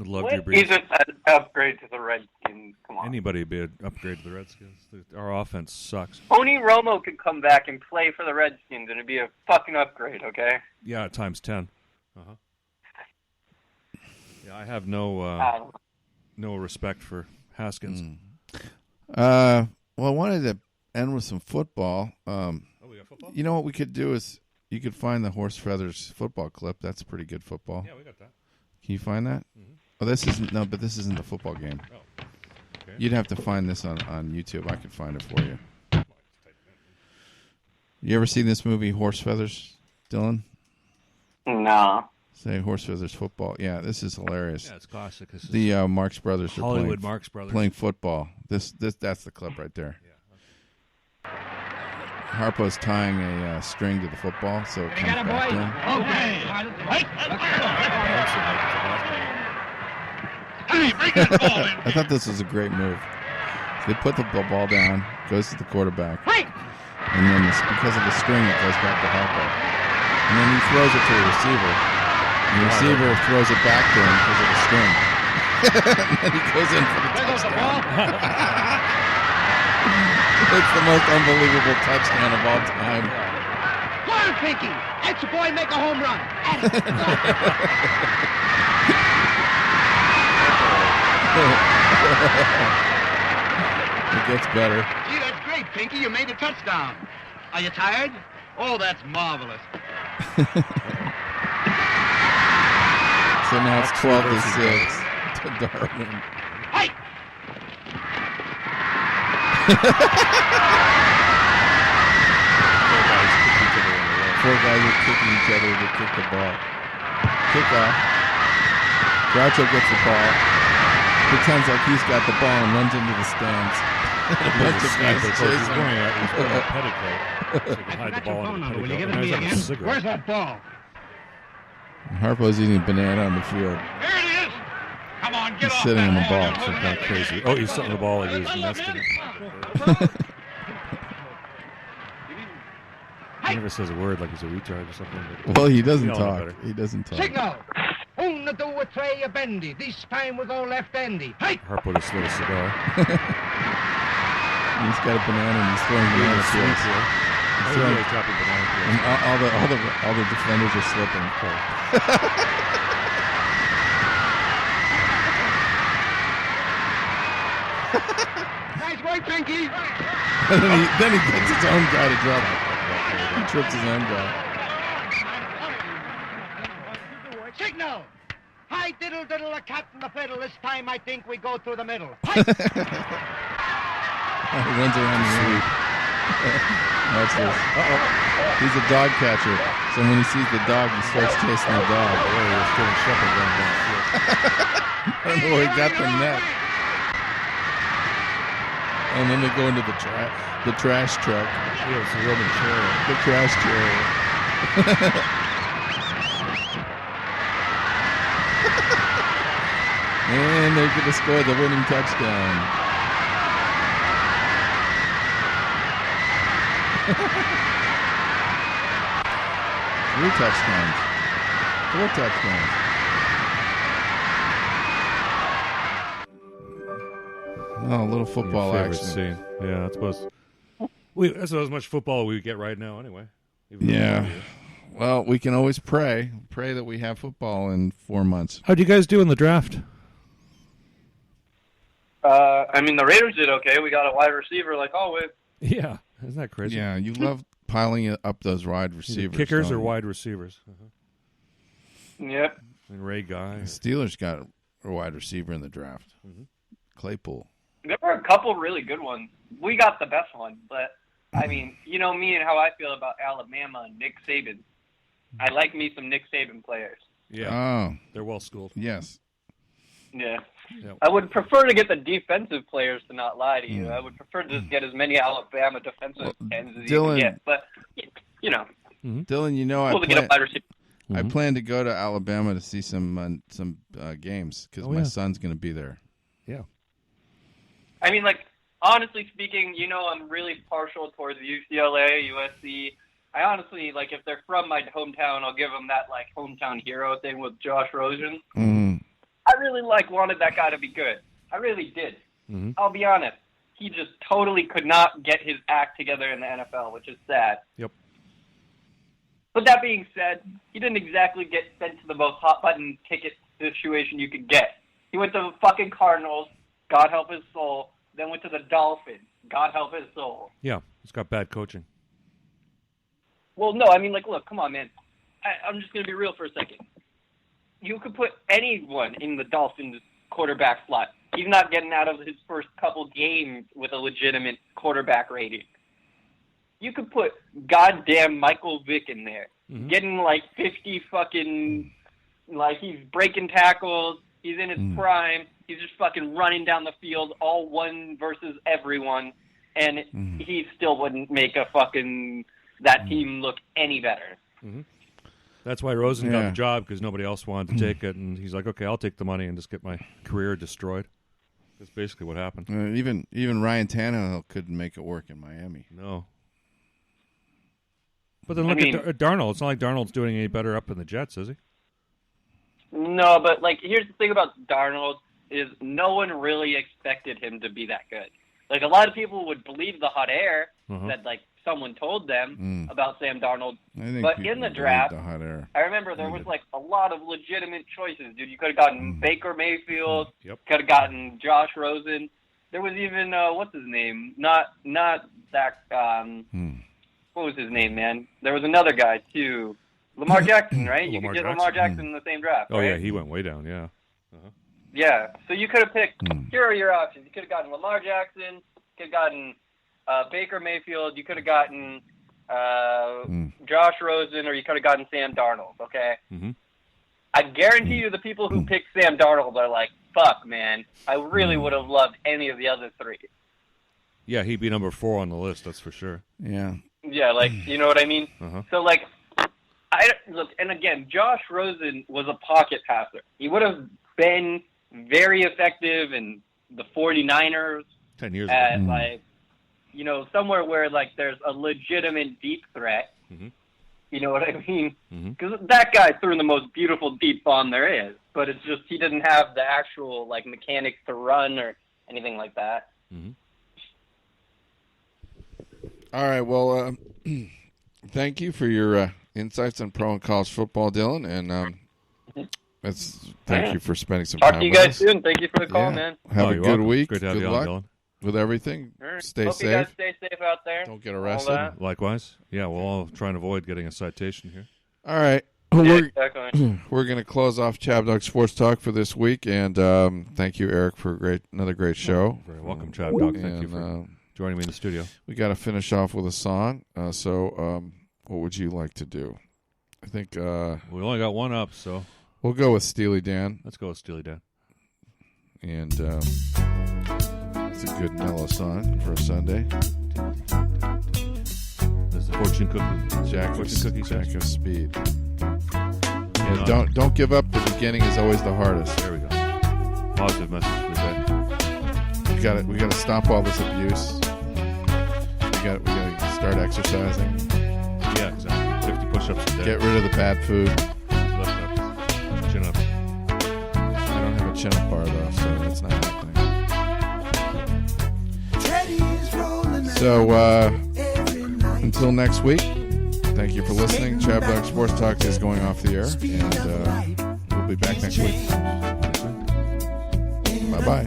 Speaker 1: I'd love
Speaker 4: What
Speaker 1: Drew Brees.
Speaker 4: isn't an upgrade to the Redskins? Come on.
Speaker 1: Anybody would be an upgrade to the Redskins. Our offense sucks.
Speaker 4: Tony Romo could come back and play for the Redskins, and it'd be a fucking upgrade, okay?
Speaker 1: Yeah, times 10. Yeah, I have no respect for Haskins.
Speaker 2: Well, I wanted to end with some football.
Speaker 1: We got football?
Speaker 2: You know what we could do is you could find the Horse Feathers football clip. That's pretty good football.
Speaker 1: Yeah, we got that.
Speaker 2: Can you find that?
Speaker 1: Mm-hmm.
Speaker 2: Oh, this isn't the football game.
Speaker 1: Oh, okay.
Speaker 2: You'd have to find this on YouTube. I could find it for you. You ever seen this movie, Horse Feathers, Dylan?
Speaker 4: No.
Speaker 2: Say Horse Feathers football. Yeah, this is hilarious.
Speaker 1: Yeah, it's classic. This
Speaker 2: the Marx Brothers are
Speaker 1: Hollywood Marx Brothers
Speaker 2: playing football. That's the clip right there. Yeah. Harpo's tying a string to the football, so it comes back to him. I thought this was a great move. So they put the ball down, goes to the quarterback, and then because of the string, it goes back to Harpo. And then he throws it to the receiver. And the receiver throws it back to him because of the string. And then he goes in for the touchdown. It's the most unbelievable touchdown of all time.
Speaker 7: Go on, Pinky. Let your boy make a home run.
Speaker 2: It gets better.
Speaker 7: Gee, that's great, Pinky. You made a touchdown. Are you tired? Oh, that's marvelous.
Speaker 2: So now it's 12-6 to Darwin.
Speaker 7: Hey!
Speaker 2: Four guys are kicking each other to kick the ball. Kickoff. Groucho gets the ball, pretends like he's got the ball, and runs into the stands. A bunch of guys chasing him.
Speaker 1: He's wearing a petticoat, so he can hide the ball in the petticoat.
Speaker 7: Where's that ball?
Speaker 2: And Harpo's eating a banana on the field.
Speaker 7: There it is. Come on, get
Speaker 2: He's
Speaker 7: off
Speaker 2: sitting
Speaker 7: that
Speaker 2: on the
Speaker 7: ball.
Speaker 2: ball.
Speaker 1: Some kind of crazy. Oh, he's sitting on the ball like he was nesting it. He never says a word like he's a retard or something.
Speaker 2: Well, he doesn't talk. He doesn't talk.
Speaker 7: Signal. Una do a tray a bendy. This time we'll go left-endy. Hey!
Speaker 1: Harpo just lit a cigar.
Speaker 2: He's got a banana and he's throwing banana peels. He's throwing
Speaker 1: dropping banana peels.
Speaker 2: And all the defenders are slipping.
Speaker 7: Nice work, Pinky.
Speaker 2: then he gets his own guy to drop it. He trips his own guy.
Speaker 7: Signal. Hi, diddle, diddle, a cat in the fiddle. This time I think we go through the middle.
Speaker 2: He runs around the ring. Watch this. He's a dog catcher. So when he sees the dog, he starts chasing the dog. I don't know where he got the net. And then they go into the trash truck.
Speaker 1: Yeah, it's a Roman chariot.
Speaker 2: The trash chariot. And they're going to score the winning touchdown. Three touchdowns. 4 touchdowns. Oh, a little football action.
Speaker 1: Scene. Yeah, that's supposed. That's as much football we get right now, anyway.
Speaker 2: Yeah. Well, we can always pray that we have football in 4 months.
Speaker 1: How'd you guys do in the draft?
Speaker 4: The Raiders did okay. We got a wide receiver like always.
Speaker 1: Yeah, isn't that crazy?
Speaker 2: Yeah, you love piling up those wide receivers.
Speaker 1: Kickers or wide receivers?
Speaker 4: Yep.
Speaker 1: And Ray Guy.
Speaker 2: The Steelers got a wide receiver in the draft. Claypool.
Speaker 4: There were a couple really good ones. We got the best one, but you know me and how I feel about Alabama and Nick Saban. I like me some Nick Saban players.
Speaker 1: Yeah.
Speaker 2: Oh.
Speaker 1: They're well schooled.
Speaker 2: Yes.
Speaker 4: Yeah.
Speaker 1: Yep.
Speaker 4: I would prefer to get the defensive players, to not lie to you. I would prefer to just get as many Alabama defensive ends as you can get. But,
Speaker 2: Dylan, I plan to go to Alabama to see some games because my son's going to be there.
Speaker 1: Yeah.
Speaker 4: honestly speaking, I'm really partial towards UCLA, USC. I honestly, like, if they're from my hometown, I'll give them that, like, hometown hero thing with Josh Rosen.
Speaker 2: Mm-hmm.
Speaker 4: I really, wanted that guy to be good. I really did.
Speaker 1: Mm-hmm.
Speaker 4: I'll be honest. He just totally could not get his act together in the NFL, which is sad.
Speaker 1: Yep.
Speaker 4: But that being said, he didn't exactly get sent to the most hot-button ticket situation you could get. He went to the fucking Cardinals, God help his soul, then went to the Dolphins, God help his soul.
Speaker 1: Yeah, he's got bad coaching.
Speaker 4: Well, no, I mean, look, come on, man. I'm just going to be real for a second. You could put anyone in the Dolphins quarterback slot. He's not getting out of his first couple games with a legitimate quarterback rating. You could put goddamn Michael Vick in there, getting 50 fucking, he's breaking tackles, he's in his prime, he's just fucking running down the field, all one versus everyone, and he still wouldn't make that team look any better.
Speaker 1: Mm-hmm. That's why Rosen got the job, because nobody else wanted to take it, and he's like, okay, I'll take the money and just get my career destroyed. That's basically what happened.
Speaker 2: Even Ryan Tannehill couldn't make it work in Miami.
Speaker 1: No. But then look at Darnold. It's not like Darnold's doing any better up in the Jets, is he?
Speaker 4: No, but here's the thing about Darnold is no one really expected him to be that good. A lot of people would believe the hot air that someone told them about Sam Darnold. But in the draft, I remember there was a lot of legitimate choices, dude. You could have gotten Baker Mayfield, could have gotten Josh Rosen. There was even what's his name? Not Zach. What was his name, man? There was another guy too, Lamar Jackson, right? You could get Lamar Jackson in the same draft.
Speaker 1: Oh
Speaker 4: right?
Speaker 1: yeah, he went way down. Yeah.
Speaker 4: Yeah. So you could have picked. Here are your options. You could have gotten Lamar Jackson. Could have gotten Baker Mayfield. You could have gotten Josh Rosen, or you could have gotten Sam Darnold. Okay. I guarantee you, the people who picked Sam Darnold are like, "Fuck, man! I really would have loved any of the other three."
Speaker 1: Yeah, he'd be number 4 on the list. That's for sure.
Speaker 2: Yeah.
Speaker 4: Yeah, you know what I mean? So, look, and again, Josh Rosen was a pocket passer. He would have been very effective in the 49ers
Speaker 1: 10 years
Speaker 4: at, somewhere where, there's a legitimate deep threat. You know what I mean? Because that guy threw the most beautiful deep bomb there is, but it's just he didn't have the actual, mechanics to run or anything like that.
Speaker 2: All right, well, thank you for your insights on pro and college football, Dylan, and thank you for spending some time with us.
Speaker 4: Talk to you guys soon. Thank you for the call, man.
Speaker 2: Have a good week.
Speaker 1: Great to have
Speaker 2: good
Speaker 1: you
Speaker 2: luck
Speaker 1: on, Dylan.
Speaker 2: With everything.
Speaker 4: Right.
Speaker 2: Stay
Speaker 4: Hope
Speaker 2: safe.
Speaker 4: you guys stay safe out there.
Speaker 2: Don't get arrested.
Speaker 1: Likewise. Yeah, we'll all try and avoid getting a citation here.
Speaker 2: All right. We're going to close off Chab Dog Sports Talk for this week, and thank you, Eric, for another great show.
Speaker 1: Very welcome, Chab Dog. Thank you for joining me in the studio.
Speaker 2: We got to finish off with a song. So, what would you like to do? I think
Speaker 1: we only got one up, so
Speaker 2: we'll go with Steely Dan.
Speaker 1: Let's go with Steely Dan.
Speaker 2: And it's a good mellow song for a Sunday.
Speaker 1: There's the fortune cookie.
Speaker 2: Jack of Speed. Yeah, don't give up. The beginning is always the hardest.
Speaker 1: There we go. Positive message for the day.
Speaker 2: We got to stop all this abuse. We got to start exercising.
Speaker 1: Yeah, exactly. 50 push-ups a day.
Speaker 2: Get rid of the bad food.
Speaker 1: Chin up.
Speaker 2: I don't have a chin-up bar though, so that's not happening. So until next week, thank you for listening. Chab Dog Sports Talk is going off the air, and we'll be back next week. Bye-bye.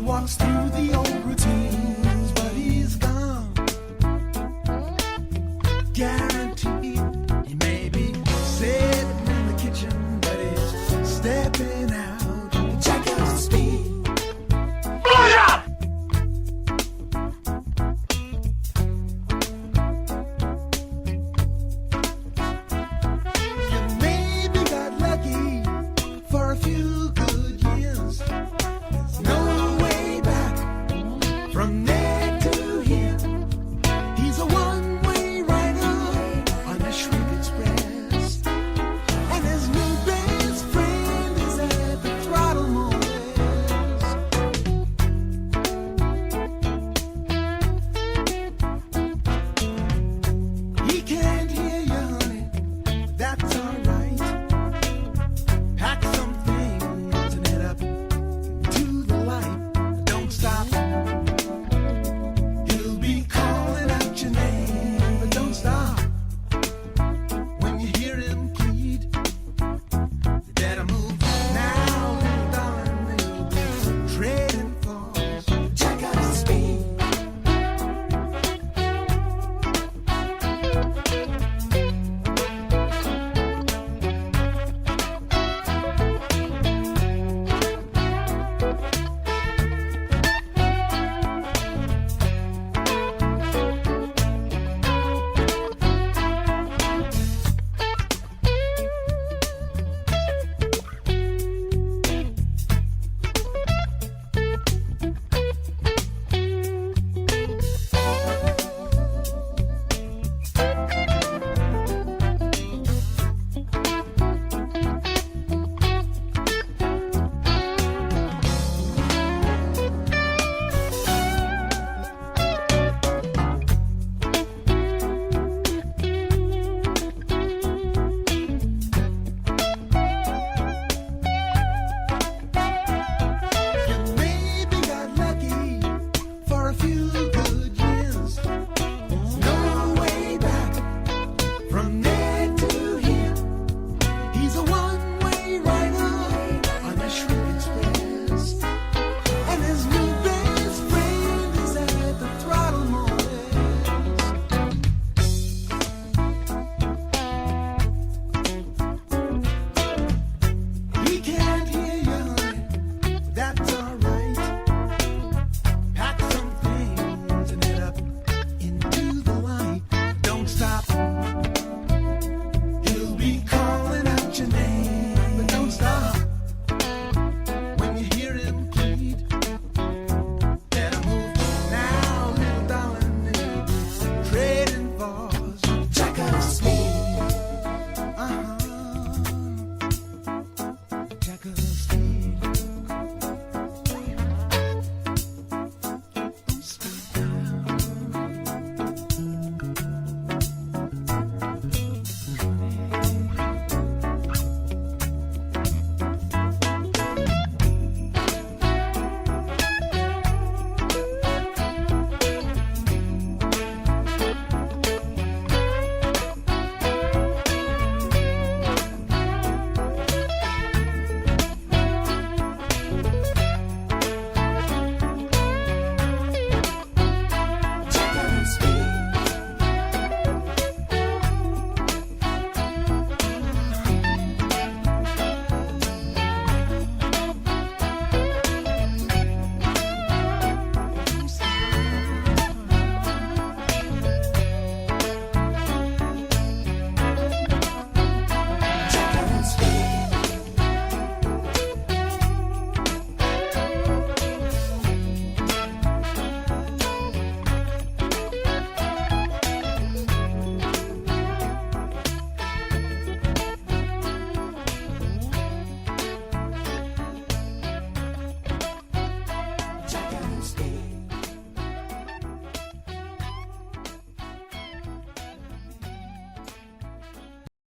Speaker 9: Walks through the old